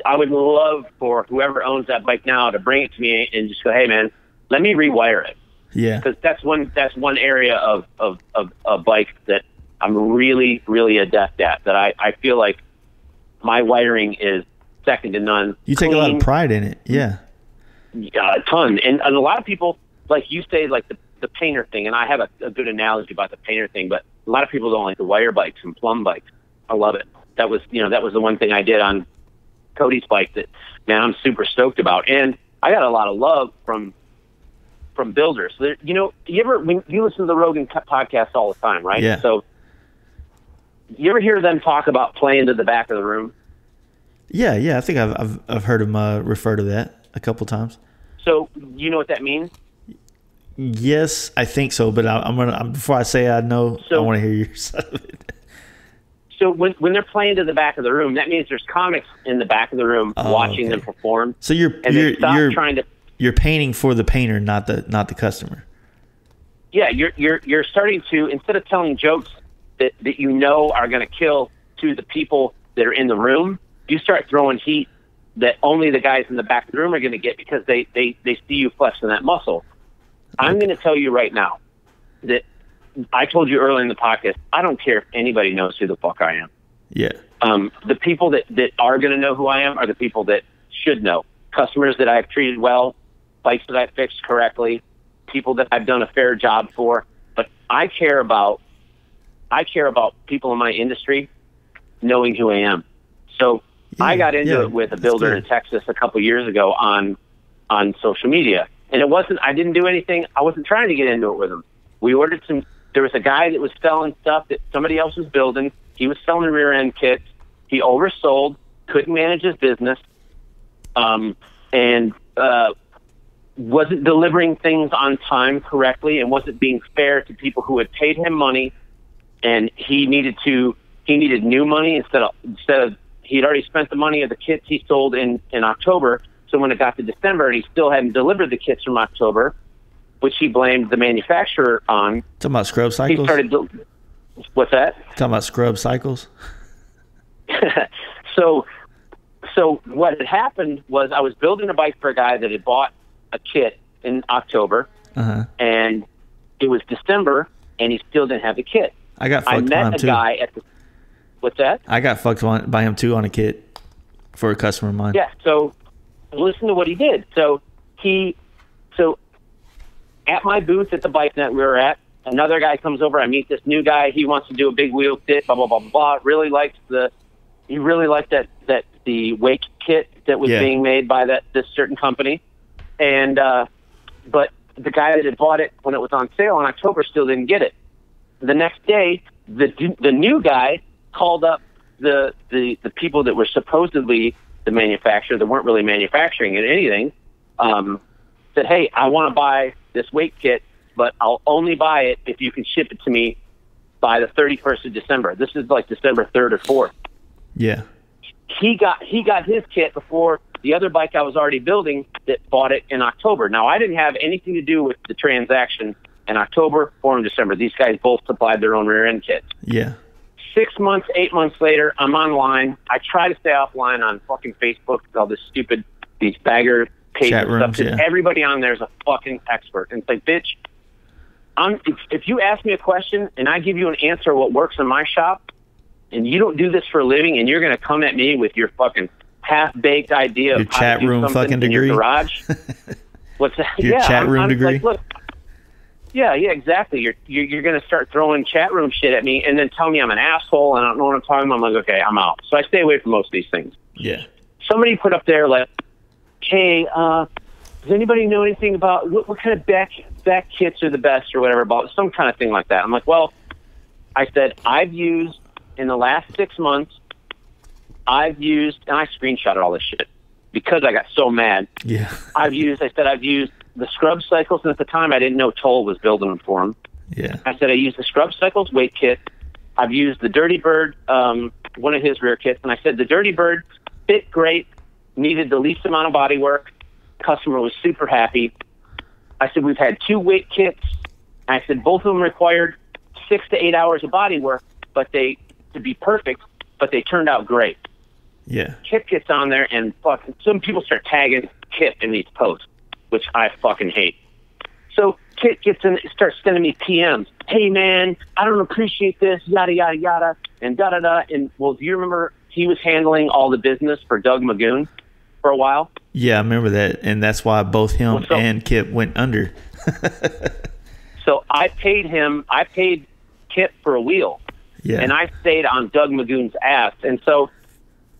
I would love for whoever owns that bike now to bring it to me and just go, hey man, let me rewire it. Yeah. Because that's one area of a bike that I'm really, really adept at, that I feel like my wiring is second to none. You take a lot of pride in it. Yeah. A ton. And a lot of people, like you say, like the painter thing, and I have a good analogy about the painter thing, but a lot of people don't like the wire bikes and plumb bikes. I love it. That was the one thing I did on Cody's bike that, man, I'm super stoked about. And I got a lot of love from builders. When you listen to the Rogan podcast all the time, right? Yeah. So you ever hear them talk about playing to the back of the room? Yeah. I think I've heard him refer to that a couple times. So you know what that means? Yes, I think so. But before I say I know, I want to hear your side of it. So when they're playing to the back of the room, that means there's comics in the back of the room watching them perform. So you're painting for the painter, not the customer. Yeah, you're starting to, instead of telling jokes that are going to kill to the people that are in the room, you start throwing heat that only the guys in the back of the room are going to get, because they see you flexing that muscle. I'm going to tell you right now that I told you earlier in the podcast, I don't care if anybody knows who the fuck I am. Yeah. The people that are going to know who I am are the people that should know. Customers that I've treated well, bikes that I've fixed correctly, people that I've done a fair job for. But I care about people in my industry knowing who I am. So I got into it with a builder in Texas a couple years ago on social media. And I didn't do anything. I wasn't trying to get into it with him. There was a guy that was selling stuff that somebody else was building. He was selling rear end kits. He oversold, couldn't manage his business, and wasn't delivering things on time correctly, and wasn't being fair to people who had paid him money. And he needed new money instead of he'd already spent the money of the kits he sold in October. So when it got to December and he still hadn't delivered the kits from October, which he blamed the manufacturer on. Talking about scrub cycles? He started what's that? Talking about scrub cycles? So what had happened was I was building a bike for a guy that had bought a kit in October, and it was December, and he still didn't have the kit. I met a guy at the... What's that? I got fucked by him, too, on a kit for a customer of mine. Yeah, so listen to what he did. So at my booth at the bike net we were at, another guy comes over. I meet this new guy. He wants to do a big wheel kit, blah, blah, blah, blah. He really liked the wake kit that was being made by this certain company. And, but the guy that had bought it when it was on sale in October still didn't get it. The next day, the new guy called up the people that were supposedly the manufacturer that weren't really manufacturing anything, said, hey, I want to buy this weight kit, but I'll only buy it if you can ship it to me by the 31st of December. This is like December 3rd or 4th. Yeah. He got his kit before the other bike I was already building that bought it in October. Now, I didn't have anything to do with the transaction in October or in December. These guys both supplied their own rear end kits. Yeah. 6 months, 8 months later, I'm online. I try to stay offline on fucking Facebook, all this stupid, these bagger pages Chat and rooms, stuff. 'Cause everybody on there is a fucking expert. And it's like, bitch, if you ask me a question and I give you an answer what works in my shop, and you don't do this for a living, and you're going to come at me with your fucking half-baked idea of how chat to do room something fucking in degree? your garage. What's that? Your chat room degree? Like, look, yeah, exactly. You're going to start throwing chat room shit at me, and then tell me I'm an asshole and I don't know what I'm talking about. I'm like, okay, I'm out. So I stay away from most of these things. Yeah. Somebody put up there like, hey, does anybody know anything about what kind of back kits are the best or whatever, about some kind of thing like that? I'm like, well, I said, I've used in the last 6 months, and I screenshotted all this shit because I got so mad. Yeah. I've used the scrub cycles, and at the time I didn't know Toll was building them for him. Yeah. I said I used the scrub cycles weight kit. I've used the Dirty Bird, one of his rear kits, and I said the Dirty Bird fit great, needed the least amount of body work. Customer was super happy. I said we've had 2 weight kits. I said both of them required 6 to 8 hours of body work, but to be perfect, but they turned out great. Yeah. Kip gets on there, and fucking some people start tagging Kip in these posts, which I fucking hate. So Kip gets in, starts sending me PMs. Hey man, I don't appreciate this, yada yada yada, and da da da. And well, do you remember he was handling all the business for Doug Magoon for a while? Yeah, I remember that, and that's why both him and Kip went under. So I paid Kip for a wheel. Yeah. And I stayed on Doug Magoon's ass. And so,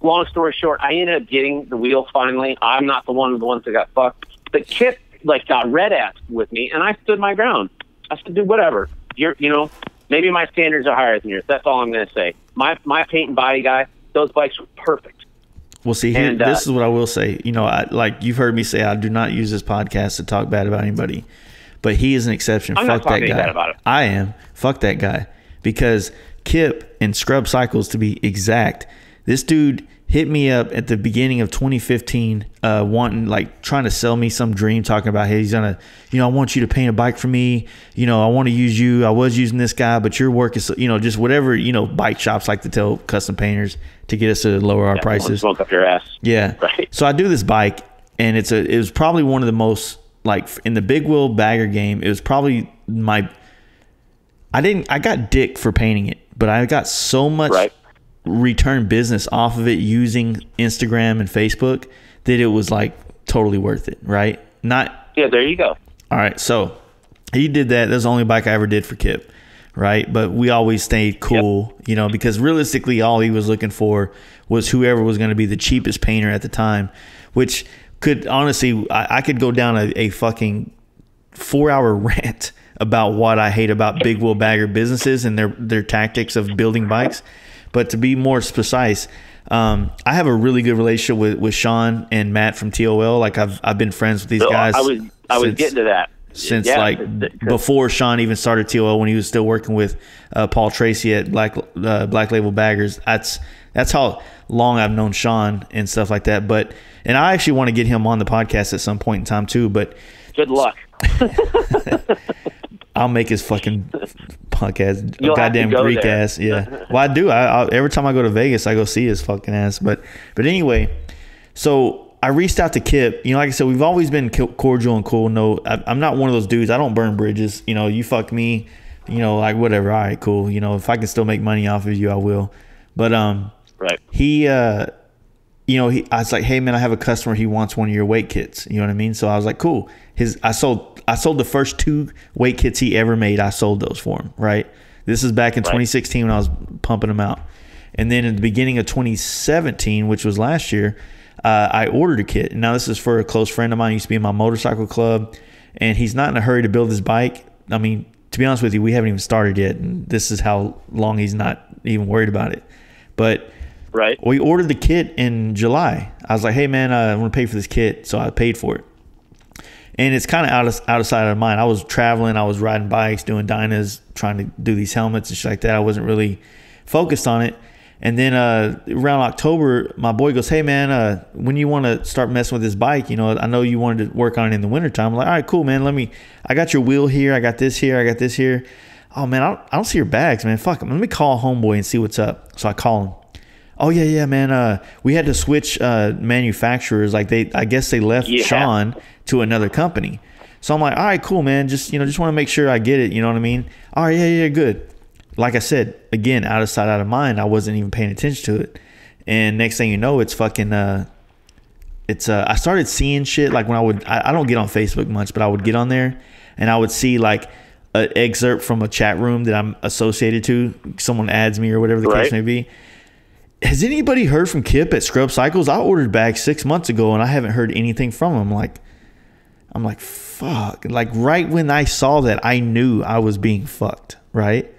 long story short, I ended up getting the wheel finally. I'm not the ones that got fucked. But Kip, got red-assed with me, and I stood my ground. I said, dude, whatever. Maybe my standards are higher than yours. That's all I'm going to say. My paint and body guy, those bikes were perfect. Well, see, this is what I will say. Like you've heard me say, I do not use this podcast to talk bad about anybody. But he is an exception. I'm Fuck not talking that guy. bad about it. I am. Fuck that guy. Because Kip and Scrub Cycles, to be exact, this dude hit me up at the beginning of 2015, trying to sell me some dream, talking about, hey, he's gonna, I want you to paint a bike for me. I want to use you. I was using this guy, but your work is, just whatever, bike shops like to tell custom painters to get us to lower our prices. Smoke up your ass. Yeah. Right. So I do this bike, and it was probably one of the most, in the big wheel bagger game, it was probably I got dick for painting it, but I got so much return business off of it using Instagram and Facebook that it was totally worth it, right? Yeah, there you go. All right, so he did that. That's the only bike I ever did for Kip, right? But we always stayed cool, because realistically all he was looking for was whoever was going to be the cheapest painter at the time, which could honestly, I could go down a fucking 4-hour rant about what I hate about big wheel bagger businesses and their tactics of building bikes. But to be more precise, I have a really good relationship with Sean and Matt from TOL. I've been friends with these guys. I was getting to that since before Sean even started TOL, when he was still working with Paul Tracy at Black Label Baggers. That's how long I've known Sean and stuff like that. And I actually want to get him on the podcast at some point in time too. But good luck. I'll make his fucking podcast goddamn Greek there. ass. Yeah. Well, I do. I every time I go to Vegas, I go see his fucking ass. But anyway, so I reached out to Kip. Like I said, we've always been cordial and cool. No, I'm not one of those dudes. I don't burn bridges. You fuck me, whatever. All right, cool. If I can still make money off of you, I will. But right. He I was like, hey man, I have a customer. He wants one of your weight kits. You know what I mean? So I was like, cool. I sold the first 2 weight kits he ever made. I sold those for him. Right. This is back in 2016 when I was pumping them out. And then in the beginning of 2017, which was last year, I ordered a kit. And now this is for a close friend of mine. He used to be in my motorcycle club, and he's not in a hurry to build his bike. I mean, to be honest with you, we haven't even started yet. And this is how long he's not even worried about it. But we ordered the kit in July. I was like, hey man, I want to pay for this kit. So I paid for it. And it's kind of out of sight of mind. I was traveling, I was riding bikes, doing dynas, trying to do these helmets and shit like that. I wasn't really focused on it. And then around October, my boy goes, hey man, when you want to start messing with this bike, you know, I know you wanted to work on it in the wintertime. I'm like, all right, cool, man. I got your wheel here. I got this here. I got this here. Oh man, I don't see your bags, man. Fuck them. Let me call homeboy and see what's up. So I call him. Oh yeah, man. We had to switch manufacturers. Like I guess they left Sean to another company. So I'm like, all right, cool, man. Just want to make sure I get it. You know what I mean? All right, yeah, good. Like I said, again, out of sight, out of mind. I wasn't even paying attention to it. And next thing you know, it's fucking, I started seeing shit like when I don't get on Facebook much, but I would get on there and I would see like an excerpt from a chat room that I'm associated to. Someone adds me or whatever the case may be. Has anybody heard from Kip at Scrub Cycles? I ordered bags 6 months ago and I haven't heard anything from him. I'm like, fuck. Like right when I saw that, I knew I was being fucked, right?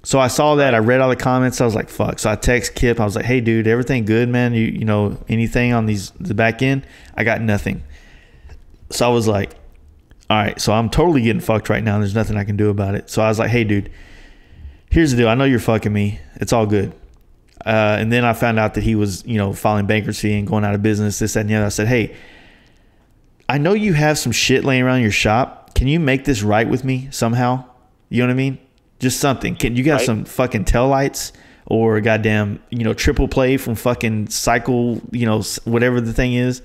So I saw that. I read all the comments. I was like, fuck. So I text Kip. I was like, hey, dude, everything good, man? You know, anything on the back end? I got nothing. So I was like, all right. So I'm totally getting fucked right now. There's nothing I can do about it. So I was like, hey, dude, here's the deal. I know you're fucking me. It's all good. And then I found out that he was, you know, filing bankruptcy and going out of business, this, that, and the other. I said, hey, I know you have some shit laying around your shop. Can you make this right with me somehow? You know what I mean? Just something. Can you got some fucking tail lights or goddamn, you know, triple play from fucking Cycle, you know, whatever the thing is.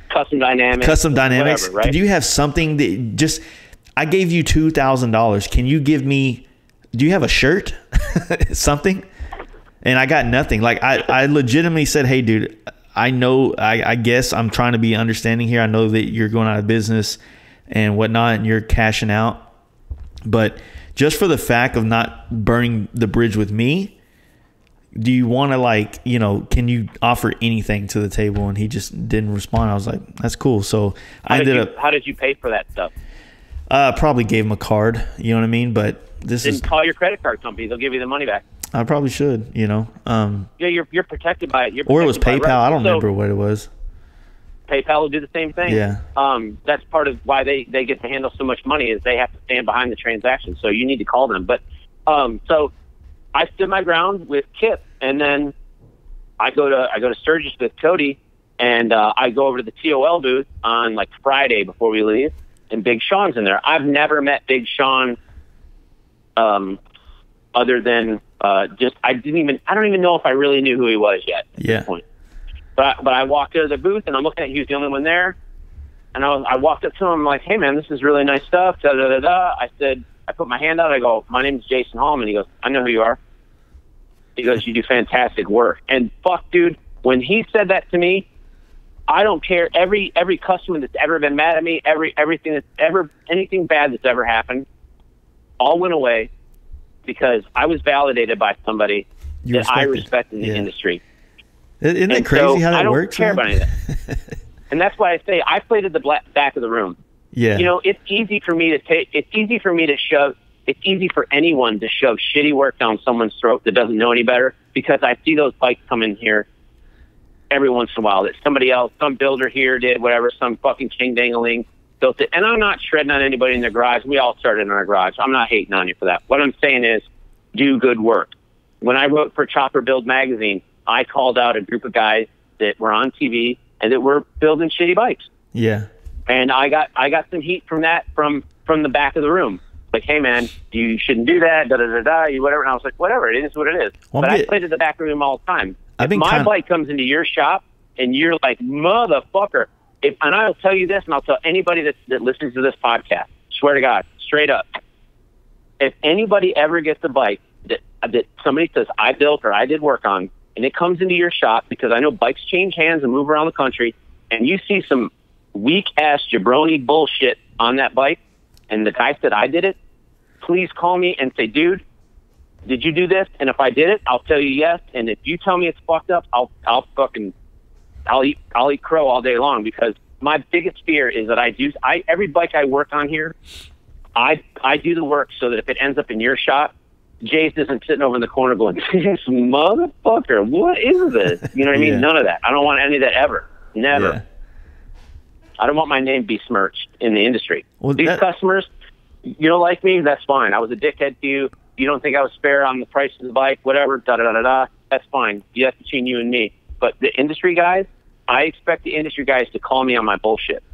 Custom Dynamics. Whatever, right? Could you have something that just, I gave you $2,000. Can you give me, do you have a shirt? Something? And I got nothing. Like I legitimately said, hey dude, I know, I guess I'm trying to be understanding here. I know that you're going out of business and whatnot and you're cashing out, but just for the fact of not burning the bridge with me, do you want to, like, you know, can you offer anything to the table? And he just didn't respond. I was like, that's cool. So how did you pay for that stuff? Probably gave him a card, you know what I mean? But then call your credit card company. They'll give you the money back. I probably should, you know. Yeah, you're protected by it. Or it was PayPal. I don't remember what it was. PayPal will do the same thing. Yeah. That's part of why they get to handle so much money is they have to stand behind the transaction. So you need to call them. But so I stood my ground with Kip, and then I go to Sturgis with Cody, and I go over to the TOL booth on like Friday before we leave, and Big Sean's in there. I've never met Big Sean, other than just I don't even know if I really knew who he was yet at this point. But I walked into the booth and I'm looking at he was the only one there, and I walked up to him. I'm like, hey man, this is really nice stuff. Da da da da. I said, I put my hand out. I go, my name's Jason Hallman. He goes, I know who you are. He goes, you do fantastic work. And fuck, dude, when he said that to me, I don't care. Every customer that's ever been mad at me, anything bad that's ever happened, all went away because I was validated by somebody that I respect in the industry. Isn't it crazy how that works? I don't care about any of that. And that's why I say I played at the back of the room. Yeah. You know, it's easy for anyone to shove shitty work down someone's throat that doesn't know any better, because I see those bikes come in here every once in a while that somebody else, some builder here did whatever, some fucking king-dangling built it. And I'm not shredding on anybody in their garage. We all started in our garage. I'm not hating on you for that. What I'm saying is do good work. When I wrote for Chopper Build magazine, I called out a group of guys that were on TV and that were building shitty bikes. Yeah. And I got some heat from that from the back of the room. Like, hey man, you shouldn't do that, da da da da, you whatever. And I was like, whatever, it is what it is. Well, but I played at the back of the room all the time. If my bike comes into your shop and you're like, motherfucker, and I'll tell you this, and I'll tell anybody that listens to this podcast, swear to God, straight up, if anybody ever gets a bike that somebody says I built or I did work on, and it comes into your shop, because I know bikes change hands and move around the country, and you see some weak-ass jabroni bullshit on that bike, and the guy said I did it, please call me and say, dude, did you do this? And if I did it, I'll tell you yes. And if you tell me it's fucked up, I'll eat crow all day long, because my biggest fear is that every bike I work on here, I do the work so that if it ends up in your shop, Jace isn't sitting over in the corner going, this motherfucker, what is this? You know what I mean? Yeah. None of that. I don't want any of that ever. Never. I don't want my name besmirched in the industry. Well, These customers, you don't like me, that's fine. I was a dickhead to you. You don't think I was fair on the price of the bike, whatever, da-da-da-da-da. That's fine. That's between you and me. But the industry guys, I expect the industry guys to call me on my bullshit.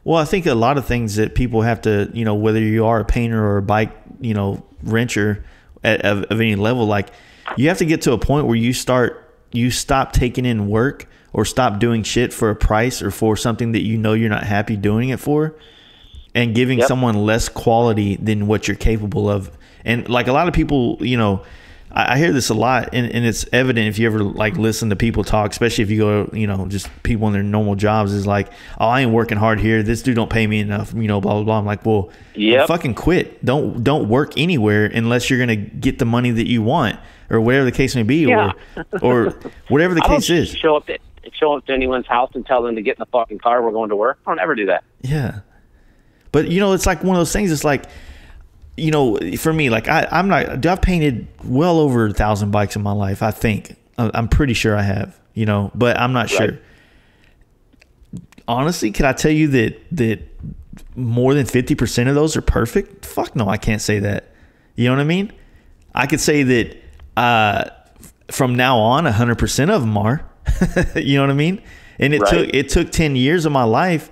Well, I think a lot of things that people have to, whether you are a painter or a bike, wrencher of any level, like you have to get to a point where you stop taking in work or stop doing shit for a price or for something that you're not happy doing it for, and giving someone less quality than what you're capable of. And like a lot of people, I hear this a lot, and it's evident if you ever like listen to people talk, especially if you go, just people in their normal jobs, is like, oh, I ain't working hard here. This dude don't pay me enough, blah, blah, blah. I'm like, well, fucking quit. Don't work anywhere unless you're going to get the money that you want or whatever the case may be, or whatever the case is. Show up to anyone's house and tell them to get in the fucking car. We're going to work. I don't ever do that. Yeah. But, it's like one of those things. It's like, for me, like I've painted well over 1,000 bikes in my life. I think I'm pretty sure I have, but I'm not sure. Honestly, can I tell you that more than 50% of those are perfect? Fuck no, I can't say that. You know what I mean? I could say that from now on, 100% of them are. You know what I mean? And it took 10 years of my life,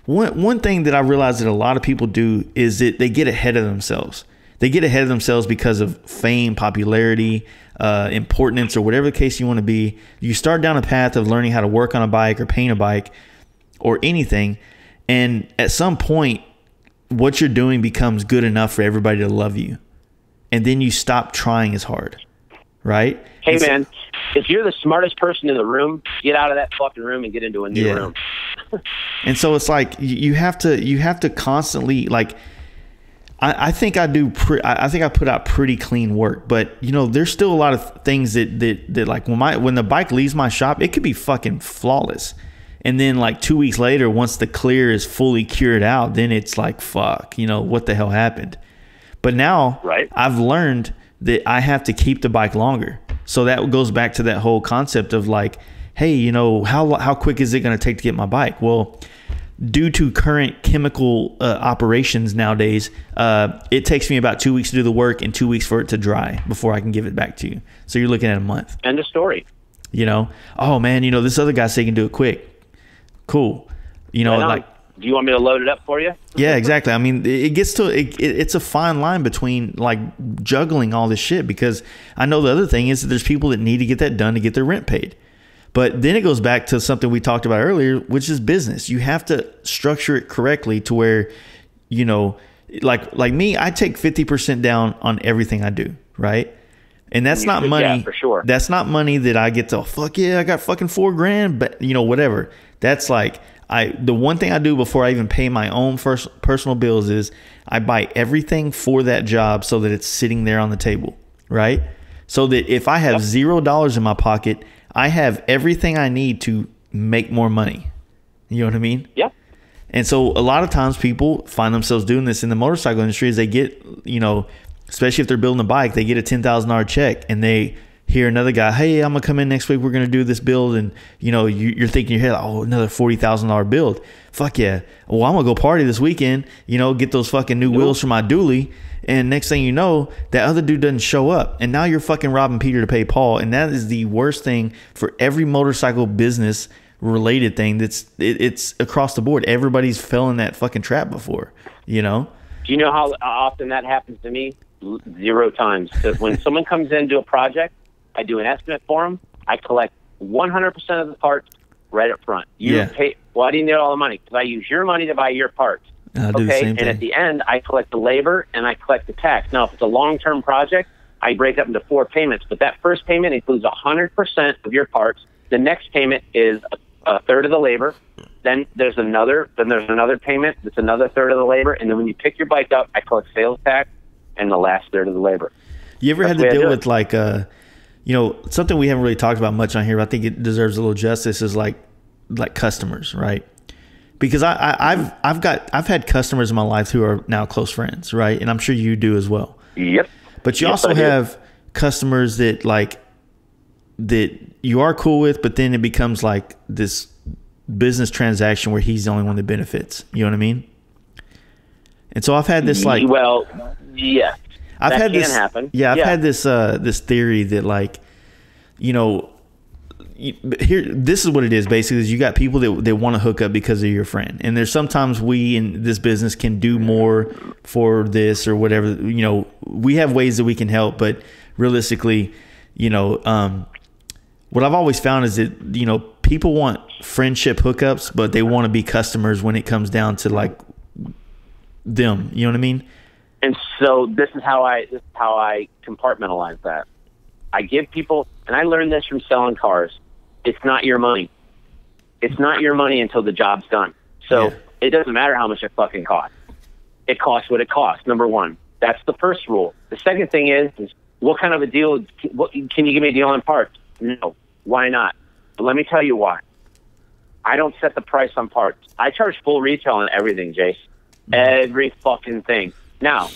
One thing that I realized that a lot of people do is that they get ahead of themselves. They get ahead of themselves because of fame, popularity, importance, or whatever the case you want to be. You start down a path of learning how to work on a bike or paint a bike or anything. And at some point, what you're doing becomes good enough for everybody to love you. And then you stop trying as hard. Right? Hey, man, if you're the smartest person in the room, get out of that fucking room and get into a new room. And so it's like you have to constantly, like, I think I do. I think I put out pretty clean work, but there's still a lot of things that like when the bike leaves my shop, it could be fucking flawless, and then like 2 weeks later, once the clear is fully cured out, then it's like fuck, what the hell happened? But now I've learned that I have to keep the bike longer. So that goes back to that whole concept of like, hey, how quick is it going to take to get my bike? Well, due to current chemical operations nowadays, it takes me about 2 weeks to do the work and 2 weeks for it to dry before I can give it back to you. So you're looking at a month. End of story. Oh man, this other guy said he can do it quick. Cool. Like, do you want me to load it up for you? Yeah, exactly. I mean, it gets to it's a fine line between like juggling all this shit, because I know the other thing is that there's people that need to get that done to get their rent paid. But then it goes back to something we talked about earlier, which is business. You have to structure it correctly to where, like me, I take 50% down on everything I do, right? And that's not money. Yeah, for sure. That's not money that I get to, fuck yeah, I got fucking $4,000, but whatever. That's like, the one thing I do before I even pay my own first personal bills is I buy everything for that job so that it's sitting there on the table, right? So that if I have $0 in my pocket, I have everything I need to make more money. You know what I mean? Yeah. And so a lot of times people find themselves doing this in the motorcycle industry is they get, especially if they're building a bike, they get a $10,000 check and they hear another guy, hey, I'm going to come in next week. We're going to do this build. And, you're thinking in your head, oh, another $40,000 build. Fuck yeah. Well, I'm going to go party this weekend, get those fucking new wheels for my dually. And next thing you know, that other dude doesn't show up. And now you're fucking robbing Peter to pay Paul. And that is the worst thing for every motorcycle business related thing. It's across the board. Everybody's fell in that fucking trap before, Do you know how often that happens to me? 0 times. Because when someone comes in to a project, I do an estimate for them. I collect 100% of the parts right up front. Pay. Why do you need all the money? Because I use your money to buy your parts. I'll do the same thing. And at the end, I collect the labor and I collect the tax. Now, if it's a long-term project, I break up into 4 payments. But that first payment includes 100% of your parts. The next payment is a third of the labor. Then there's another payment that's another third of the labor. And then when you pick your bike up, I collect sales tax and the last third of the labor. You ever had to deal with like something we haven't really talked about much on here, but I think it deserves a little justice, is like customers, right? Because I've had customers in my life who are now close friends, right? And I'm sure you do as well. Yep. But you also have customers that you are cool with, but then it becomes like this business transaction where he's the only one that benefits. You know what I mean? And so I've had this like, well, yeah, I've had this happen. Yeah, I've had this this theory that like, you know, here, this is what it is basically, is you got people that want to hook up because of your friend, and there's sometimes we in this business can do more for this or whatever, you know, we have ways that we can help, but realistically, you know, what I've always found is that, you know, people want friendship hookups, but they want to be customers when it comes down to like them, you know what I mean? And so this is how I compartmentalize that. I give people, and I learned this from selling cars, it's not your money. It's not your money until the job's done. So It doesn't matter how much it fucking costs. It costs what it costs, number one. That's the first rule. The second thing is what kind of a deal, can you give me a deal on parts? No. Why not? But let me tell you why. I don't set the price on parts. I charge full retail on everything, Jace. Every fucking thing. Now,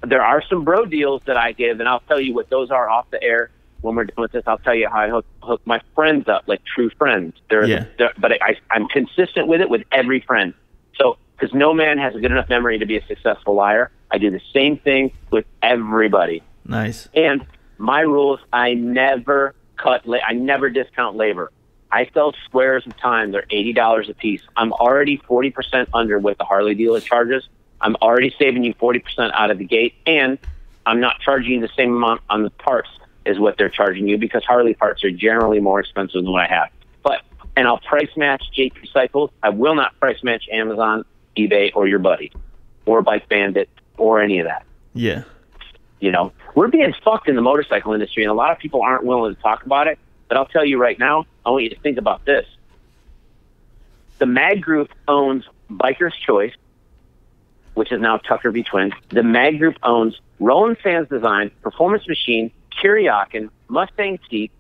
there are some bro deals that I give, and I'll tell you what those are off the air. When we're done with this, I'll tell you how I hook my friends up, like true friends. But I'm consistent with it with every friend. So, because no man has a good enough memory to be a successful liar, I do the same thing with everybody. Nice. And my rules, I never discount labor. I sell squares of time. They're $80 a piece. I'm already 40% under what the Harley dealer charges. I'm already saving you 40% out of the gate, and I'm not charging you the same amount on the parts as what they're charging you, because Harley parts are generally more expensive than what I have. And I'll price match JP Cycles. I will not price match Amazon, eBay, or your buddy, or Bike Bandit, or any of that. Yeah. You know, we're being fucked in the motorcycle industry, and a lot of people aren't willing to talk about it. But I'll tell you right now, I want you to think about this. The Mag Group owns Biker's Choice, which is now Tucker V Twins. The Mag Group owns Roland Sands Design, Performance Machine, Kiriakin, Mustang Seat.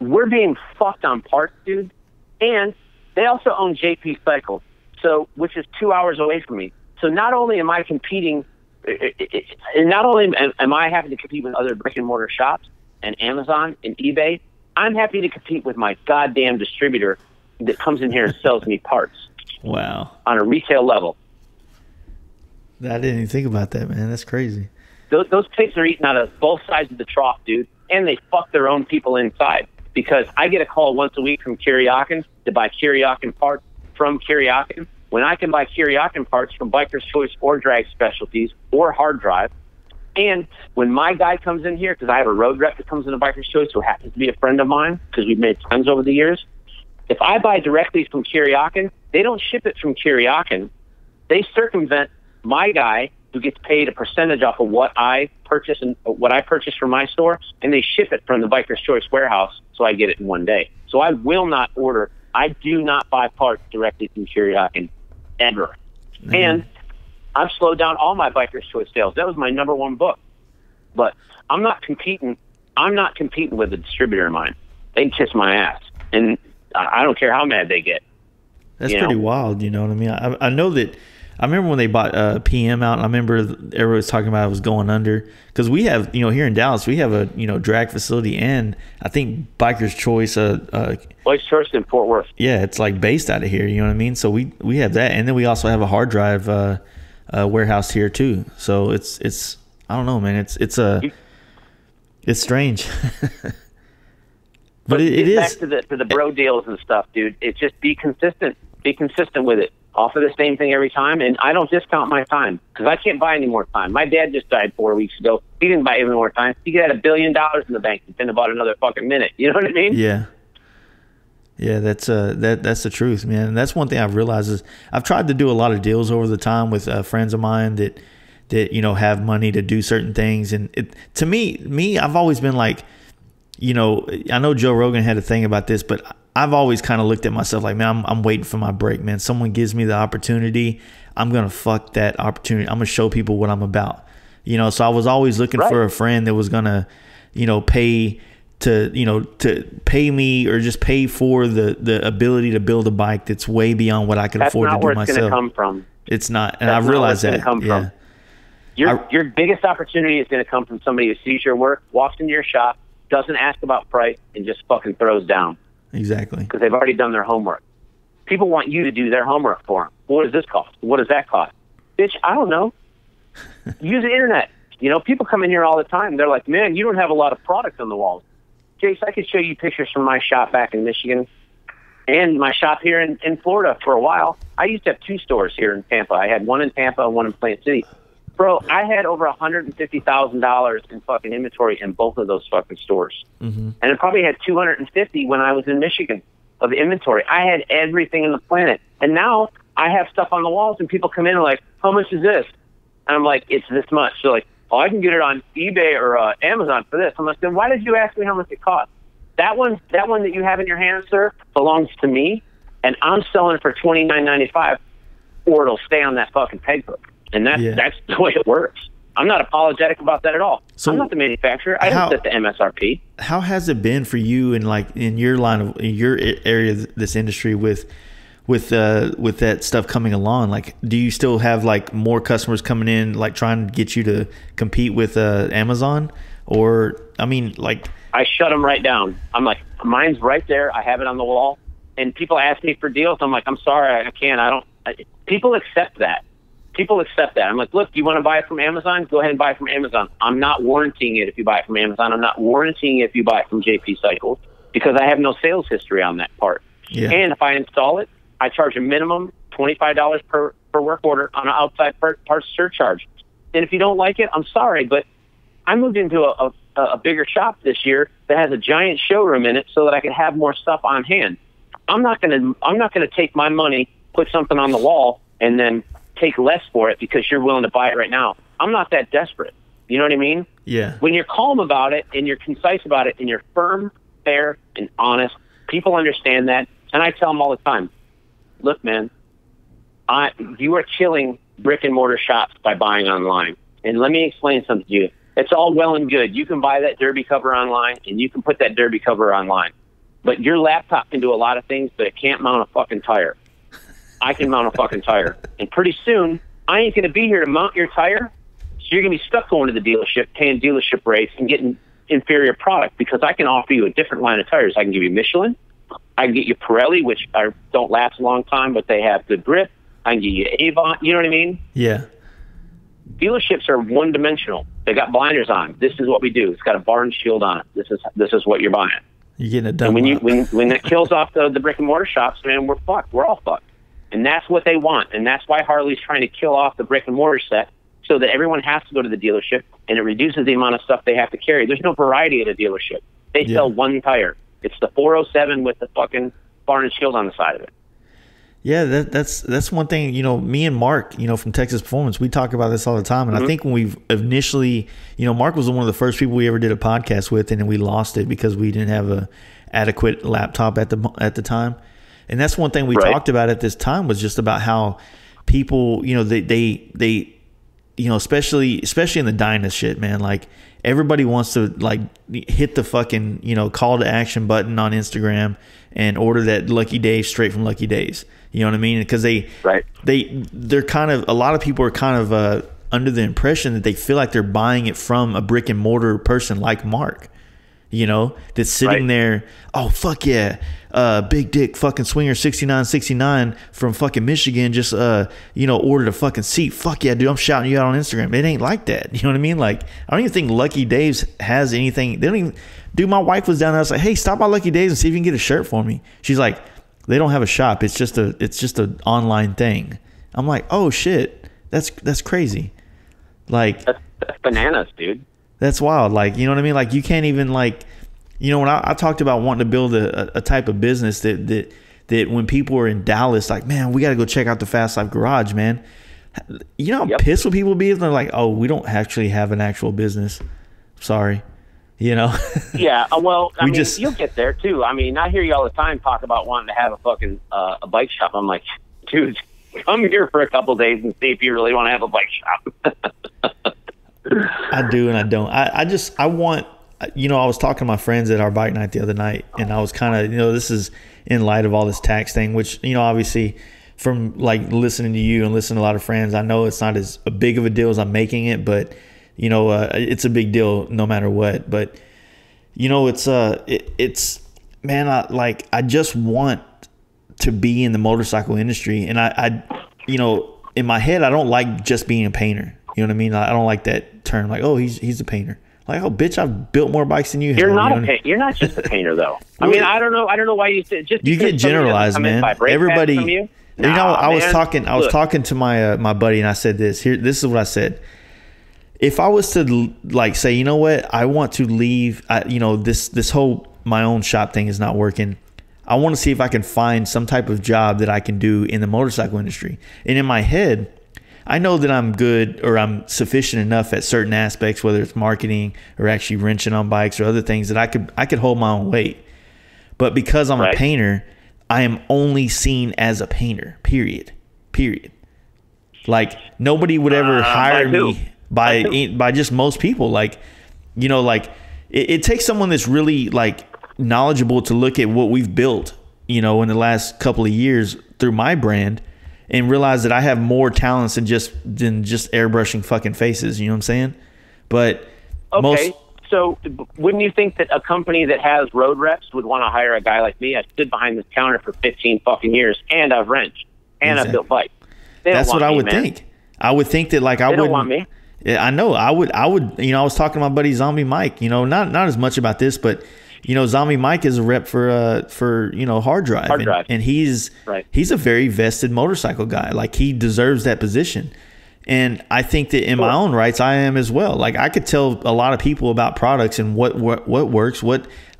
We're being fucked on parts, dude. And they also own JP Cycles, so which is 2 hours away from me. So not only am I competing, and not only am I having to compete with other brick and mortar shops and Amazon and eBay, I'm happy to compete with my goddamn distributor that comes in here and sells me parts. Wow. On a retail level. I didn't even think about that, man. That's crazy. Those pigs are eating out of both sides of the trough, dude, and they fuck their own people inside. Because I get a call once a week from Kiriakin to buy Kiriakin parts from Kiriakin, when I can buy Kiriakin parts from Biker's Choice or Drag Specialties or Hard Drive. And when my guy comes in here, because I have a road rep that comes into Biker's Choice who happens to be a friend of mine, because we've made friends over the years, if I buy directly from Kiriakin, they don't ship it from Kiriakin. They circumvent my guy, who gets paid a percentage off of what I purchase and what I purchase from my store, and they ship it from the Biker's Choice warehouse, so I get it in one day. So I will not order. I do not buy parts directly from Kiriakin, ever. Mm-hmm. And I've slowed down all my Biker's Choice sales. That was my number one book. But I'm not competing. I'm not competing with a distributor of mine. They kiss my ass, and I don't care how mad they get. That's pretty wild. You know what I mean? I know that. I remember when they bought PM out, and I remember everybody was talking about it was going under, because we have, you know, here in Dallas, we have a, you know, drag facility, and I think Biker's Choice, Boy's Choice in Fort Worth. Yeah, it's like based out of here. You know what I mean? So we have that, and then we also have a hard drive warehouse here too. So it's I don't know, man. It's strange, but it is back to the bro deals and stuff, dude. It's just be consistent. Be consistent with it. Offer the same thing every time, and I don't discount my time, because I can't buy any more time. My dad just died 4 weeks ago. He didn't buy any more time. He had $1 billion in the bank. He couldn't have bought another fucking minute. You know what I mean? Yeah. Yeah, that's the truth, man. And that's one thing I've realized is I've tried to do a lot of deals over the time with friends of mine that you know have money to do certain things, and to me, I've always been like, you know, I know Joe Rogan had a thing about this, but I've always kind of looked at myself like, man, I'm waiting for my break, man. Someone gives me the opportunity, I'm going to fuck that opportunity. I'm going to show people what I'm about. You know, so I was always looking for a friend that was going to, you know, pay pay me or just pay for the ability to build a bike that's way beyond what I can afford to do myself. That's not where it's going to come from. It's not. And I've realized that. Yeah. Your biggest opportunity is going to come from somebody who sees your work, walks into your shop, doesn't ask about price, and just fucking throws down. Exactly. Because they've already done their homework. People want you to do their homework for them. What does this cost? What does that cost? Bitch, I don't know. Use the internet. You know, people come in here all the time. They're like, man, you don't have a lot of product on the walls. Jace, I could show you pictures from my shop back in Michigan and my shop here in Florida for a while. I used to have 2 stores here in Tampa. I had one in Tampa and one in Plant City. Bro, I had over $150,000 in fucking inventory in both of those fucking stores. And I probably had $250 when I was in Michigan of inventory. I had everything in the planet. And now I have stuff on the walls and people come in and like, how much is this? And I'm like, it's this much. So like, oh, I can get it on eBay or Amazon for this. I'm like, then why did you ask me how much it costs? That one that you have in your hand, sir, belongs to me, and I'm selling it for $29.95, or it'll stay on that fucking peg hook. And that's the way it works. I'm not apologetic about that at all. So I'm not the manufacturer. I don't set the MSRP. How has it been for you in your line of your area of this industry with that stuff coming along? Like, do you still have like more customers coming in, like trying to get you to compete with Amazon? Or, I mean, like, I shut them right down. I'm like, mine's right there. I have it on the wall. And people ask me for deals. I'm like, I'm sorry, I can't. People accept that. People accept that. I'm like, look, do you want to buy it from Amazon? Go ahead and buy it from Amazon. I'm not warranting it if you buy it from Amazon. I'm not warranting it if you buy it from JP Cycles, because I have no sales history on that part. Yeah. And if I install it, I charge a minimum $25 per work order on an outside parts surcharge. And if you don't like it, I'm sorry, but I moved into a bigger shop this year that has a giant showroom in it so that I can have more stuff on hand. I'm not gonna take my money, put something on the wall, and then take less for it because you're willing to buy it right now. I'm not that desperate. You know what I mean? Yeah. When you're calm about it and you're concise about it and you're firm, fair, and honest, people understand that. And I tell them all the time, look, man, you are killing brick and mortar shops by buying online. And let me explain something to you. It's all well and good. You can buy that derby cover online and you can put that derby cover online. But your laptop can do a lot of things, but it can't mount a fucking tire. I can mount a fucking tire. And pretty soon, I ain't going to be here to mount your tire. So you're going to be stuck going to the dealership, paying dealership rates and getting inferior product, because I can offer you a different line of tires. I can give you Michelin. I can get you Pirelli, which don't last a long time, but they have good grip. I can get you Avon. You know what I mean? Yeah. Dealerships are one-dimensional. They got blinders on. This is what we do. It's got a bar and shield on it. This is what you're buying. You're getting it done. And when that kills off the brick and mortar shops, man, we're fucked. We're all fucked. And that's what they want. And that's why Harley's trying to kill off the brick and mortar set, so that everyone has to go to the dealership, and it reduces the amount of stuff they have to carry. There's no variety at a dealership. They sell one tire. It's the 407 with the fucking bar and shield on the side of it. Yeah, that's one thing, me and Mark, from Texas Performance, we talk about this all the time. And I think when we've initially, Mark was one of the first people we ever did a podcast with, and then we lost it because we didn't have a adequate laptop at the time. And that's one thing we talked about at this time, was just about how people, they especially in the Dyna shit, man, like everybody wants to like hit the fucking, call to action button on Instagram and order that Lucky Days straight from Lucky Days. You know what I mean? Because they're kind of, a lot of people are kind of under the impression that they feel like they're buying it from a brick and mortar person like Mark, that's sitting there. Oh, fuck yeah. Big dick fucking swinger 6969 from fucking Michigan just, ordered a fucking seat. Fuck yeah, dude. I'm shouting you out on Instagram. It ain't like that. You know what I mean? Like, I don't even think Lucky Dave's has anything. They don't even, dude, my wife was down there. I was like, hey, stop by Lucky Dave's and see if you can get a shirt for me. She's like, they don't have a shop. It's just an online thing. I'm like, oh shit. That's crazy. Like, that's bananas, dude. That's wild. Like, you know what I mean? Like, you can't even like, when I talked about wanting to build a type of business that when people are in Dallas, like, man, we got to go check out the Fast Life Garage, man. You know how pissed would people be if they're like, oh, we don't actually have an actual business. Sorry. Yeah, well, I mean, you'll get there too. I mean, I hear you all the time talk about wanting to have a fucking a bike shop. I'm like, dude, come here for a couple of days and see if you really want to have a bike shop. I do and I don't. I want, I was talking to my friends at our bike night the other night, and I was kind of, this is in light of all this tax thing, which, obviously from like listening to you and listening to a lot of friends, I know it's not as big of a deal as I'm making it, but it's a big deal no matter what. But it's man, I just want to be in the motorcycle industry. And I, you know, in my head, I don't like just being a painter. You know what I mean? I don't like that term. Like, oh, he's a painter. Like, oh, bitch, I've built more bikes than you have. You're not you're not just a painter, though. I mean, I don't know why you say just. You get generalized, man. Everybody. You know, I was talking to my my buddy, and I said this. This is what I said. If I was to like say, you know what, I want to leave. You know, this whole my own shop thing is not working. I want to see if I can find some type of job that I can do in the motorcycle industry. And in my head, I know that I'm good or I'm sufficient enough at certain aspects, whether it's marketing or actually wrenching on bikes or other things, that I could hold my own weight. But because I'm a painter, I am only seen as a painter, period. Like, nobody would ever hire me by just most people. Like, you know, like it takes someone that's really like knowledgeable to look at what we've built, you know, in the last couple of years through my brand, and realize that I have more talents than just airbrushing fucking faces. You know what I'm saying? But so wouldn't you think that a company that has road reps would want to hire a guy like me? I stood behind this counter for 15 fucking years, and I've wrenched, and I've built bikes. That's what I would think. I would think that, like, I wouldn't want me. Yeah, I know. I would. You know, I was talking to my buddy Zombie Mike. You know, not as much about this, but you know, Zombie Mike is a rep for you know, Hard Drive, and he's a very vested motorcycle guy. Like, he deserves that position. And I think that in my own rights, I am as well. Like, I could tell a lot of people about products and what works.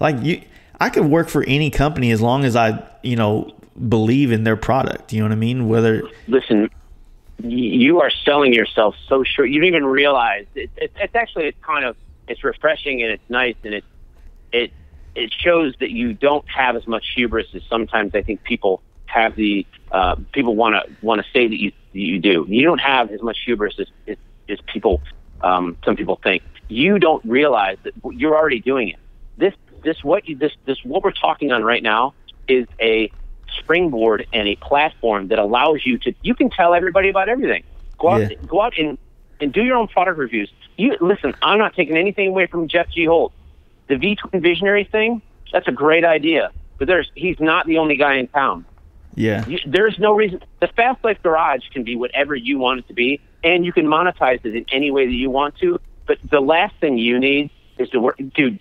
I could work for any company as long as I, you know, believe in their product. You know what I mean? Listen, you are selling yourself so short. You don't even realize it's actually it's refreshing and it's nice, and it shows that you don't have as much hubris as sometimes I think people have. People want to say that you do. You don't have as much hubris as people, some people think. You don't realize that you're already doing it. What we're talking on right now is a springboard and a platform that allows you can tell everybody about everything. Go out and do your own product reviews. Listen, I'm not taking anything away from Jeff G. Holt. The V-Twin Visionary thing, that's a great idea, but he's not the only guy in town. Yeah. There's no reason. The Fast Life Garage can be whatever you want it to be, and you can monetize it in any way that you want to. But the last thing you need is to work. Dude,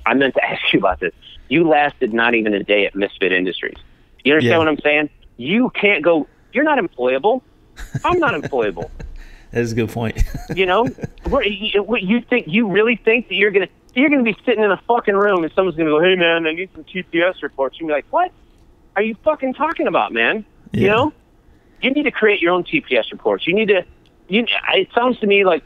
I meant to ask you about this. You lasted not even a day at Misfit Industries. You understand what I'm saying? You can't go. You're not employable. I'm not employable. That's a good point. You know, you really think that you're gonna be sitting in a fucking room and someone's gonna go, "Hey man, I need some TPS reports." You're gonna be like, "What are you fucking talking about, man?" Yeah. You know, you need to create your own TPS reports. You need to. It sounds to me like,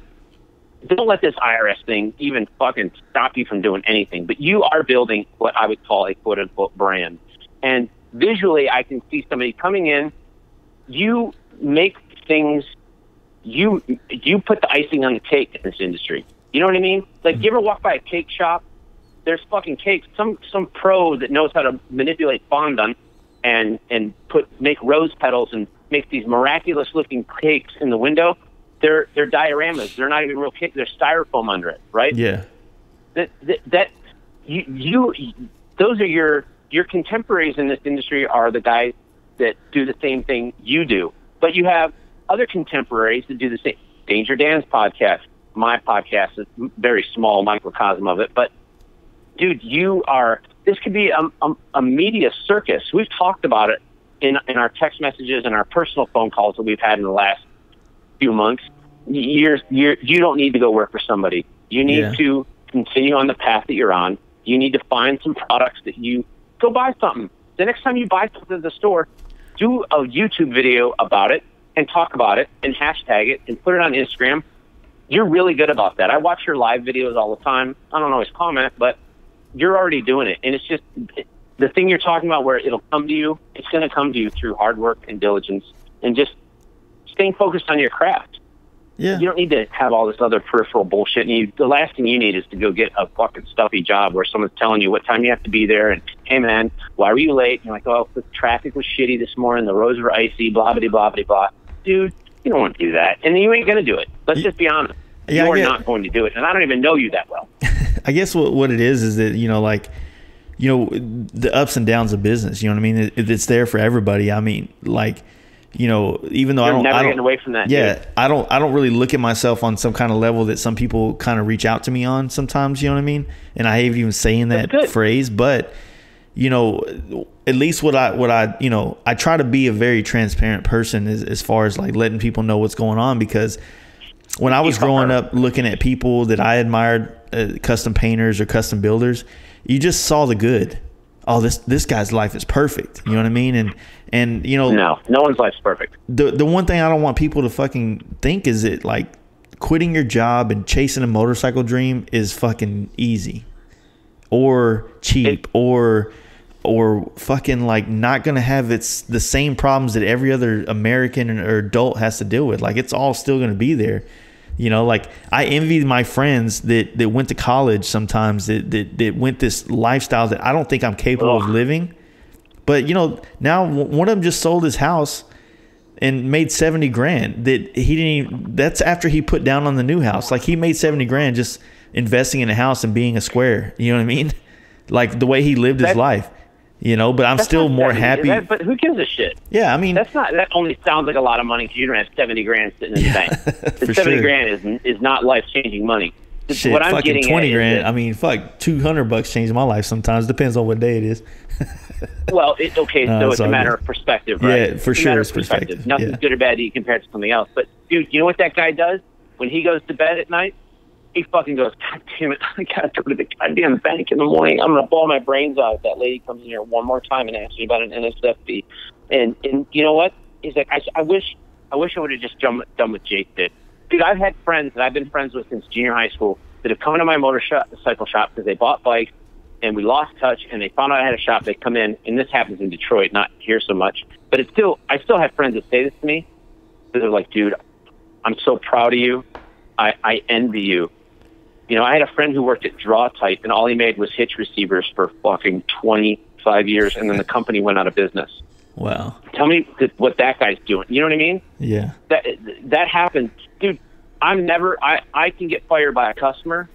don't let this IRS thing even fucking stop you from doing anything. But you are building what I would call a quote unquote brand, and visually, I can see somebody coming in. You make things. You put the icing on the cake in this industry. You know what I mean? Like, you ever walk by a cake shop? There's fucking cakes. Some pro that knows how to manipulate fondant and make rose petals and make these miraculous looking cakes in the window. They're dioramas. They're not even real cakes. There's styrofoam under it, right? Yeah. Those are your contemporaries in this industry are the guys that do the same thing you do. But you have other contemporaries that do the same. Danger Dan's podcast, my podcast is a very small microcosm of it. But, dude, this could be a media circus. We've talked about it in our text messages and our personal phone calls that we've had in the last few months. You don't need to go work for somebody. You need to continue on the path that you're on. You need to find some products that you go buy something. The next time you buy something at the store, do a YouTube video about it and talk about it and hashtag it and put it on Instagram. You're really good about that. I watch your live videos all the time. I don't always comment, but you're already doing it. And it's just the thing you're talking about where it'll come to you. It's going to come to you through hard work and diligence and just staying focused on your craft. Yeah. You don't need to have all this other peripheral bullshit. And the last thing you need is to go get a fucking stuffy job where someone's telling you what time you have to be there. And, hey, man, why were you late? And you're like, oh, the traffic was shitty this morning. The roads were icy, blah, blah, blah, blah, blah. Dude, you don't want to do that. And you ain't going to do it. Let's just be honest. You are not going to do it. And I don't even know you that well. I guess what it is that, you know, like, you know, the ups and downs of business. You know what I mean? It's there for everybody. I mean, like, you know, even though You're I never don't getting away from that. Yeah, dude. I don't really look at myself on some kind of level that some people kind of reach out to me on sometimes. You know what I mean? And I hate even saying that phrase, but you know, at least what I you know, I try to be a very transparent person as far as like letting people know what's going on, because when I was growing up looking at people that I admired, custom painters or custom builders, you just saw the good. Oh, this guy's life is perfect. You know what I mean? And you know, no one's life's perfect. The one thing I don't want people to fucking think is that like quitting your job and chasing a motorcycle dream is fucking easy or cheap or fucking like not gonna have the same problems that every other American or adult has to deal with. Like it's all still gonna be there. You know, like I envy my friends that went to college sometimes, that went this lifestyle that I don't think I'm capable of living. But, you know, now one of them just sold his house and made 70 grand that he didn't even, that's after he put down on the new house. Like he made 70 grand just investing in a house and being a square. You know what I mean? Like the way he lived his life. You know, but I'm still more happy. But who gives a shit? Yeah, I mean, that only sounds like a lot of money because you don't have 70 grand sitting in the bank. The 70 grand is not life changing money. Shit, what I'm fucking getting 20 at grand. is I mean, fuck, $200 changed my life sometimes. Depends on what day it is. Well, so it's a matter of perspective, right? Yeah, for sure, it's perspective. Nothing's Yeah. good or bad to you compared to something else. But dude, you know what that guy does when he goes to bed at night? He fucking goes, God damn it, I gotta go to the goddamn bank in the morning. I'm gonna blow my brains out if that lady comes in here one more time and asks me about an NSFP. And you know what? He's like, I wish I would have just done what Jake did. Dude, I've had friends that I've been friends with since junior high school that have come to my motorcycle shop because they bought bikes and we lost touch and they found out I had a shop. They come in, and this happens in Detroit, not here so much. But I still have friends that say this to me. They're like, dude, I'm so proud of you. I envy you. You know, I had a friend who worked at Draw Type, and all he made was hitch receivers for fucking 25 years, and then the company went out of business. Wow. Tell me what that guy's doing. You know what I mean? Yeah. That happens. Dude, I can get fired by a customer,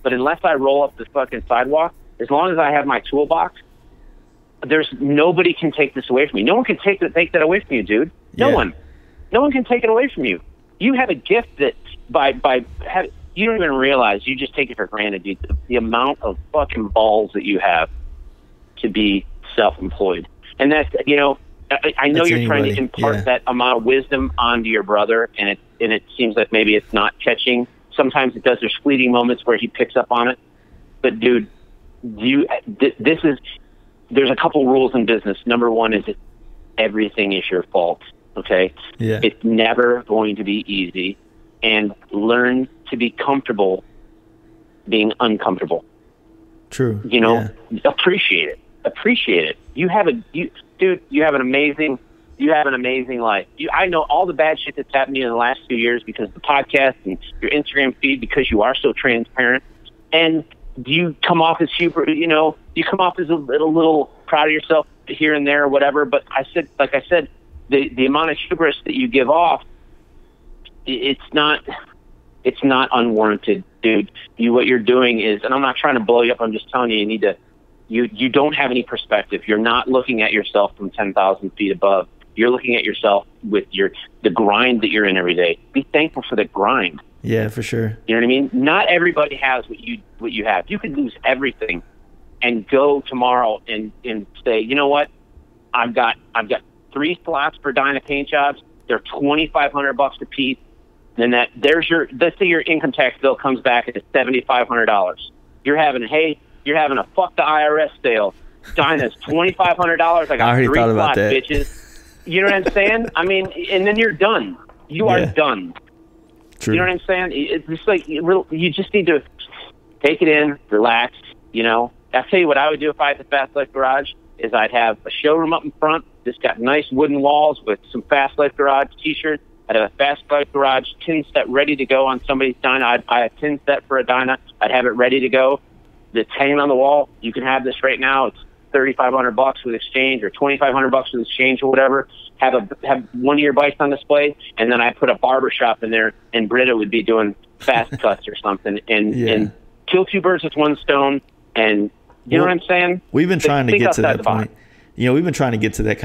but unless I roll up the fucking sidewalk, as long as I have my toolbox, nobody can take this away from me. No one can take that away from you, dude. No one can take it away from you. You have a gift that you don't even realize. You just take it for granted, dude. The amount of fucking balls that you have to be self-employed. And that's, you know, I know you're trying to impart that amount of wisdom onto your brother, and it seems like maybe it's not catching. Sometimes it does. There's fleeting moments where he picks up on it. But, dude, there's a couple rules in business. Number one is that everything is your fault, okay? Yeah. It's never going to be easy. And learn to be comfortable being uncomfortable. True. You know, appreciate it. You have an amazing life. I know all the bad shit that's happened to you in the last few years because of the podcast and your Instagram feed, because you are so transparent. And you come off as you come off as a little proud of yourself here and there or whatever. But I said, the amount of hubris that you give off, it's not unwarranted, dude. What you're doing is, and I'm not trying to blow you up, I'm just telling you, you don't have any perspective. You're not looking at yourself from 10,000 feet above. You're looking at yourself with the grind that you're in every day. Be thankful for the grind. Yeah, for sure. You know what I mean? Not everybody has what you have. You could lose everything and go tomorrow and say, you know what? I've got 3 slots for Dyna paint jobs. They're $2,500 a piece. Then let's say your income tax bill comes back at $7,500. You're having a fuck the IRS sale. Dyna's $2,500. I got already 3 thought about slots, that. bitches. You know what I'm saying? I mean, and then you're done. You are done. True. You know what I'm saying? It's just like you just need to take it in, relax. You know, I'll tell you what I would do if I had the Fast Life Garage is I'd have a showroom up in front. Just got nice wooden walls with some Fast Life Garage T-shirts. I'd have a Fast Life Garage tin set ready to go on somebody's Dyna. I'd buy a tin set for a Dyna. I'd have it ready to go. It's hanging on the wall. You can have this right now. It's $3,500 with exchange, or $2,500 with exchange, or whatever. Have one of your bikes on display, and then I put a barber shop in there, and Britta would be doing fast cuts or something, and kill 2 birds with 1 stone, and You know what I'm saying? We've been trying to Think get to outside that the box. point. We've been trying to get to that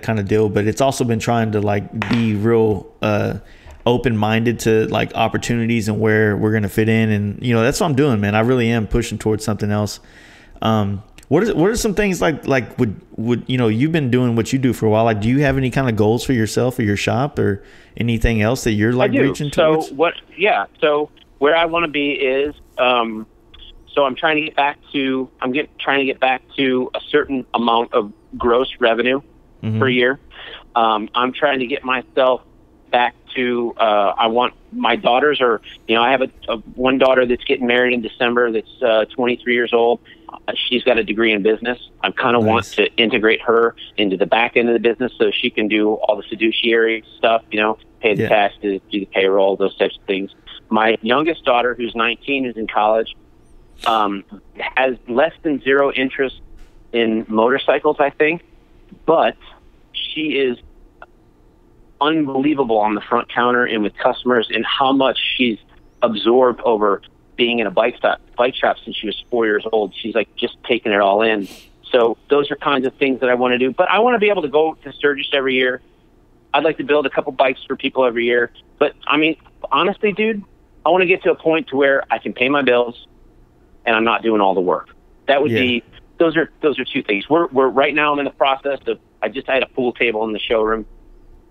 kind of deal, but it's also been trying to like be real open-minded to like opportunities and where we're going to fit in. And, that's what I'm doing, man. I really am pushing towards something else. What are some things like would you've been doing what you do for a while. Like, do you have any kind of goals for yourself or your shop or anything else that you're like reaching towards? So where I want to be is, so I'm trying to get back to, a certain amount of gross revenue per year. I'm trying to get myself back to, I want my daughters are, I have one daughter that's getting married in December that's 23 years old. She's got a degree in business. I kind of want to integrate her into the back end of the business so she can do all the fiduciary stuff, pay the taxes, do the payroll, those types of things. My youngest daughter, who's 19, is in college, has less than zero interest in motorcycles, I think, but she is unbelievable on the front counter and with customers, and how much she's absorbed over being in a bike shop since she was 4 years old. She's like just taking it all in. So those are kinds of things that I want to do. But I want to be able to go to Sturgis every year. I'd like to build a couple bikes for people every year. But I mean, honestly, dude, I want to get to a point to where I can pay my bills and I'm not doing all the work. That would be, those are two things. We're right now, I'm in the process of, I had a pool table in the showroom,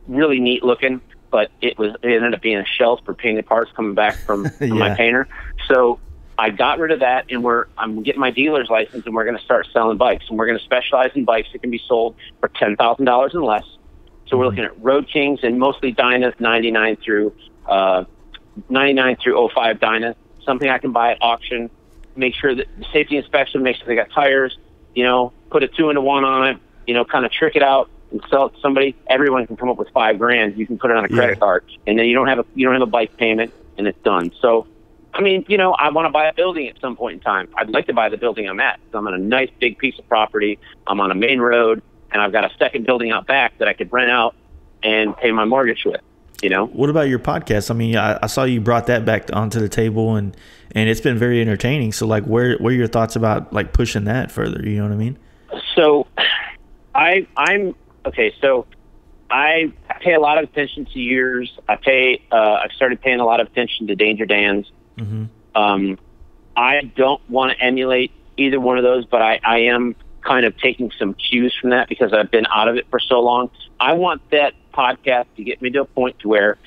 really neat looking, but it ended up being a shelf for painted parts coming back from my painter. So I got rid of that, and I'm getting my dealer's license, and we're going to start selling bikes, and we're going to specialize in bikes that can be sold for $10,000 and less. So we're looking at Road Kings and mostly Dynas, 99 through 05 Dynas, something I can buy at auction, make sure that the safety inspection, make sure they got tires, put a 2-in-1 on it, kind of trick it out and sell it to somebody. Everyone can come up with $5,000. You can put it on a credit card, and then you don't have a bike payment, and it's done. So, I mean, I want to buy a building at some point in time. I'd like to buy the building I'm at. So I'm on a nice big piece of property. I'm on a main road, and I've got a second building out back that I could rent out and pay my mortgage with. What about your podcast? I mean, I saw you brought that back onto the table, and it's been very entertaining. So, like, where are your thoughts about like pushing that further? You know what I mean? So, I'm okay. So, I pay a lot of attention to yours. I've started paying a lot of attention to Danger Dan's. I don't want to emulate either one of those, but I am kind of taking some cues from that because I've been out of it for so long. I want that podcast to get me to a point to where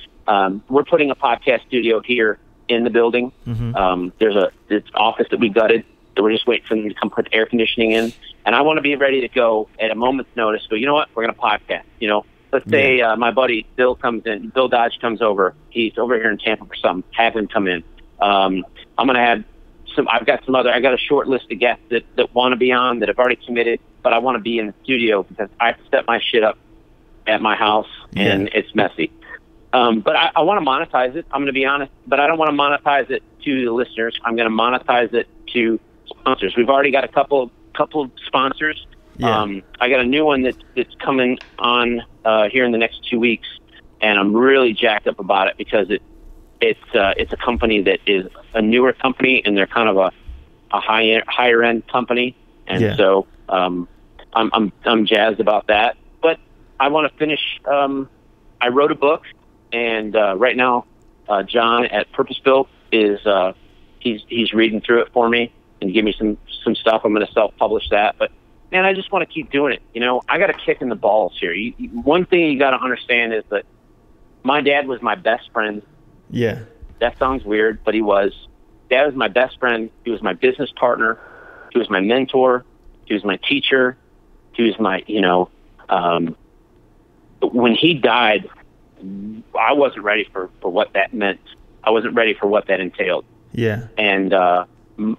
we're putting a podcast studio here in the building. There's this office that we gutted that we're just waiting for them to come put air conditioning in, and I want to be ready to go at a moment's notice. Go, you know what? We're going to podcast. Let's say my buddy Bill Dodge comes over. He's over here in Tampa for something. Have him come in. I'm going to have I got a short list of guests that want to be on, that have already committed, but I want to be in the studio because I have to set my shit up at my house and it's messy. But I want to monetize it. I'm going to be honest, but I don't want to monetize it to the listeners. I'm going to monetize it to sponsors. We've already got a couple of sponsors. I got a new one that's coming on here in the next 2 weeks, and I'm really jacked up about it because it's a company that is a newer company, and they're kind of a higher end company, and so I'm jazzed about that. But I want to finish. I wrote a book, and right now John at Purpose Built is he's reading through it for me and give me some stuff. I'm going to self-publish that, but man, I just want to keep doing it. I got a kick in the balls here. One thing you got to understand is that my dad was my best friend. Yeah. That sounds weird, but he was. Dad was my best friend. He was my business partner. He was my mentor. He was my teacher. He was my, when he died, I wasn't ready for what that meant. I wasn't ready for what that entailed. Yeah. And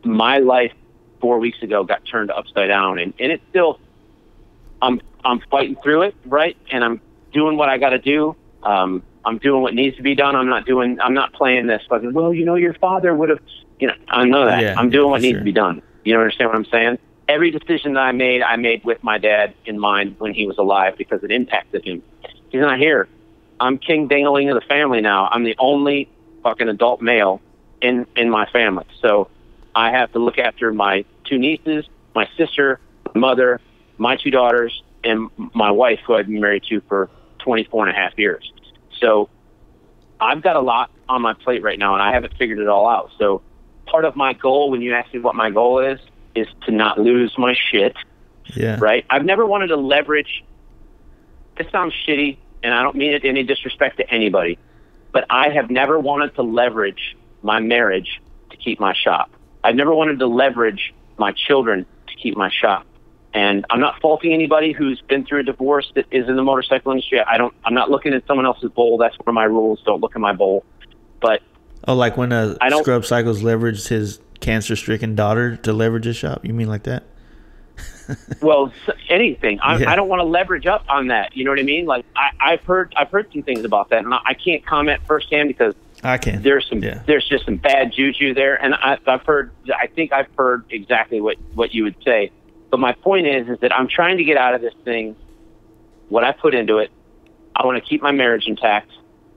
my life 4 weeks ago got turned upside down, and it's still, I'm fighting through it, right? And I'm doing what I got to do. I'm doing what needs to be done. I'm not playing this like, well, your father would have, I know that. Yeah, I'm doing what needs to be done. You understand what I'm saying? Every decision that I made with my dad in mind when he was alive because it impacted him. He's not here. I'm king dangling of the family now. I'm the only fucking adult male in my family. So I have to look after my two nieces my sister, my mother, my 2 daughters, and my wife, who I've been married to for 24 and a half years. So I've got a lot on my plate right now, and I haven't figured it all out. So part of my goal, when you ask me what my goal is to not lose my shit. Yeah. Right? I've never wanted to leverage. This sounds shitty, and I don't mean it any disrespect to anybody, but I have never wanted to leverage my marriage to keep my shop. I've never wanted to leverage my children to keep my shop. And I'm not faulting anybody who's been through a divorce that is in the motorcycle industry. I'm not looking at someone else's bowl. That's one of my rules. Don't look at my bowl. But like when Scrub Cycles leveraged his cancer-stricken daughter to leverage his shop. You mean like that? Well, anything. I don't want to leverage up on that. You know what I mean? Like I've heard some things about that, and I can't comment firsthand because I can. There's just some bad juju there, and I think I've heard exactly what you would say. But my point is that I'm trying to get out of this thing what I put into it. I want to keep my marriage intact.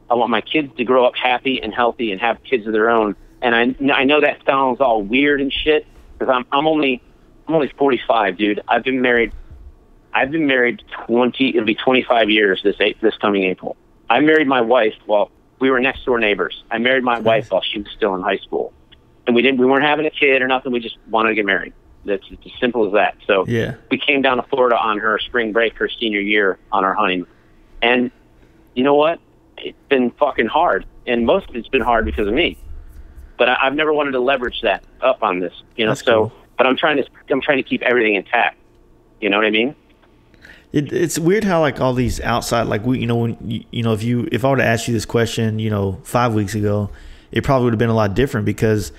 I want my kids to grow up happy and healthy and have kids of their own. And I know that sounds all weird and shit because I'm only 45, dude. I've been married it'll be 25 years this coming April. I married my wife while we were next door neighbors. I married my wife while she was still in high school. And we weren't having a kid or nothing. We just wanted to get married. That's as simple as that. So we came down to Florida on her spring break, her senior year, on our honeymoon. And you know what? It's been fucking hard. And most of it's been hard because of me. But I've never wanted to leverage that up on this, you know. That's cool. But I'm trying to keep everything intact. You know what I mean? It's weird how like all these outside, like we, you know, when if I were to ask you this question, 5 weeks ago, it probably would have been a lot different because,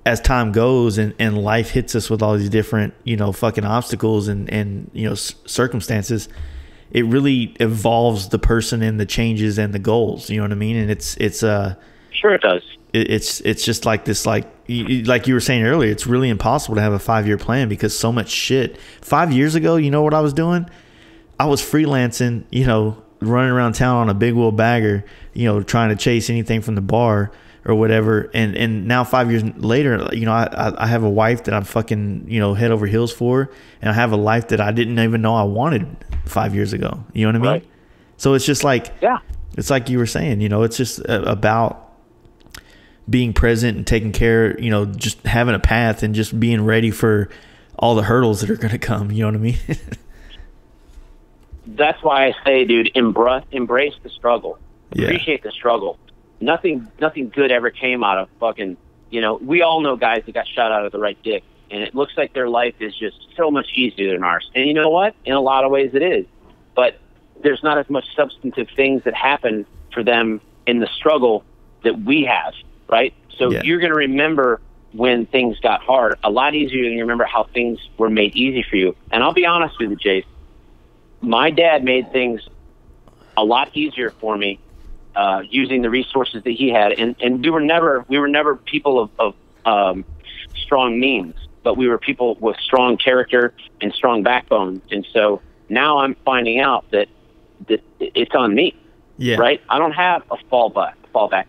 as time goes and life hits us with all these different, fucking obstacles and circumstances, it really evolves the person and the changes and the goals. You know what I mean? And it's sure it does. It's just like this, like you were saying earlier, it's really impossible to have a 5-year plan because so much shit. 5 years ago, you know what I was doing? I was freelancing, running around town on a big Wheelbagger, trying to chase anything from the bar or whatever. And now 5 years later, I have a wife that I'm fucking, head over heels for. And I have a life that I didn't even know I wanted 5 years ago. You know what I mean? Right. So it's just like, it's like you were saying, it's just about being present and taking care, just having a path and just being ready for all the hurdles that are going to come. You know what I mean? That's why I say, dude, embrace the struggle. Appreciate the struggle. Nothing good ever came out of fucking, we all know guys that got shot out of the right dick, and it looks like their life is just so much easier than ours. And you know what? In a lot of ways it is. But there's not as much substantive things that happen for them in the struggle that we have, right? So you're going to remember when things got hard a lot easier than you remember how things were made easy for you. And I'll be honest with you, Jace, my dad made things a lot easier for me using the resources that he had. And we were never people of strong means, but we were people with strong character and strong backbones. And so now I'm finding out that it's on me, right? I don't have a fallback.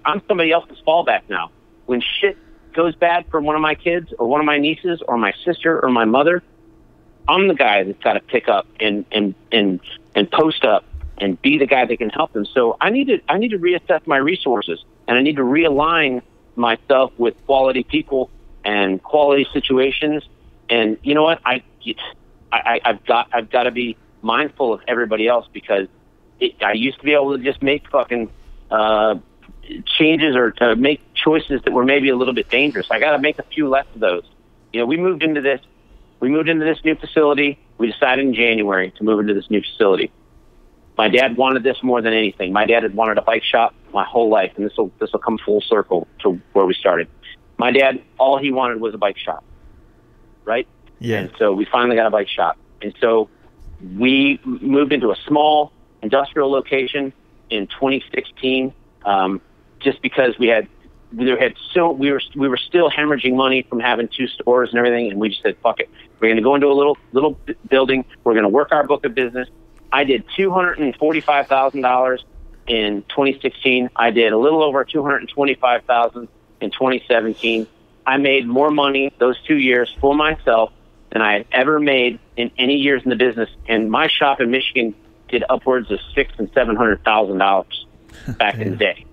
I'm somebody else's fallback now. When shit goes bad for one of my kids or one of my nieces or my sister or my mother, I'm the guy that's got to pick up and post up and be the guy that can help them. So I need to reassess my resources, and I need to realign myself with quality people and quality situations. And you know what? I've got to be mindful of everybody else because I used to be able to just make fucking changes or to make choices that were maybe a little bit dangerous. I got to make a few less of those. We moved into this new facility. We decided in January to move into this new facility. My dad wanted this more than anything. My dad had wanted a bike shop my whole life, and this will come full circle to where we started. My dad, all he wanted was a bike shop, right? Yeah. And so we finally got a bike shop, and so we moved into a small industrial location in 2016, just because we were still hemorrhaging money from having 2 stores and everything, and we just said, fuck it. We're going to go into a little building. We're going to work our book of business. I did $245,000 in 2016. I did a little over $225,000 in 2017. I made more money those 2 years for myself than I had ever made in any years in the business. And my shop in Michigan did upwards of $600,000 and $700,000 back in the day.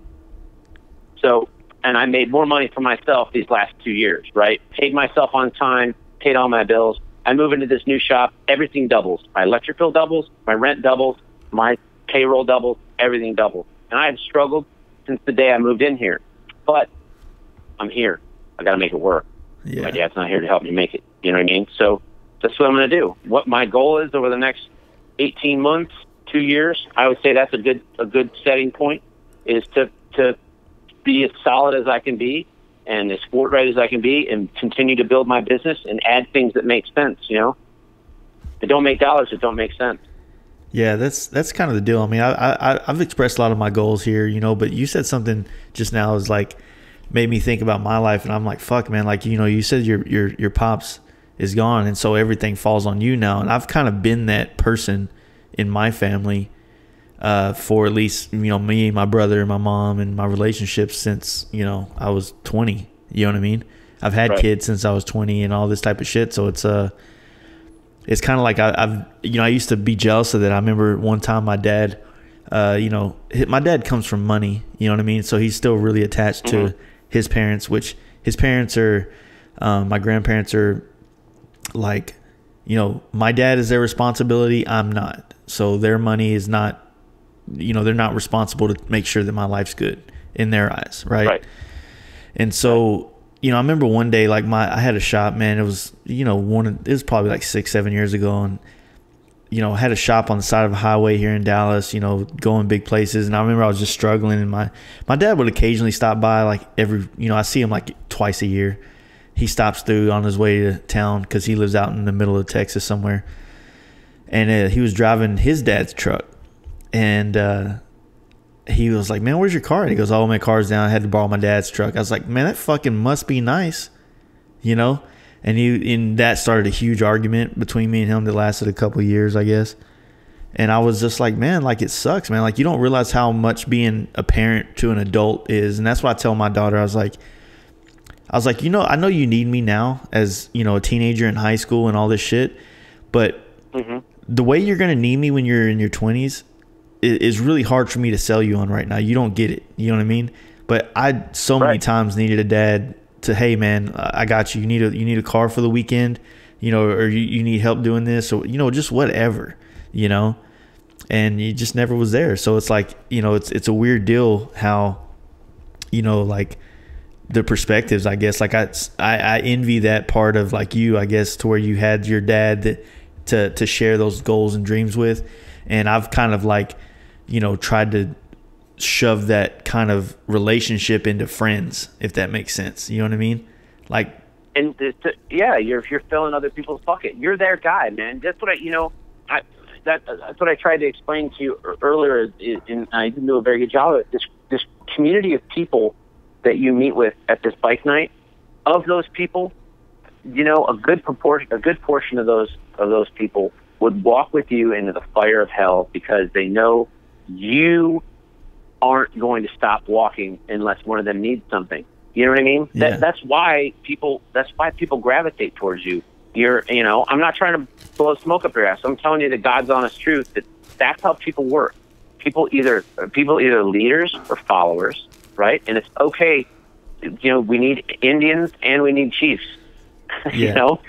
So, and I made more money for myself these last 2 years, right? Paid myself on time, paid all my bills. I move into this new shop, everything doubles. My electric bill doubles, my rent doubles, my payroll doubles, everything doubles. And I have struggled since the day I moved in here. But I'm here. I got to make it work. Yeah. My dad's not here to help me make it. You know what I mean? So that's what I'm going to do. What my goal is over the next 18 months, 2 years, I would say that's a good setting point, is to be as solid as I can be and as forthright as I can be and continue to build my business and add things that make sense, you know? If it don't make dollars, it don't make sense. Yeah, that's kind of the deal. I mean, I've expressed a lot of my goals here, you know, but you said something just now is like made me think about my life, and I'm like, fuck, man, like, you know, you said your pops is gone, and so everything falls on you now, and I've kind of been that person in my family for at least, you know, me, my brother, my mom, and my relationships since, you know, I was 20. You know what I mean? I've had kids since I was 20 and all this type of shit. So it's kind of like I've you know, I used to be jealous of that. I remember one time my dad, you know, my dad comes from money. You know what I mean? So he's still really attached to his parents, which his parents are, my grandparents are like, you know, my dad is their responsibility. I'm not. So their money is not, you know, they're not responsible to make sure that my life's good in their eyes. Right. And so, you know, I remember one day, like I had a shop, man, it was, you know, it was probably like 6-7 years ago. And, you know, I had a shop on the side of a highway here in Dallas, you know, going big places. And I remember I was just struggling, and my dad would occasionally stop by, like you know, I see him like twice a year. He stops through on his way to town because he lives out in the middle of Texas somewhere. And he was driving his dad's truck. And he was like, man, where's your car? And he goes, oh, my car's down. I had to borrow my dad's truck. I was like, man, that fucking must be nice, you know? And that started a huge argument between me and him that lasted a couple of years, I guess. And I was just like, man, like, it sucks, man. Like, you don't realize how much being a parent to an adult is. And that's why I tell my daughter, I was like, you know, I know you need me now as, you know, a teenager in high school and all this shit. But the way you're going to need me when you're in your 20s is really hard for me to sell you on right now. You don't get it. You know what I mean? But I so many times needed a dad to, hey man, I got you. You need a car for the weekend, you know, or you need help doing this, or, you know, just whatever, you know, and you just never was there. So it's like, you know, it's a weird deal how, you know, like the perspectives, I guess, like I envy that part of like you, I guess, to where you had your dad to share those goals and dreams with. And I've kind of like, you know, tried to shove that kind of relationship into friends, if that makes sense. You know what I mean? Like, and you're filling other people's bucket. You're their guy, man. That's what that's what I tried to explain to you earlier. And I didn't do a very good job of it. This community of people that you meet with at this bike night, of those people, you know, a good portion of those people would walk with you into the fire of hell because they know you aren't going to stop walking unless one of them needs something. You know what I mean? Yeah. That's why people gravitate towards you. You know, I'm not trying to blow smoke up your ass. I'm telling you the God's honest truth that's how people work. People either leaders or followers, right? And it's okay. You know, we need Indians and we need chiefs. You know,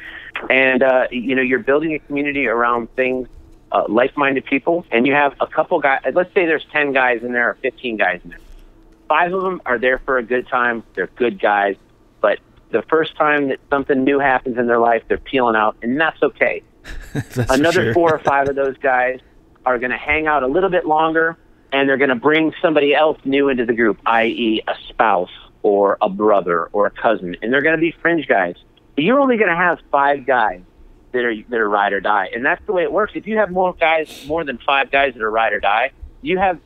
and you know, you're building a community around things, like-minded people, and you have a couple guys. Let's say there's 10 guys in there or 15 guys in there. 5 of them are there for a good time. They're good guys, but the first time that something new happens in their life, they're peeling out, and that's okay. Another 4 or 5 of those guys are going to hang out a little bit longer, and they're going to bring somebody else new into the group, i.e. a spouse or a brother or a cousin, and they're going to be fringe guys. You're only going to have 5 guys that are ride or die, and that's the way it works. If you have more than 5 guys that are ride or die, you don't have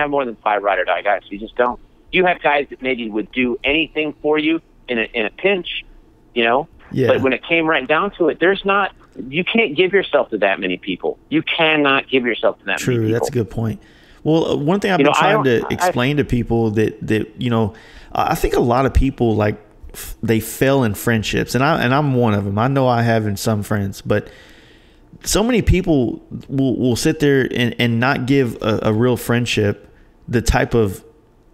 more than 5 ride or die guys. You just don't. You have guys that maybe would do anything for you in a pinch, you know. Yeah. But when it came right down to it, you can't give yourself to that many people. You cannot give yourself to that many people. True, that's a good point. Well, one thing I've been trying to explain to people that you know, I think a lot of people, like, they fail in friendships, and I'm one of them. I know I have in some friends, but so many people will sit there and not give a real friendship the type of,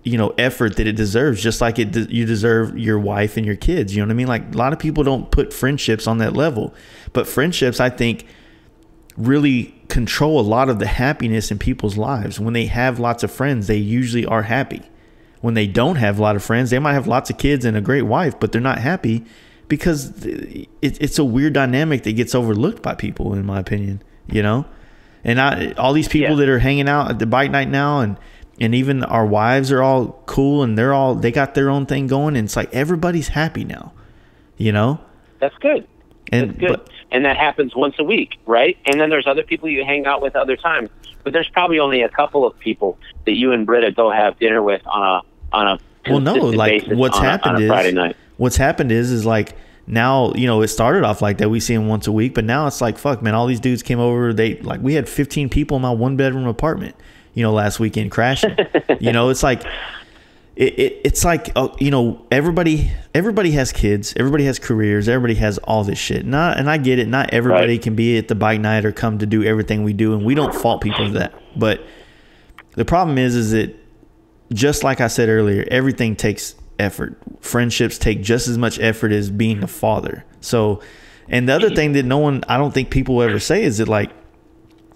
you know, effort that it deserves, just like you deserve your wife and your kids. You know what I mean? Like, a lot of people don't put friendships on that level, but friendships, I think, really control a lot of the happiness in people's lives. When they have lots of friends, they usually are happy. When they don't have a lot of friends, they might have lots of kids and a great wife, but they're not happy, because it's a weird dynamic that gets overlooked by people, in my opinion, you know? And all these people that are hanging out at the bike night now, and even our wives are all cool, and they got their own thing going, and it's like everybody's happy now, you know? That's good. That's good. And that happens once a week, right? And then there's other people you hang out with other times. But there's probably only a couple of people that you and Britta go have dinner with on a well, no, like basis what's on happened a is Friday night. What's happened is like, now, you know, it started off like that. We see them once a week, but now it's like, fuck, man, all these dudes came over. We had 15 people in my 1-bedroom apartment, you know, last weekend crashing. You know, it's like, it's like, you know, everybody has kids, everybody has careers, everybody has all this shit. And I get it. Not everybody can be at the bike night or come to do everything we do, and we don't fault people for that. But the problem is that, just like I said earlier, everything takes effort. Friendships take just as much effort as being a father. So, and the other thing that I don't think people ever say is that, like,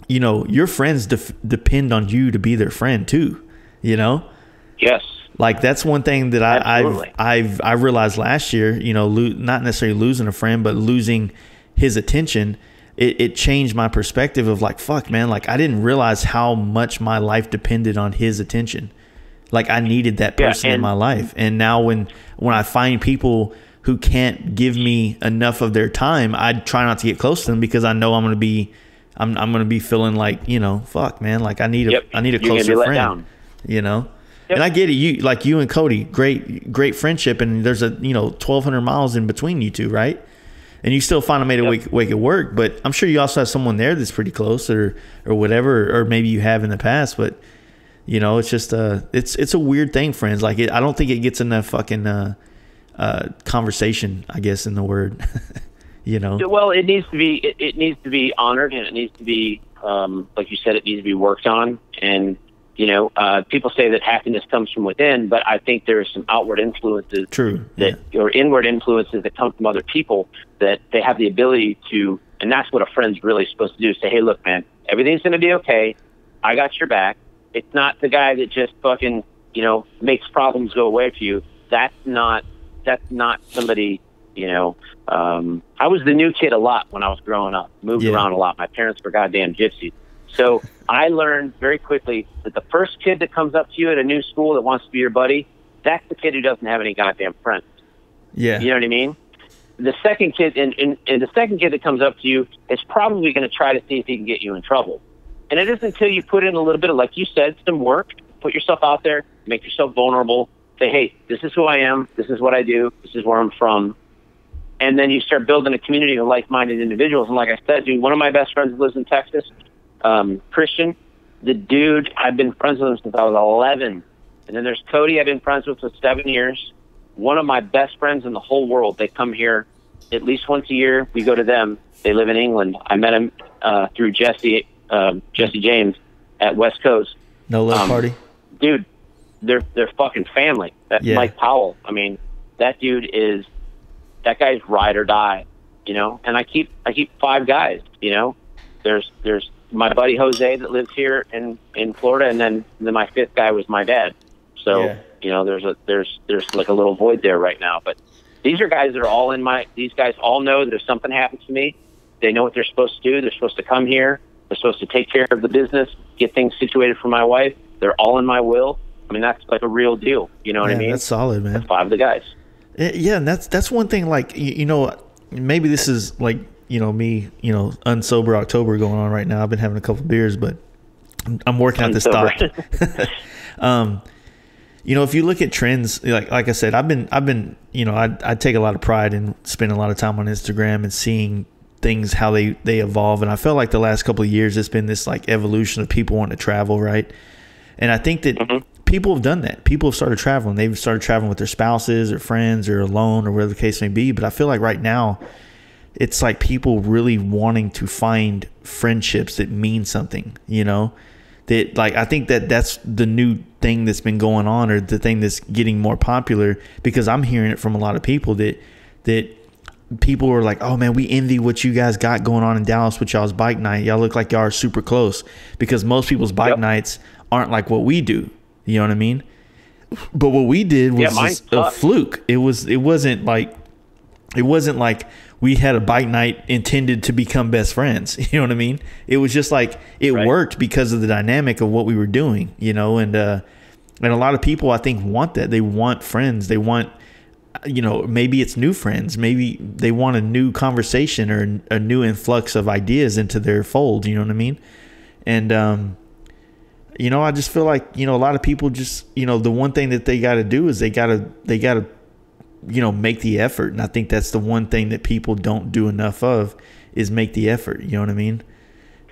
you know, your friends depend on you to be their friend too, you know? Yes. Like, that's one thing that I realized last year, you know, not necessarily losing a friend, but losing his attention. It changed my perspective of, like, fuck, man, like, I didn't realize how much my life depended on his attention. Like, I needed that person in my life. And now when I find people who can't give me enough of their time, I try not to get close to them, because I know I'm going to be feeling like, you know, fuck, man, like, I need a closer friend, you know? Yep. And I get it. You and Cody, great friendship. And there's 1,200 miles in between you two, right? And you still find a way to make it work. But I'm sure you also have someone there that's pretty close, or whatever, or maybe you have in the past, but, you know, it's just it's a weird thing, friends. Like, I don't think it gets enough fucking conversation, I guess, in the word. You know. Well, it needs to be honored, and it needs to be like you said, it needs to be worked on. And, you know, people say that happiness comes from within, but I think there are some outward influences or inward influences that come from other people that they have the ability to, and that's what a friend's really supposed to do. Say, hey, look, man, everything's going to be okay. I got your back. It's not the guy that just fucking, you know, makes problems go away for you. That's not somebody, you know. I was the new kid a lot when I was growing up, moved around a lot. My parents were goddamn gypsies. So I learned very quickly that the first kid that comes up to you at a new school that wants to be your buddy, that's the kid who doesn't have any goddamn friends. Yeah. You know what I mean? The second kid, and the second kid that comes up to you is probably going to try to see if he can get you in trouble. And it isn't until you put in a little bit of, like you said, some work, put yourself out there, make yourself vulnerable, say, hey, this is who I am, this is what I do, this is where I'm from. And then you start building a community of like-minded individuals. And like I said, dude, one of my best friends lives in Texas, Christian. The dude, I've been friends with him since I was 11. And then there's Cody, I've been friends with for 7 years. One of my best friends in the whole world. They come here at least once a year. We go to them. They live in England. I met him through Jesse James at West Coast. No Love Party? Dude, they're fucking family. That's Mike Powell. I mean, that guy's ride or die, you know. And I keep 5 guys, you know. There's my buddy Jose that lives here in Florida, and then my 5th guy was my dad. So you know, there's like a little void there right now. But these are guys that are all these guys all know that if something happens to me, they know what they're supposed to do. They're supposed to come here. They're supposed to take care of the business, get things situated for my wife. They're all in my will. I mean, that's like a real deal. You know what I mean? That's solid, man. That's 5 of the guys. Yeah, and that's one thing. Like, you know, maybe this is like, you know, me, you know, unsober October going on right now. I've been having a couple of beers, but I'm working out this thought. You know, if you look at trends, like I said, I've been, you know, I take a lot of pride in spending a lot of time on Instagram and seeing things, how they evolve. And I felt like the last couple of years, it's been this like evolution of people wanting to travel, right? And I think that people have done that. People have started traveling. They've started traveling with their spouses or friends or alone or whatever the case may be. But I feel like right now, it's like people really wanting to find friendships that mean something, you know, that like, I think that's the new thing that's been going on, or the thing that's getting more popular, because I'm hearing it from a lot of people that people are like, oh man, we envy what you guys got going on in Dallas with y'all's bike night. Y'all look like y'all are super close, because most people's bike nights aren't like what we do. You know what I mean? But what we did was just a fluke. It wasn't like we had a bike night intended to become best friends. You know what I mean? It was just like it worked because of the dynamic of what we were doing, you know, and a lot of people, I think, want that. They want friends. They want, you know, maybe it's new friends. Maybe they want a new conversation or a new influx of ideas into their fold. You know what I mean? And, you know, I just feel like, you know, a lot of people just, you know, the one thing that they got to do is they got to, you know, make the effort. And I think that's the one thing that people don't do enough of, is make the effort. You know what I mean?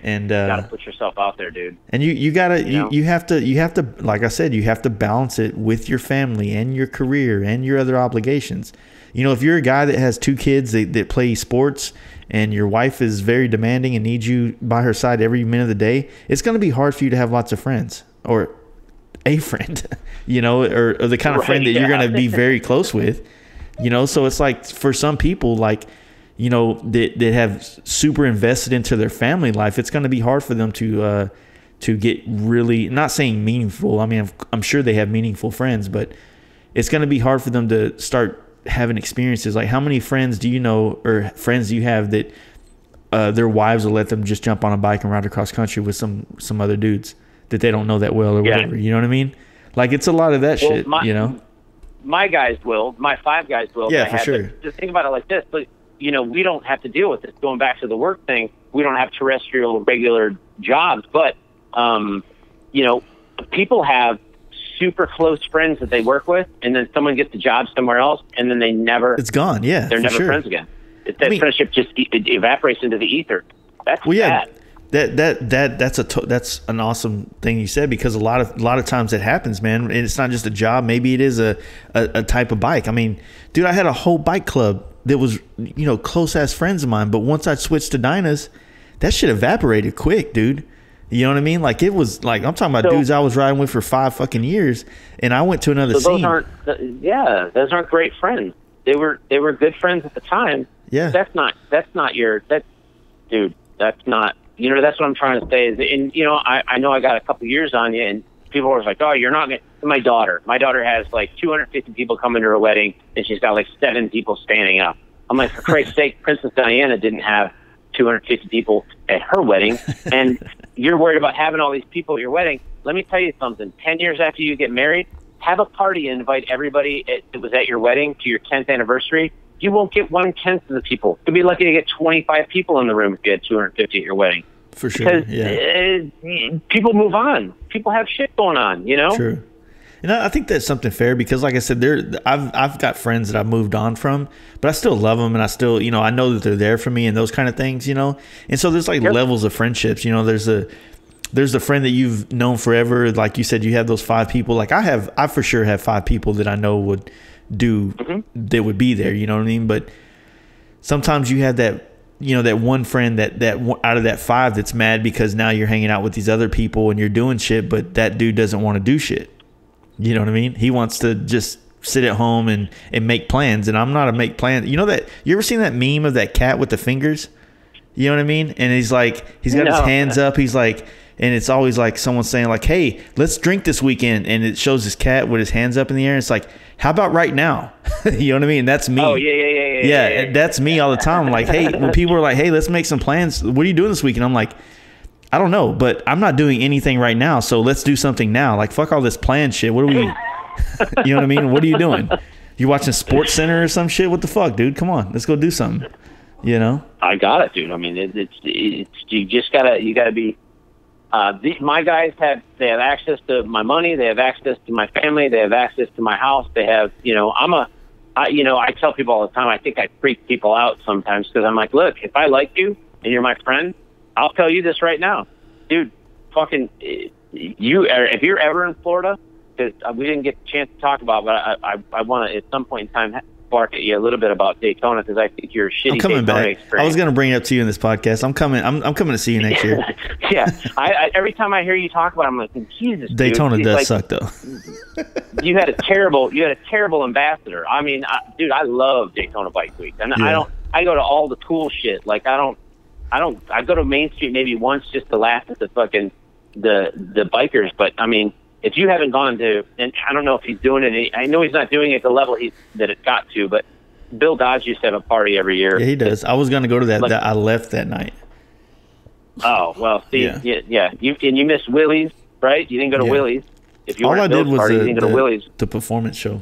And you gotta put yourself out there, dude. And you have to, like I said, you have to balance it with your family and your career and your other obligations. You know, if you're a guy that has 2 kids that play sports, and your wife is very demanding and needs you by her side every minute of the day, it's going to be hard for you to have lots of friends, or a friend, you know, or the kind of friend that you're going to be very close with, you know. So it's like, for some people, like, you know, that have super invested into their family life, it's going to be hard for them to get really, not saying meaningful. I mean, I'm sure they have meaningful friends, but it's going to be hard for them to start having experiences. Like, how many friends do you know, or friends do you have that their wives will let them just jump on a bike and ride across country with some other dudes that they don't know that well, or whatever? You know what I mean? Like, it's a lot of that shit, you know? My guys will. My 5 guys will. Yeah, for sure. Just think about it like this. But, you know, we don't have to deal with this. Going back to the work thing, we don't have terrestrial regular jobs. But, you know, people have super close friends that they work with, and then someone gets a job somewhere else, and then it's gone. Yeah, they're never friends again. That friendship just evaporates into the ether. That's bad. That's an awesome thing you said, because a lot of times it happens, man. And it's not just a job. Maybe it is a type of bike. I mean, dude, I had a whole bike club that was, you know, close ass friends of mine, but once I switched to Dynas, that shit evaporated quick, dude. You know what I mean? Like, it was like, I'm talking about dudes I was riding with for 5 fucking years, and I went to another scene. Those aren't great friends. They were good friends at the time. Yeah. That's not you know, that's what I'm trying to say is, and, you know, I know I got a couple years on you, and people are like, oh, you're not going to. My daughter has like 250 people coming to her wedding, and she's got like 7 people standing up. I'm like, for Christ's sake, Princess Diana didn't have 250 people at her wedding, and you're worried about having all these people at your wedding. Let me tell you something. 10 years after you get married, have a party and invite everybody that was at your wedding to your 10th anniversary. You won't get 1/10 of the people. You'll be lucky to get 25 people in the room if you had 250 at your wedding. For sure. Because people move on. People have shit going on, you know? True. And I think that's something fair, because, like I said, I've got friends that I've moved on from, but I still love them, and I still, you know, I know that they're there for me and those kind of things, you know. And so there's like levels of friendships, you know. There's a friend that you've known forever, like you said, you have those 5 people. Like I for sure have 5 people that I know would do that would be there, you know what I mean? But sometimes you have that, you know, that one friend that out of that 5 that's mad because now you're hanging out with these other people and you're doing shit, but that dude doesn't want to do shit. You know what I mean? He wants to just sit at home and make plans. And I'm not a make plans. You know that, you ever seen that meme of that cat with the fingers? You know what I mean? And he's like, he's got his hands up. He's like, and it's always like someone saying like, hey, let's drink this weekend. And it shows this cat with his hands up in the air. And it's like, how about right now? You know what I mean? That's me. Oh, yeah. That's me all the time. Like, hey, when people are like, hey, let's make some plans. What are you doing this weekend? I'm like, I don't know, but I'm not doing anything right now. So let's do something now. Like, fuck all this plan shit. What are we, you know what I mean? What are you doing? You watching Sports Center or some shit? What the fuck, dude? Come on, let's go do something. You know? I got it, dude. I mean, it's you just gotta be. My guys have access to my money. They have access to my family. They have access to my house. They have, you know, I tell people all the time, I think I freak people out sometimes, because I'm like, look, if I like you and you're my friend, I'll tell you this right now, dude. Fucking, if you're ever in Florida, that we didn't get a chance to talk about, but I want to at some point in time bark at you a little bit about Daytona, because I think your shitty I'm coming Daytona back. experience. I was going to bring it up to you in this podcast. I'm coming. I'm coming to see you next year. Yeah, I every time I hear you talk about it, I'm like, Jesus, Daytona dude. does suck though. You had a terrible ambassador. I mean, dude, I love Daytona Bike Week, and Yeah. I go to all the cool shit. Like I go to Main Street maybe once just to laugh at the fucking the bikers. But I mean, if you haven't gone to, and I don't know if he's doing it. I know he's not doing it at the level that it got to, but Bill Dodge used to have a party every year. Yeah, he does. I was going to go to that. Like, I left that night. Oh well, see, yeah. You missed Willie's, right? You didn't go to Willie's. If you all were I at did Bill's was party, you didn't go to Willie's. the performance show.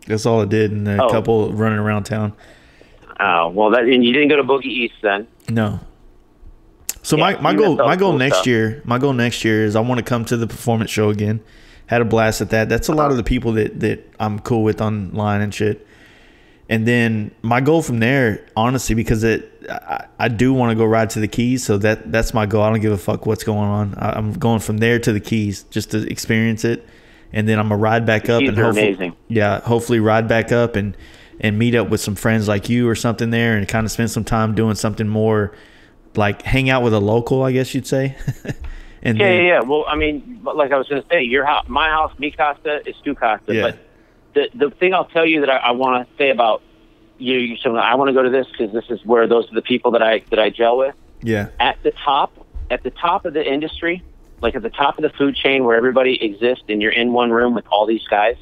That's all I did, and a couple running around town. Oh well, and you didn't go to Boogie East then. No. So Yeah, my you goal missed all the cool next stuff. year, is I want to come to the performance show again. Had a blast at that. That's a lot of the people that I'm cool with online and shit. And then my goal from there, honestly, because I do want to go ride to the Keys, so that's my goal. I don't give a fuck what's going on. I'm going from there to the Keys just to experience it, and then I'm gonna ride back up Keys and are amazing. hopefully ride back up and meet up with some friends like you or something there, and kind of spend some time doing something more, like hang out with a local, I guess you'd say. And Yeah. Well, I mean, like I was going to say, your house, my house, mi casa is tu casa. Yeah. But the thing I'll tell you that I want to say about you, so I want to go to this because this is where those are the people that I gel with. Yeah. At the top of the industry, like at the top of the food chain where everybody exists and you're in one room with all these guys,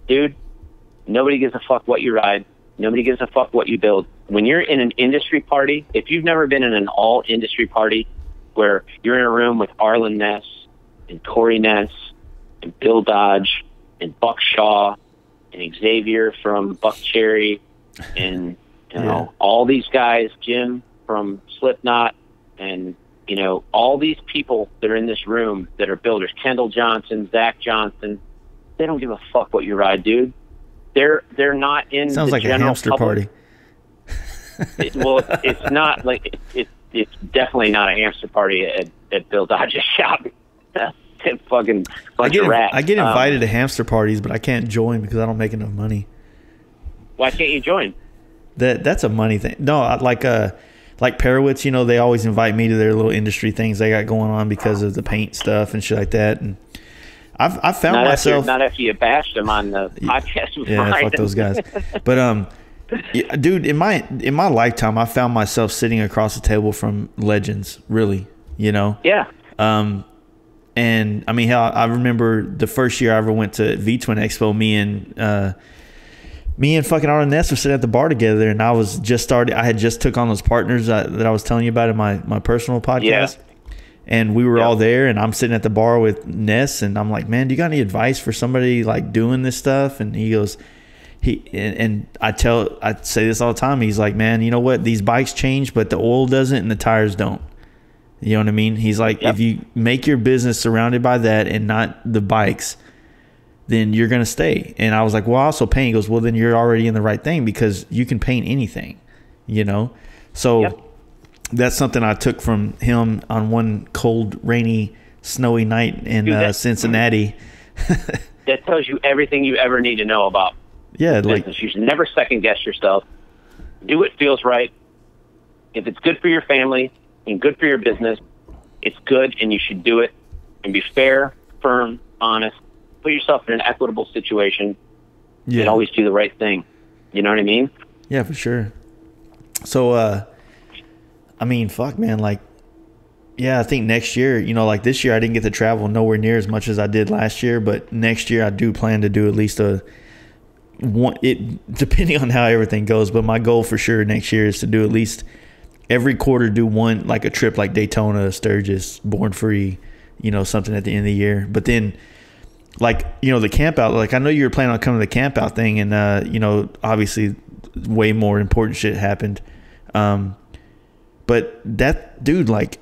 dude, nobody gives a fuck what you ride. Nobody gives a fuck what you build. When you're in an industry party, if you've never been in an all industry party where you're in a room with Arlen Ness and Corey Ness and Bill Dodge and Buck Shaw and Xavier from Buck Cherry and you know all these guys, Jim from Slipknot, and you know all these people that are in this room that are builders, Kendall Johnson, Zach Johnson, they don't give a fuck what you ride, dude. They're not in. Sounds the like a general hamster public. party. Well, it's not like it's definitely not a hamster party at Bill Dodge's shop. Fucking bunch of rats. I get invited to hamster parties, but I can't join because I don't make enough money. Why can't you join? That's a money thing. No, like Parowitz, you know, they always invite me to their little industry things they got going on because of the paint stuff and shit like that. And I've found myself not after you bashed them on the podcast. Yeah, fuck those guys. But yeah, dude, in my lifetime, I found myself sitting across the table from legends. Really, you know. Yeah. And I mean, hell, I remember the first year I ever went to V-Twin Expo. Me and fucking Arlen Ness were sitting at the bar together, and I had just took on those partners that I was telling you about in my personal podcast. Yeah. And we were all there, and I'm sitting at the bar with Ness, and I'm like, man, do you got any advice for somebody like doing this stuff? And he goes, I say this all the time. He's like, man, you know what? These bikes change, but the oil doesn't and the tires don't. You know what I mean? He's like, if you make your business surrounded by that and not the bikes, then you're going to stay. And I was like, well, I also paint. He goes, well, then you're already in the right thing because you can paint anything, you know? So that's something I took from him on one cold, rainy, snowy night in Cincinnati. That tells you everything you ever need to know about business. You should never second guess yourself. Do what feels right. If it's good for your family and good for your business, it's good and you should do it. And be fair, firm, honest. Put yourself in an equitable situation and always do the right thing. You know what I mean? Yeah, for sure. So, I mean, fuck, man. Like, yeah, I think next year, you know, like this year I didn't get to travel nowhere near as much as I did last year, but next year I do plan to do at least depending on how everything goes, but my goal for sure next year is to do at least every quarter, do one, like a trip like Daytona, Sturgis, Born Free, you know, something at the end of the year. But then, like, you know, the camp out, like I know you were planning on coming to the camp out thing, and, you know, obviously way more important shit happened. But that dude, like,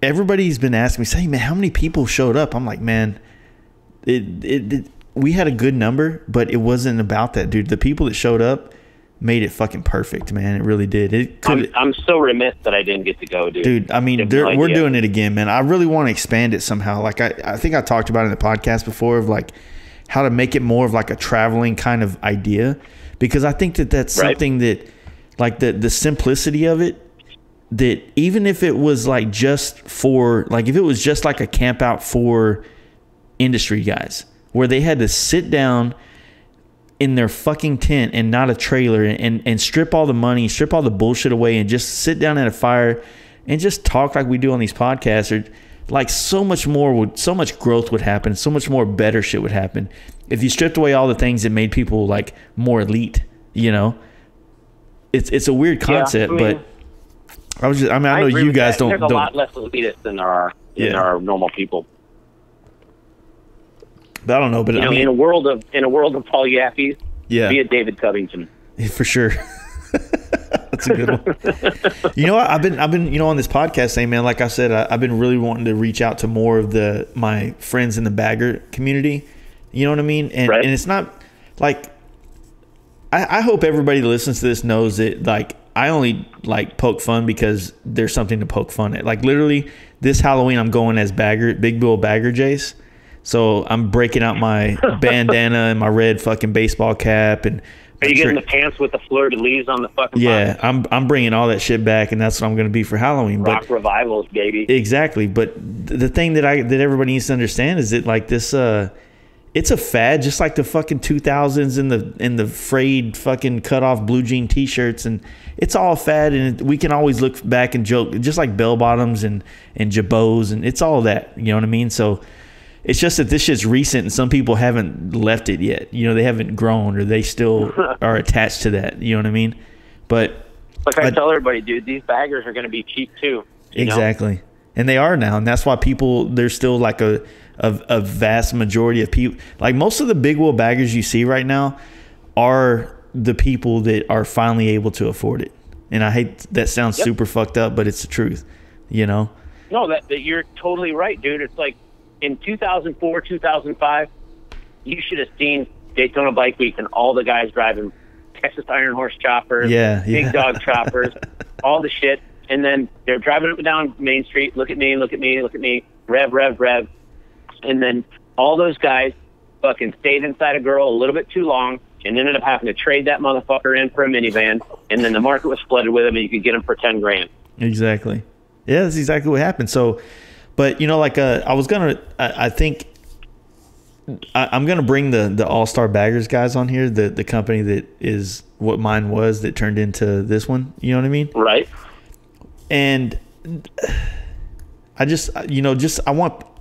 everybody's been asking me, say, man, how many people showed up? I'm like, man, we had a good number, but it wasn't about that, dude. The people that showed up, made it fucking perfect, man. It really did. It could. I'm so remiss that I didn't get to go, dude. Dude, I mean, You have no we're idea. doing it again, man. I really want to expand it somehow. Like I think I talked about it in the podcast before of like how to make it more of like a traveling kind of idea, because I think that that's Right. something that like the simplicity of it, that even if it was like just for like if it was just like a camp out for industry guys where they had to sit down in their fucking tent and not a trailer and strip all the money, strip all the bullshit away and just sit down at a fire and just talk like we do on these podcasts, or like so much growth would happen. So much more better shit would happen if you stripped away all the things that made people like more elite, you know? It's a weird concept, I mean, but I know agree you with guys that. don't. There's a lot less elitist than there are normal people. But I don't know. But You know, I mean, in a world of Paul Yaffe's, yeah, be a David Covington. for sure. That's a good one. You know what? I've been, you know, on this podcast saying, man, like I said, I've been really wanting to reach out to more of my friends in the bagger community. You know what I mean? And Right. and it's not like, I hope everybody that listens to this knows that like I only like poke fun because there's something to poke fun at. Like literally this Halloween, I'm going as Big Bill Bagger Jace. So I'm breaking out my bandana and my red fucking baseball cap and. Are you getting the pants with the fleur-de-lis on the fucking Yeah, bottom? I'm bringing all that shit back, and that's what I'm going to be for Halloween. Rock revivals, baby. Exactly, but the thing that everybody needs to understand is that like this, it's a fad, just like the fucking 2000s and the frayed fucking cut off blue jean t-shirts, and it's all a fad, and we can always look back and joke, just like bell bottoms and jabots, and it's all that, you know what I mean? So. It's just that this shit's recent and some people haven't left it yet. You know, they haven't grown or they still are attached to that. You know what I mean? But like I tell everybody, dude, these baggers are going to be cheap too. Exactly. Know? And they are now. And that's why there's still like a vast majority of people. Like most of the big wheel baggers you see right now are the people that are finally able to afford it. And I hate that sounds super fucked up, but it's the truth, you know? No, that you're totally right, dude. It's like, in 2004, 2005, you should have seen Daytona Bike Week and all the guys driving Texas Iron Horse choppers, Big Dog choppers, all the shit. And then they're driving up and down Main Street. Look at me, look at me, look at me. Rev, rev, rev. And then all those guys fucking stayed inside a girl a little bit too long and ended up having to trade that motherfucker in for a minivan. And then the market was flooded with them and you could get them for $10,000. Exactly. Yeah, that's exactly what happened. So, but, you know, like I think I'm going to bring the All-Star Baggers guys on here, the company that is what mine was that turned into this one. You know what I mean? Right. And I just, you know,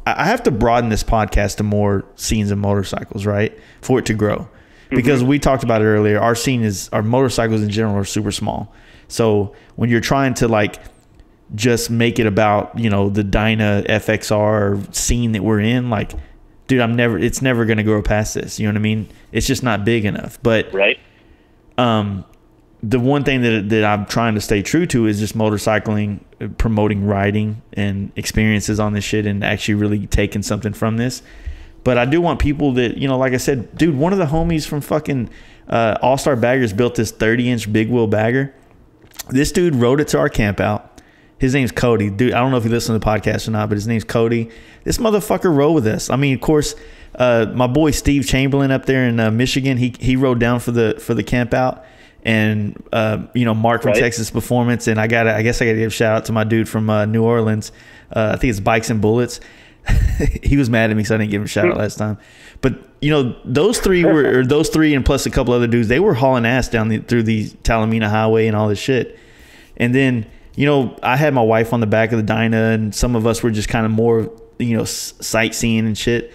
I have to broaden this podcast to more scenes of motorcycles, right? For it to grow. Because we talked about it earlier. Our motorcycles in general are super small. So when you're trying to like, just make it about, you know, the Dyna FXR scene that we're in, like, dude, it's never going to grow past this. You know what I mean? It's just not big enough. But right. The one thing that I'm trying to stay true to is just motorcycling, promoting riding and experiences on this shit and actually really taking something from this. But I do want people that, you know, like I said, dude, one of the homies from fucking All-Star Baggers built this 30-inch big wheel bagger. This dude rode it to our camp out. His name's Cody. Dude, I don't know if he listens to the podcast or not, but his name's Cody. This motherfucker rode with us. I mean, of course, my boy Steve Chamberlain up there in Michigan, he rode down for the camp out. And, you know, Mark from Texas Performance. And I guess I got to give a shout out to my dude from New Orleans. I think it's Bikes and Bullets. He was mad at me, so I didn't give him a shout out last time. But, you know, those three and plus a couple other dudes, they were hauling ass down through the Talamina Highway and all this shit. And then, you know, I had my wife on the back of the Dyna, and some of us were just kind of more, you know, sightseeing and shit.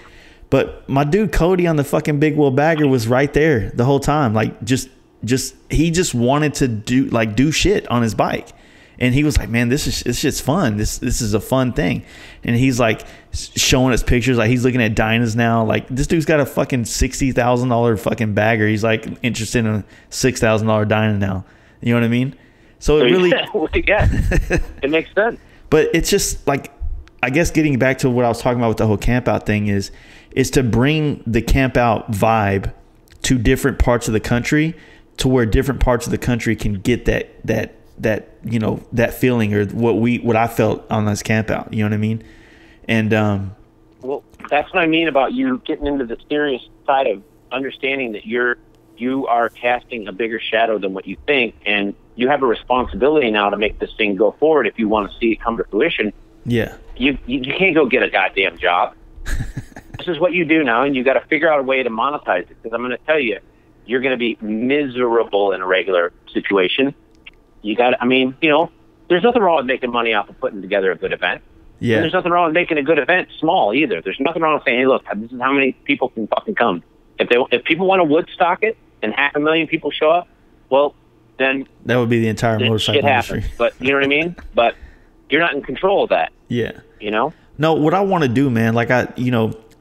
But my dude Cody on the fucking big wheel bagger was right there the whole time. Like, he just wanted to do shit on his bike. And he was like, man, this shit's fun. This is a fun thing. And he's like showing us pictures. Like, he's looking at Dynas now. Like, this dude's got a fucking $60,000 fucking bagger. He's like interested in a $6,000 Dyna now. You know what I mean? So it really, yeah, it makes sense. But it's just like, I guess getting back to what I was talking about with the whole camp out thing is to bring the camp out vibe to different parts of the country to where different parts of the country can get that you know, that feeling, or what I felt on this camp out. You know what I mean? And well, that's what I mean about you getting into the serious side of understanding that you are casting a bigger shadow than what you think, and you have a responsibility now to make this thing go forward if you want to see it come to fruition. Yeah. You can't go get a goddamn job. This is what you do now, and you got to figure out a way to monetize it, because I'm going to tell you, you're going to be miserable in a regular situation. You got to, I mean, you know, there's nothing wrong with making money off of putting together a good event. Yeah. And there's nothing wrong with making a good event small either. There's nothing wrong with saying, hey, look, this is how many people can fucking come. If people want to Woodstock it and 500,000 people show up, well, then that would be the entire motorcycle shit happens. industry. But you know what I mean? But you're not in control of that. Yeah. You know? No, what I want to do, man, like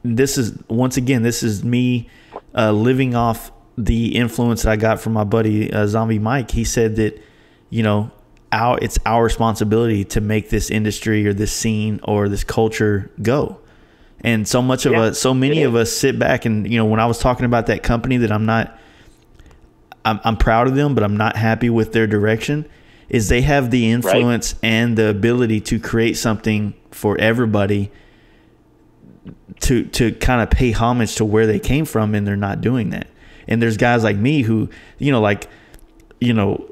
this is me living off the influence that I got from my buddy Zombie Mike. He said that, you know, it's our responsibility to make this industry or this scene or this culture go. And so much of us, so many of us sit back and, you know, when I was talking about that company that I'm proud of them, but I'm not happy with their direction, is they have the influence and the ability to create something for everybody to kind of pay homage to where they came from, and they're not doing that. And there's guys like me who, you know, like, you know,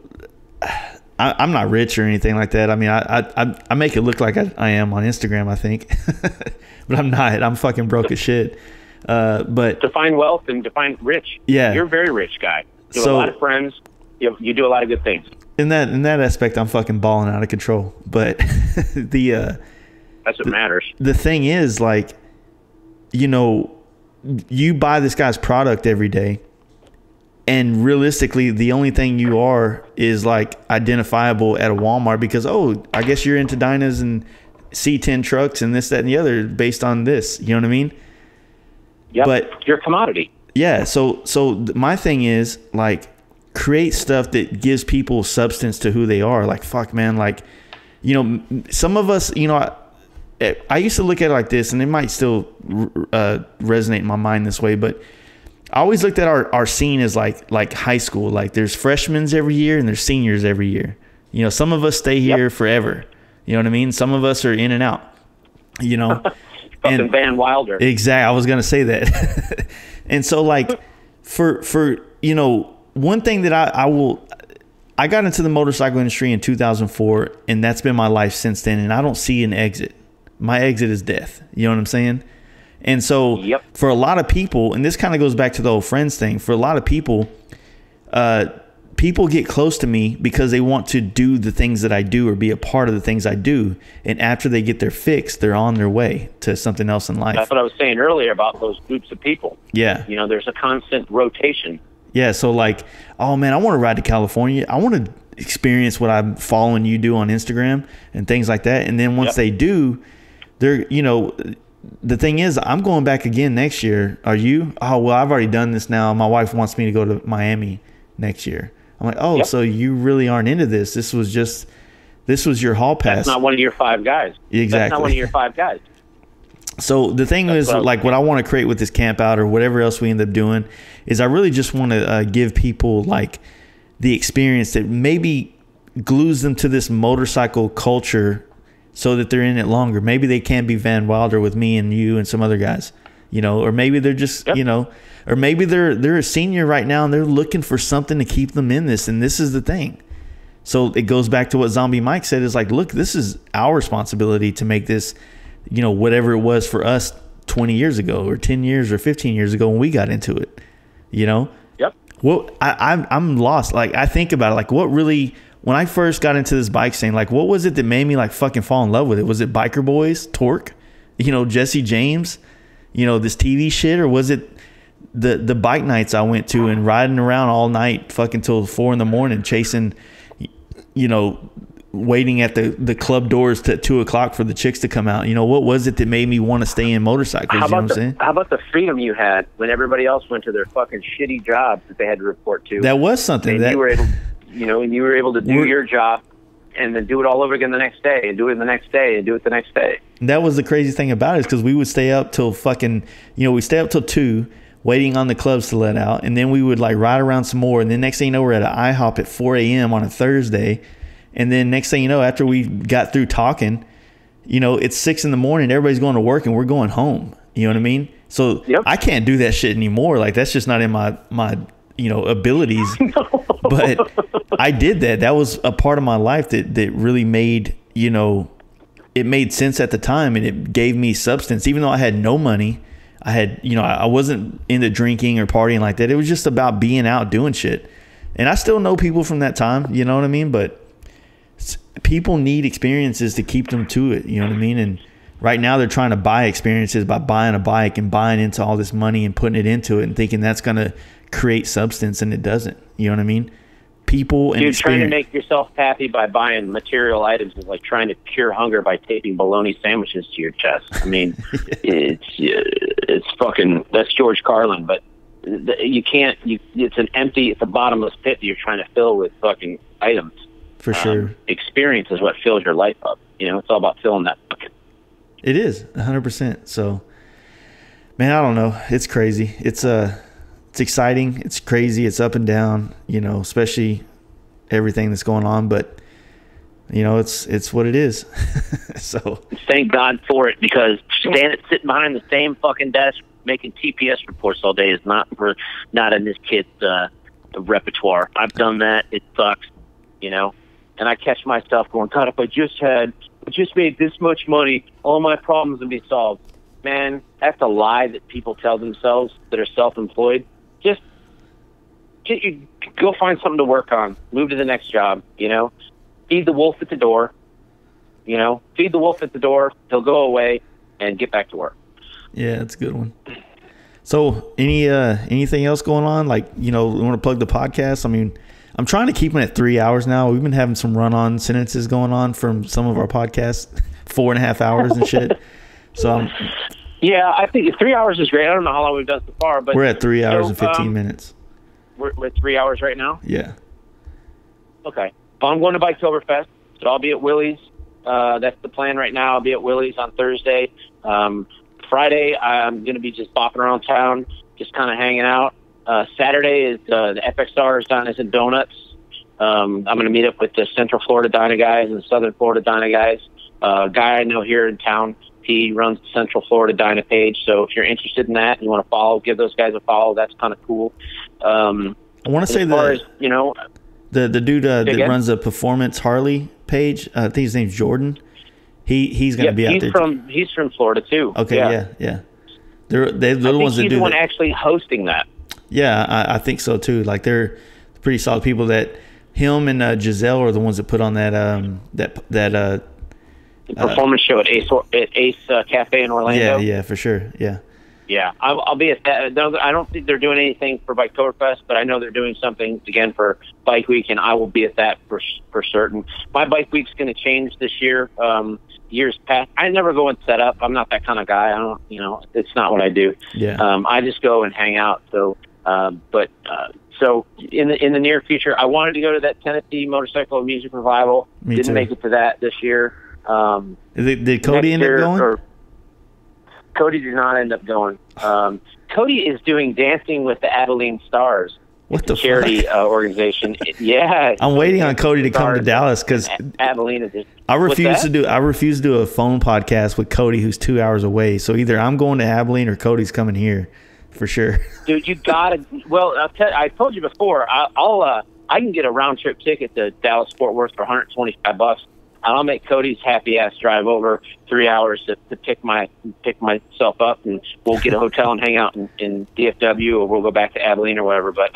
I'm not rich or anything like that. I mean, I make it look like I am on Instagram, I think, but I'm not. I'm fucking broke as shit. But define wealth and define rich. Yeah, you're a very rich guy. You have a lot of friends. You do a lot of good things. In that aspect, I'm fucking balling out of control. But that's what matters. The thing is, like, you know, you buy this guy's product every day, and realistically, the only thing you are is like identifiable at a Walmart because, oh, I guess you're into Dynas and C10 trucks and this, that, and the other based on this. You know what I mean? Yeah. But you're a commodity. Yeah. So my thing is, like, create stuff that gives people substance to who they are. Like, fuck, man. Like, you know, some of us, you know, I used to look at it like this, and it might still resonate in my mind this way, but I always looked at our scene as like high school. Like, there's freshmen every year and there's seniors every year. You know, some of us stay here forever. You know what I mean? Some of us are in and out, you know. Fucking Van Wilder. Exactly. I was going to say that. And so, like, for you know, one thing that I got into the motorcycle industry in 2004, and that's been my life since then, and I don't see an exit. My exit is death. You know what I'm saying? And so for a lot of people, and this kind of goes back to the old friends thing, for a lot of people, people get close to me because they want to do the things that I do or be a part of the things I do. And after they get their fix, they're on their way to something else in life. That's what I was saying earlier about those groups of people. Yeah. You know, there's a constant rotation. Yeah. So, like, oh man, I want to ride to California. I want to experience what I'm following you do on Instagram and things like that. And then once they do, they're, you know, the thing is, I'm going back again next year. Are you? Oh, well, I've already done this now. My wife wants me to go to Miami next year. I'm like, oh, so you really aren't into this. This was your hall pass. That's not one of your 5 guys. Exactly. That's not one of your 5 guys. So the thing is, like, what I want to create with this camp out or whatever else we end up doing is I really just want to give people, like, the experience that maybe glues them to this motorcycle culture so that they're in it longer. Maybe they can be Van Wilder with me and you and some other guys, you know, or maybe they're just, you know, or maybe they're a senior right now and they're looking for something to keep them in this. And this is the thing. So it goes back to what Zombie Mike said, is like, look, this is our responsibility to make this, you know, whatever it was for us 20 years ago or 10 years or 15 years ago when we got into it, you know? Yep. Well, I'm lost. Like, I think about it, like, what really, when I first got into this bike scene, like, what was it that made me, like, fucking fall in love with it? Was it Biker Boys, Torque, you know, Jesse James, you know, this TV shit? Or was it the bike nights I went to and riding around all night fucking till 4 a.m. chasing, you know, waiting at the club doors to 2:00 for the chicks to come out? You know, what was it that made me want to stay in motorcycles? How you know what I'm saying? How about the freedom you had when everybody else went to their fucking shitty jobs that they had to report to? That was something and that you were able, you know, and you were able to do your job and then do it all over again the next day and do it the next day and do it the next day. That was the crazy thing about it, is because we would stay up till fucking, you know, we stay up till 2. waiting on the clubs to let out. And then we would like ride around some more. And then next thing you know, we're at an IHOP at 4 a.m. on a Thursday. And then next thing you know, after we got through talking, you know, it's 6 in the morning, everybody's going to work and we're going home. You know what I mean? So I can't do that shit anymore. Like, that's just not in my you know, abilities. No. But I did that. That was a part of my life that really made, you know, it made sense at the time, and it gave me substance. Even though I had no money, I had, you know, I wasn't into drinking or partying like that. It was just about being out doing shit. And I still know people from that time, you know what I mean? But people need experiences to keep them to it, you know what I mean? And right now they're trying to buy experiences by buying a bike and buying into all this money and putting it into it and thinking that's going to create substance, and it doesn't. You know what I mean? People and Dude, trying to make yourself happy by buying material items is like trying to cure hunger by taping bologna sandwiches to your chest. I mean, it's fucking, that's George Carlin, but you can't, it's a bottomless pit that you're trying to fill with fucking items. For sure. Experience is what fills your life up. You know, it's all about filling that bucket. It is 100%. So, man, I don't know. It's crazy. It's exciting. It's crazy. It's up and down, you know, especially everything that's going on. But, you know, it's what it is. So thank God for it, because sitting behind the same fucking desk making TPS reports all day is not in this kid's repertoire. I've done that. It sucks, you know. And I catch myself going, God, if I just made this much money, all my problems would be solved. Man, that's a lie that people tell themselves that are self-employed. Just go find something to work on. Move to the next job, you know. Feed the wolf at the door, you know. Feed the wolf at the door. He'll go away and get back to work. Yeah, that's a good one. So anything else going on? Like, you know, we want to plug the podcast? I mean, I'm trying to keep them at 3 hours now. We've been having some run-on sentences going on from some of our podcasts, 4.5 hours and shit. So yeah, I think 3 hours is great. I don't know how long we've done so far, but we're at 3 hours and 15 minutes. We're 3 hours right now? Yeah. Okay. Well, I'm going to Biketoberfest, so I'll be at Willie's. That's the plan right now. I'll be at Willie's on Thursday. Friday, I'm going to be just bopping around town, just kind of hanging out. Saturday is the FXR's Donuts and Donuts. I'm going to meet up with the Central Florida Dyna guys and the Southern Florida Dyna guys. A guy I know here in town, he runs the Central Florida Dyna page. So if you're interested in that and you want to follow, give those guys a follow. That's kind of cool. I want to say that, you know, the dude that runs the Performance Harley page, I think his name's Jordan. He's going to be out there. He's from Florida too. Okay, yeah. They're the ones that do. He's the one actually hosting that. Yeah, I think so too. Like, they're pretty solid people. That him and Giselle are the ones that put on that the performance show at Ace Cafe in Orlando. Yeah, for sure. Yeah, I'll be at that. No, I don't think they're doing anything for Biketoberfest, but I know they're doing something again for Bike Week, and I will be at that for certain. My Bike Week's going to change this year. Years past, I never go and set up. I'm not that kind of guy. I don't, you know, it's not what I do. Yeah. I just go and hang out. So, so in the near future, I wanted to go to that Tennessee Motorcycle Music Revival. Didn't make it to that this year. Did Cody end up going? Cody did not end up going. Cody is doing Dancing with the Abilene Stars. What the charity organization? Yeah, I'm waiting on Cody to come to Dallas because Abilene is. I refuse to do a phone podcast with Cody, who's 2 hours away. So either I'm going to Abilene or Cody's coming here, for sure. Dude, you gotta. Well, I told you before. I can get a round trip ticket to Dallas Fort Worth for $125. I'll make Cody's happy ass drive over 3 hours to pick myself up, and we'll get a hotel and hang out in DFW, or we'll go back to Abilene or whatever. But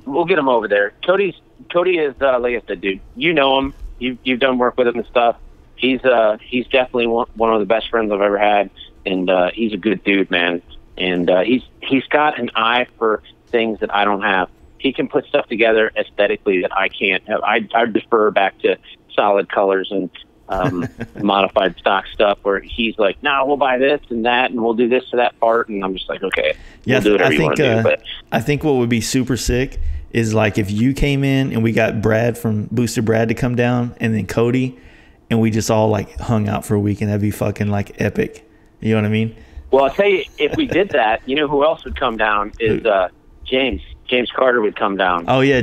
we'll get him over there. Cody is like I said, dude. You know him. You've done work with him and stuff. He's definitely one of the best friends I've ever had, and he's a good dude, man. And he's got an eye for things that I don't have. He can put stuff together aesthetically that I can't have. I defer back to solid colors and modified stock stuff, where he's like, no, we'll buy this and that, and we'll do this to that part, and I'm just like, okay, yeah, we'll do whatever you want to do. But I think what would be super sick is like if you came in and we got Brad from Booster Brad to come down, and then Cody, and we just all like hung out for a week, and that'd be fucking like epic. You know what I mean? Well, I'll tell you, if we did that, you know who else would come down is James. James Carter would come down. Oh yeah,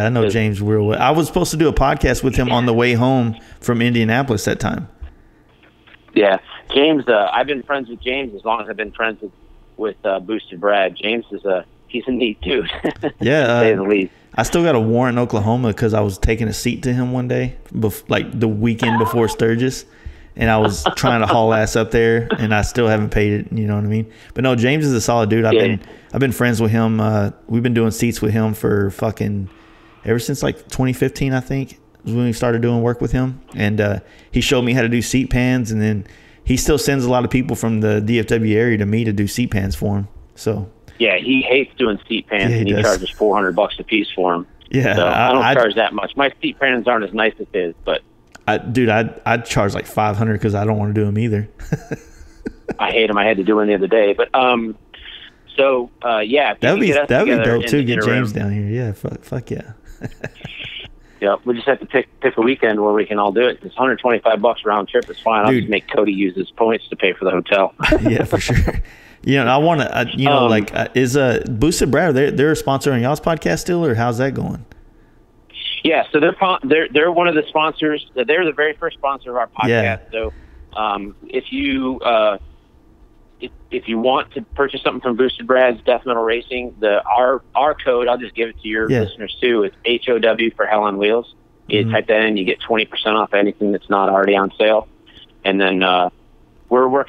I know James real well. I was supposed to do a podcast with him on the way home from Indianapolis that time. Yeah, James. I've been friends with James as long as I've been friends with Boosted Brad. James he's a neat dude. Yeah, to say the least. I still got a warrant in Oklahoma because I was taking a seat to him one day, like the weekend before Sturgis, and I was trying to haul ass up there, and I still haven't paid it. You know what I mean? But no, James is a solid dude. I've been friends with him. We've been doing seats with him for fucking ever since like 2015, I think, was when we started doing work with him. And he showed me how to do seat pans, and then he still sends a lot of people from the DFW area to me to do seat pans for him. So. Yeah, he hates doing seat pans, and he charges $400 a piece for them. Yeah, so I don't charge that much. My seat pans aren't as nice as his, but I'd charge like $500 because I don't want to do them either. I hate them. I had to do one the other day, but yeah, that'd be dope too. Get James down here. Yeah, fuck yeah. Yeah, we just have to pick a weekend where we can all do it. It's $125 round trip. It's fine. I'll just make Cody use his points to pay for the hotel. Yeah, for sure. I want to, is Boosted Brad, they're a sponsor on y'all's podcast still, or how's that going? Yeah, so they're one of the sponsors. They're the very first sponsor of our podcast. Yeah. So if you want to purchase something from Boosted Brad's Death Metal Racing, our code, I'll just give it to your listeners too. It's HOW for Hell on Wheels. You type that in, you get 20% off anything that's not already on sale. And then we're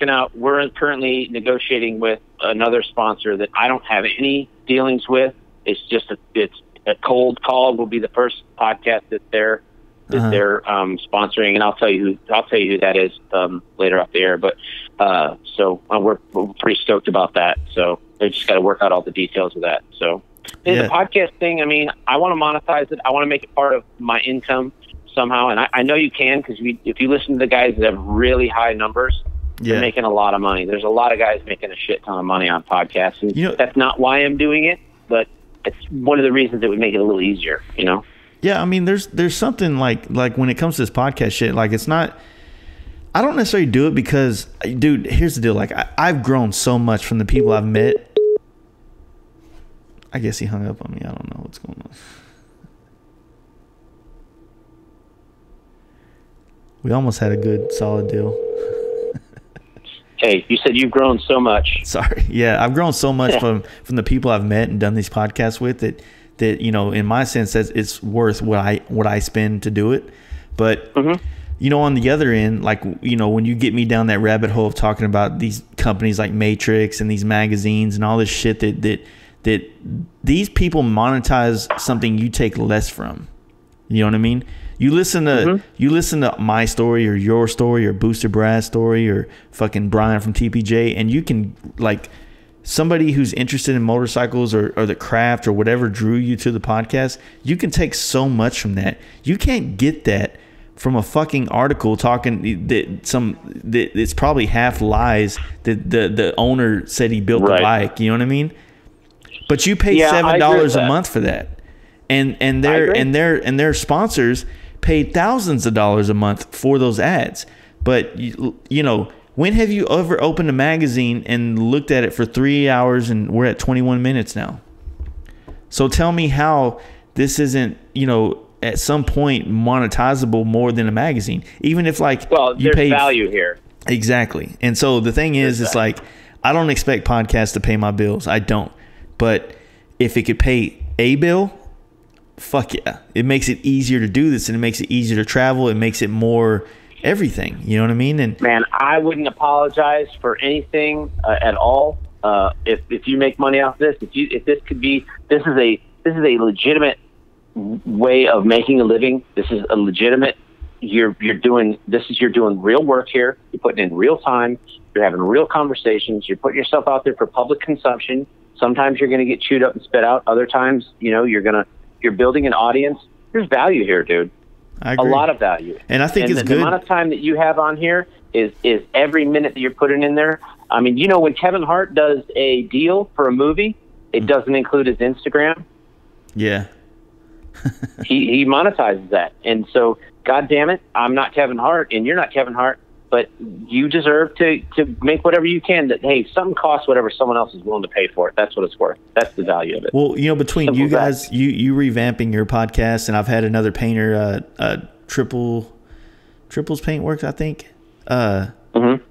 currently negotiating with another sponsor that I don't have any dealings with. It's just it's a cold call. Will be the first podcast that they're sponsoring, and I'll tell you who that is later off the air. But so we're pretty stoked about that. So they just got to work out all the details of that. So the podcast thing, I mean, I want to monetize it. I want to make it part of my income somehow, and I know you can, because if you listen to the guys that have really high numbers, they're making a lot of money. There's a lot of guys making a shit ton of money on podcasts, and that's not why I'm doing it, but it's one of the reasons that would make it a little easier, Yeah, I mean, there's something like when it comes to this podcast shit, like it's not. I don't necessarily do it because, dude, here's the deal. Like I've grown so much from the people I've met. I guess he hung up on me. I don't know what's going on. We almost had a good solid deal. Hey, you said you've grown so much. Sorry. Yeah, I've grown so much from the people I've met and done these podcasts with that in my sense, that it's worth what I spend to do it. But on the other end, like when you get me down that rabbit hole of talking about these companies like Matrix and these magazines and all this shit that these people monetize something you take less from. You know what I mean? You listen to my story or your story or Booster Brad's story or fucking Brian from TPJ, and you can, like, somebody who's interested in motorcycles or the craft or whatever drew you to the podcast, you can take so much from that. You can't get that from a fucking article talking that it's probably half lies that the owner said he built the bike. You know what I mean? But you pay $7 a month for that, and their sponsors paid thousands of dollars a month for those ads. But when have you ever opened a magazine and looked at it for 3 hours, and we're at 21 minutes now? So tell me how this isn't at some point monetizable more than a magazine, even if you pay value here. Exactly. And so the thing is, it's like, I don't expect podcasts to pay my bills. I don't. But if it could pay a bill, fuck yeah. It makes it easier to do this, and it makes it easier to travel. It makes it more everything. You know what I mean? And man, I wouldn't apologize for anything at all. If you make money off this, if this is a legitimate way of making a living. This is a legitimate. You're doing real work here. You're putting in real time. You're having real conversations. You're putting yourself out there for public consumption. Sometimes you're going to get chewed up and spit out. Other times, you're building an audience. There's value here, dude. I agree. A lot of value. And I think it's good. The amount of time that you have on here is every minute that you're putting in there. I mean, when Kevin Hart does a deal for a movie, it doesn't include his Instagram. Yeah. he monetizes that. And so, God damn it, I'm not Kevin Hart, and you're not Kevin Hart. but you deserve to make whatever you can. That, hey, something costs whatever someone else is willing to pay for it. That's what it's worth. That's the value of it. Well, between Simple you guys, you revamping your podcast, and I've had another painter, Triples Paintworks, I think.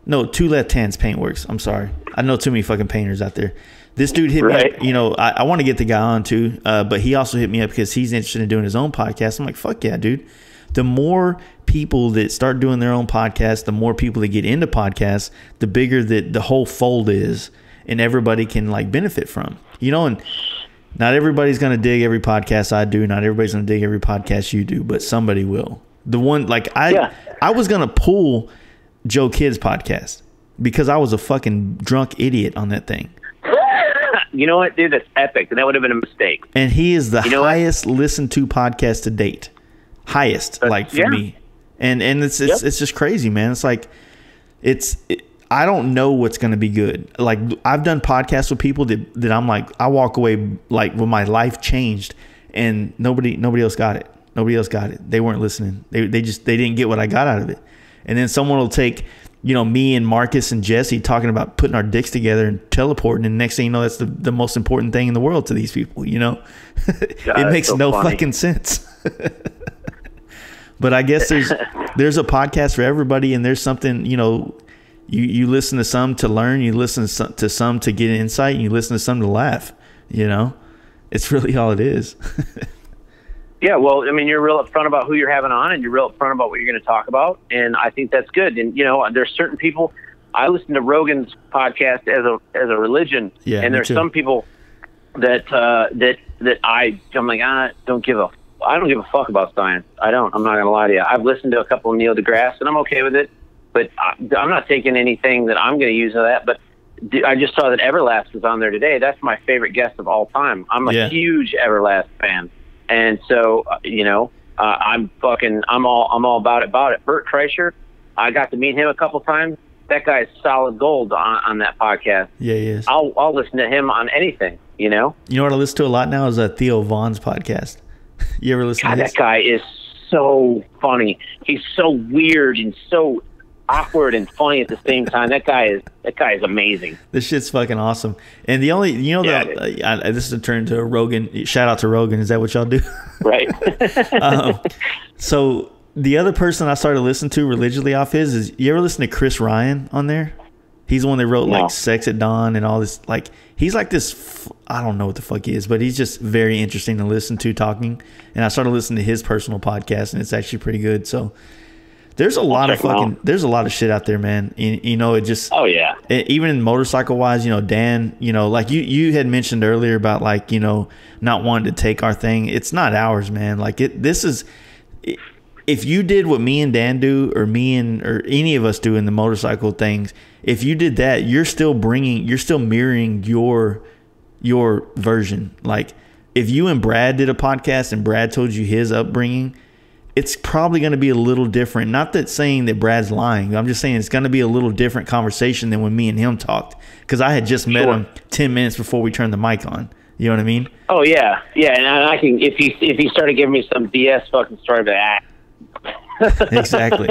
No, Two Left Hands Paintworks. I'm sorry. I know too many fucking painters out there. This dude hit me up. I want to get the guy on too, but he also hit me up because he's interested in doing his own podcast. I'm like, fuck yeah, dude. The more people that start doing their own podcast, the more people that get into podcasts, the bigger that the whole fold is, and everybody can like benefit from. And not everybody's going to dig every podcast I do. Not everybody's going to dig every podcast you do, but somebody will. The one like I was going to pull Joe Kidd's podcast because I was a fucking drunk idiot on that thing. You know what, dude? That's epic, and that would have been a mistake. And he is the highest listened to podcast to date. Highest, like for me. And it's just crazy, man. It's like I don't know what's going to be good. Like I've done podcasts with people that I'm like, I walk away like when my life changed, and nobody else got it. Nobody else got it. They weren't listening. They didn't get what I got out of it. And then someone will take, me and Marcus and Jesse talking about putting our dicks together and teleporting, and next thing you know, that's the most important thing in the world to these people. God, it makes no fucking sense. But I guess there's a podcast for everybody, and there's something, you listen to some to learn, you listen to some to get insight, and you listen to some to laugh. It's really all it is. Yeah, well, I mean, you're real upfront about who you're having on, and you're real upfront about what you're going to talk about, and I think that's good. And there's certain people. I listen to Rogan's podcast as a religion, and there's some people that I'm like, I don't give a fuck about science. I don't. I'm not going to lie to you. I've listened to a couple of Neil deGrasse, and I'm okay with it, but I'm not taking anything that I'm going to use of that. But I just saw that Everlast was on there today. That's my favorite guest of all time. I'm a huge Everlast fan. And so, I'm all about it. Bert Kreischer, I got to meet him a couple times. That guy is solid gold on that podcast. Yeah, he is. I'll listen to him on anything, You know what I listen to a lot now is Theo Vaughn's podcast. You ever listen to his? That guy is so funny. He's so weird and so awkward and funny at the same time. That guy is amazing. This shit's fucking awesome. And the only, this is a turn to a Rogan. Shout out to Rogan. Is that what y'all do? Right. So the other person I started listening to religiously off his is, you ever listen to Chris Ryan on there? He's the one that wrote like Sex at Dawn and all this. Like he's like this. I don't know what the fuck he is, but he's just very interesting to listen to talking. And I started listening to his personal podcast, and it's actually pretty good. So. There's a lot of shit out there, man. It just, even in motorcycle wise, Dan, like you had mentioned earlier about like, not wanting to take our thing. It's not ours, man. Like this is, if you did what me and Dan do, or any of us do in the motorcycle things, if you did that, you're still mirroring your version. Like if you and Brad did a podcast and Brad told you his upbringing, it's probably going to be a little different. Not that saying that Brad's lying. I'm just saying it's going to be a little different conversation than when me and him talked. Because I had just met him 10 minutes before we turned the mic on. You know what I mean? Oh, yeah. Yeah, and I can, if he started giving me some BS fucking story about Exactly.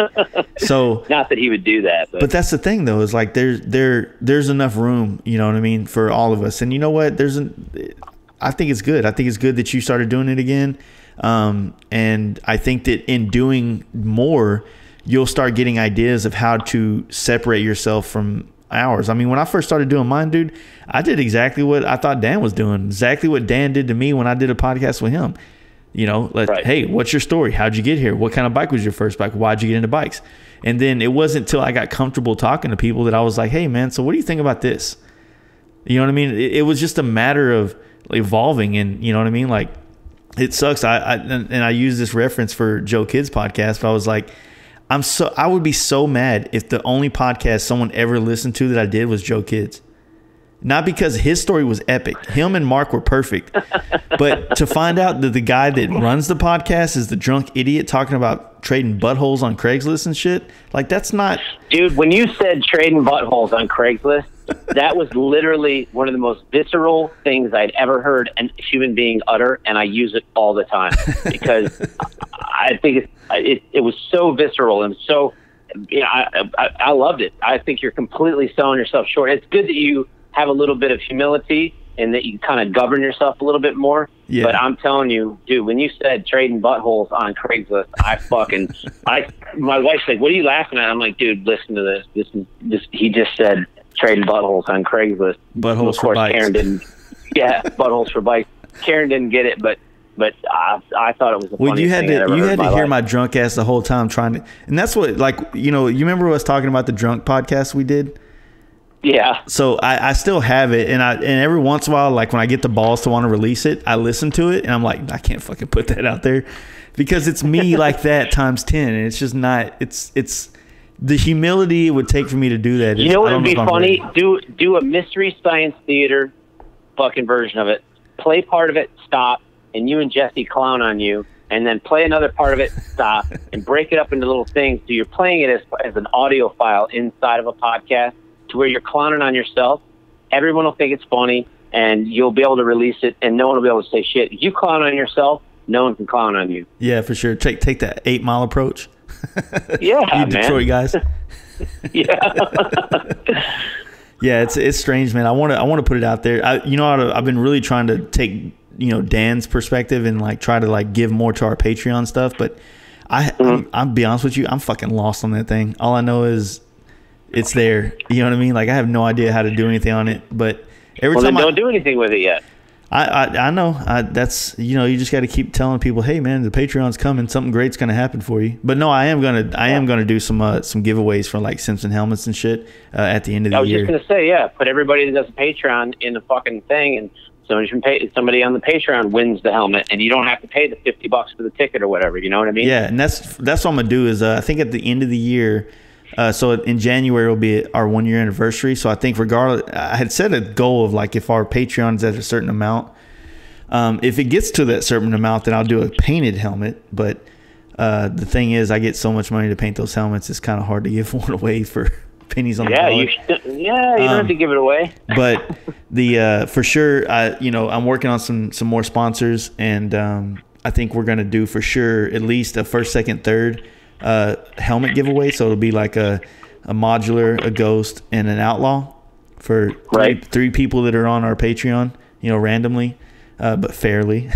So not that he would do that. But that's the thing, though, is like there's enough room, you know what I mean, for all of us. And you know what? I think it's good. I think it's good that you started doing it again. And I think that in doing more, you'll start getting ideas of how to separate yourself from ours. I mean, when I first started doing mine, dude, I did exactly what I thought Dan was doing, exactly what Dan did to me when I did a podcast with him. Hey, what's your story? How'd you get here? What kind of bike was your first bike? Why'd you get into bikes? And then it wasn't until I got comfortable talking to people that I was like, hey, man, so what do you think about this? You know what I mean? It was just a matter of evolving, and you know what I mean? Like, it sucks. I use this reference for Joe Kidd's podcast, but I was like, I would be so mad if the only podcast someone ever listened to that I did was Joe Kidd's. Not because his story was epic. Him and Mark were perfect. But to find out that the guy that runs the podcast is the drunk idiot talking about trading buttholes on Craigslist and shit, like, that's not... Dude, when you said trading buttholes on Craigslist, that was literally one of the most visceral things I'd ever heard a human being utter, and I use it all the time because I think it was so visceral and so I loved it. I think you're completely selling yourself short. It's good that you have a little bit of humility and that you kind of govern yourself a little bit more. Yeah. But I'm telling you, dude, when you said trading buttholes on Craigslist, my wife's like, what are you laughing at? I'm like, dude, listen to this. He just said trading buttholes on Craigslist. Buttholes for bikes. Karen didn't. Yeah, buttholes for bikes. Karen didn't get it, but I thought it was the funniest thing I ever heard in my life. You had to hear my drunk ass the whole time trying to, and that's what, like, you remember us talking about the drunk podcast we did? Yeah. So I still have it, and every once in a while, like when I get the balls to want to release it, I listen to it, and I'm like, I can't fucking put that out there, because it's me like that times 10, and it's just not. It's the humility it would take for me to do that. You know what would be funny? Do a Mystery Science Theater fucking version of it. Play part of it, stop, and you and Jesse clown on you, and then play another part of it, stop, and break it up into little things. So you're playing it as an audio file inside of a podcast, to where you're clowning on yourself. Everyone will think it's funny, and you'll be able to release it, and no one will be able to say shit. If you clown on yourself, no one can clown on you. Yeah, for sure. Take that 8 Mile approach. Yeah, you Detroit guys. Yeah. Yeah, it's strange, man. I want to put it out there. I've been really trying to take Dan's perspective and like try to like give more to our Patreon stuff, but I'll be honest with you, I'm fucking lost on that thing. All I know is it's there. You know what I mean? Like I have no idea how to do anything on it, but every time don't do anything with it yet. I know. That's you just got to keep telling people, hey man, the Patreon's coming. Something great's gonna happen for you. But no, I am gonna do some giveaways for like Simpson helmets and shit at the end of the year. I was just gonna say, put everybody that does a Patreon in the fucking thing, and somebody on the Patreon wins the helmet, and you don't have to pay the $50 for the ticket or whatever. You know what I mean? Yeah, and that's what I'm gonna do is I think at the end of the year. So in January will be our 1 year anniversary. So I think regardless, I had set a goal of like if our Patreon is at a certain amount, if it gets to that certain amount, then I'll do a painted helmet. But the thing is, I get so much money to paint those helmets, it's kind of hard to give one away for pennies on the dollar. You don't have to give it away. But for sure, I'm working on some more sponsors, and I think we're gonna do for sure at least a first, second, third helmet giveaway. So it'll be like a modular, a ghost, and an outlaw for three people that are on our Patreon, randomly, but fairly.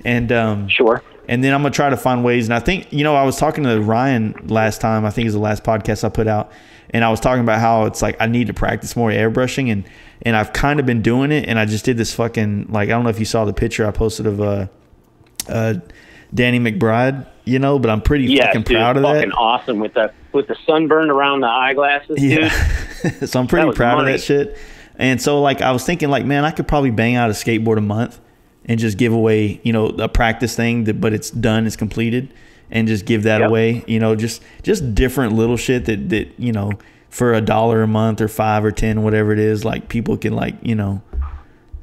And sure. And then I'm gonna try to find ways. And I think I was talking to Ryan last time. I think it was the last podcast I put out, and I was talking about how it's like I need to practice more airbrushing, and I've kind of been doing it. And I just did this fucking I don't know if you saw the picture I posted of Danny McBride. But I'm pretty fucking proud of that. Fucking awesome with the sunburn around the eyeglasses, dude. So I'm pretty proud of that shit. And so I was thinking man, I could probably bang out a skateboard a month and just give away, a practice thing but it's done, it's completed, and just give that away. Just different little shit that for $1 a month or $5 or $10, whatever it is, people can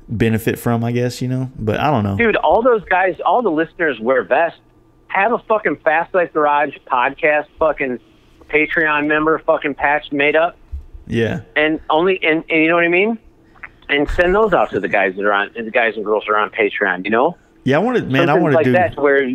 benefit from, I guess, but I don't know. Dude, all those guys, all the listeners wear vests. Have a fucking Fast Life Garage podcast fucking Patreon member fucking patch made up. Yeah. And you know what I mean? And send those out to the guys that are on, the guys and girls that are on Patreon, Yeah, I want to do that where,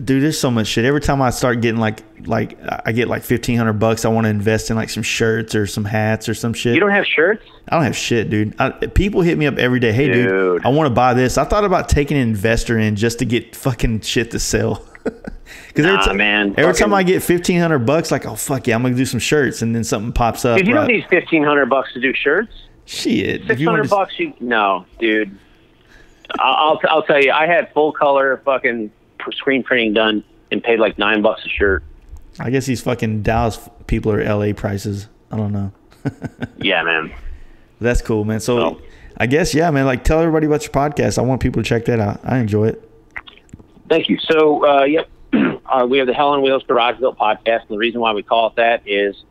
Dude, there's so much shit. Every time I start getting I get $1,500, I want to invest in some shirts or some hats or some shit. You don't have shirts? I don't have shit, dude. People hit me up every day. Hey, dude, I want to buy this. I thought about taking an investor in just to get fucking shit to sell. Because every time I get $1,500, oh fuck yeah, I'm gonna do some shirts, and then something pops up. Dude, you don't need $1,500 to do shirts. Shit, $600 no, dude. I'll tell you, I had full color fucking screen printing done and paid $9 a shirt. I guess these fucking Dallas people are LA prices. I don't know. Yeah, man. That's cool, man. So I guess, yeah, man, tell everybody about your podcast. I want people to check that out. I enjoy it. Thank you. So, we have the Hell on Wheels Garage Built podcast, and the reason why we call it that is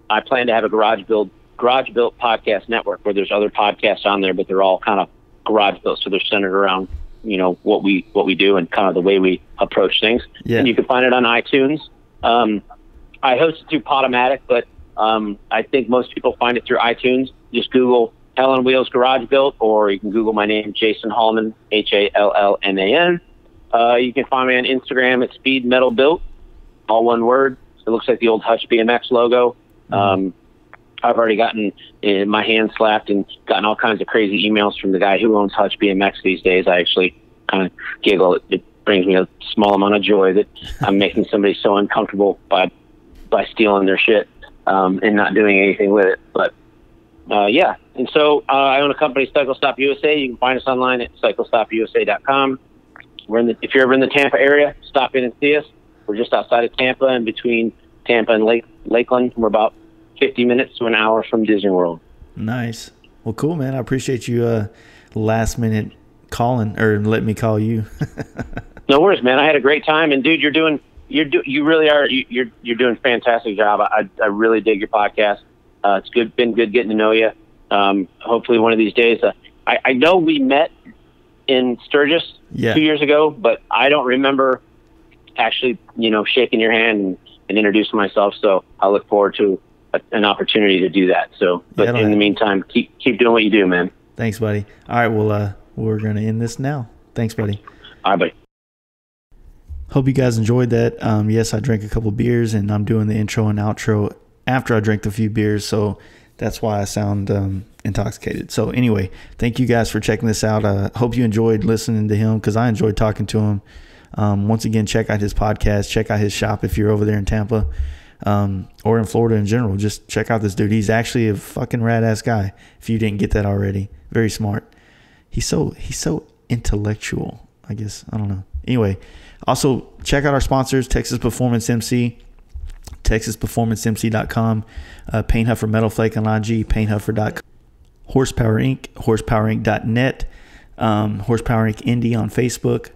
I plan to have a Garage Built podcast network where there's other podcasts on there, but they're all kind of garage built, so they're centered around what we do and kind of the way we approach things. Yeah. And you can find it on iTunes. I host it through Podomatic, but I think most people find it through iTunes. Just Google Hell on Wheels Garage Built, or you can Google my name, Jason Hallman, Hallman. You can find me on Instagram at Speed Metal Built, all one word. It looks like the old Hutch BMX logo. I've already gotten my hand slapped and gotten all kinds of crazy emails from the guy who owns Hutch BMX these days. I actually kind of giggle. It brings me a small amount of joy that I'm making somebody so uncomfortable by stealing their shit and not doing anything with it. But yeah, and so I own a company, Cycle Stop USA. You can find us online at cyclestopusa.com. If you're ever in the Tampa area, stop in and see us. We're just outside of Tampa, and between Tampa and Lakeland. We're about 50 minutes to an hour from Disney World. Nice. Well, cool, man. I appreciate you last minute calling or letting me call you. No worries, man. I had a great time, and dude, you really are. You're doing a fantastic job. I really dig your podcast. It's been good getting to know you. Hopefully one of these days. I know we met in Sturgis 2 years ago, but I don't remember actually, shaking your hand and introducing myself. So I look forward to an opportunity to do that. So, but in the meantime, keep doing what you do, man. Thanks, buddy. All right. Well, we're going to end this now. Thanks, buddy. All right, buddy. Hope you guys enjoyed that. Yes, I drank a couple beers, and I'm doing the intro and outro after I drank a few beers. So that's why I sound intoxicated. So anyway, thank you guys for checking this out. Hope you enjoyed listening to him, because I enjoyed talking to him. Once again, check out his podcast. Check out his shop if you're over there in Tampa. Or in Florida in general. Just check out this dude. He's actually a fucking rad ass guy. If you didn't get that already, very smart. He's so intellectual, I guess. I don't know. Anyway, also check out our sponsors, Texas Performance MC, TexasPerformanceMC.com, Paint Huffer Metal Flake on IG, PaintHuffer.com, Horsepower Inc., HorsepowerInc.net, Horsepower Inc. Indy on Facebook,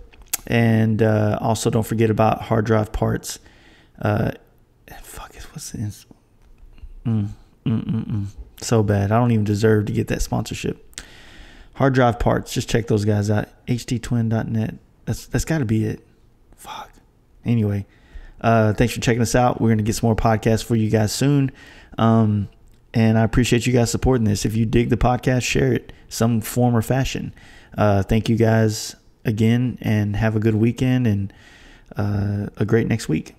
and also don't forget about Hard Drive Parts. What's this? So bad. I don't even deserve to get that sponsorship. Hard Drive Parts. Just check those guys out. htwin.net. That's got to be it. Fuck. Anyway, thanks for checking us out. We're going to get some more podcasts for you guys soon. And I appreciate you guys supporting this. If you dig the podcast, share it some form or fashion. Thank you guys again, and have a good weekend and a great next week.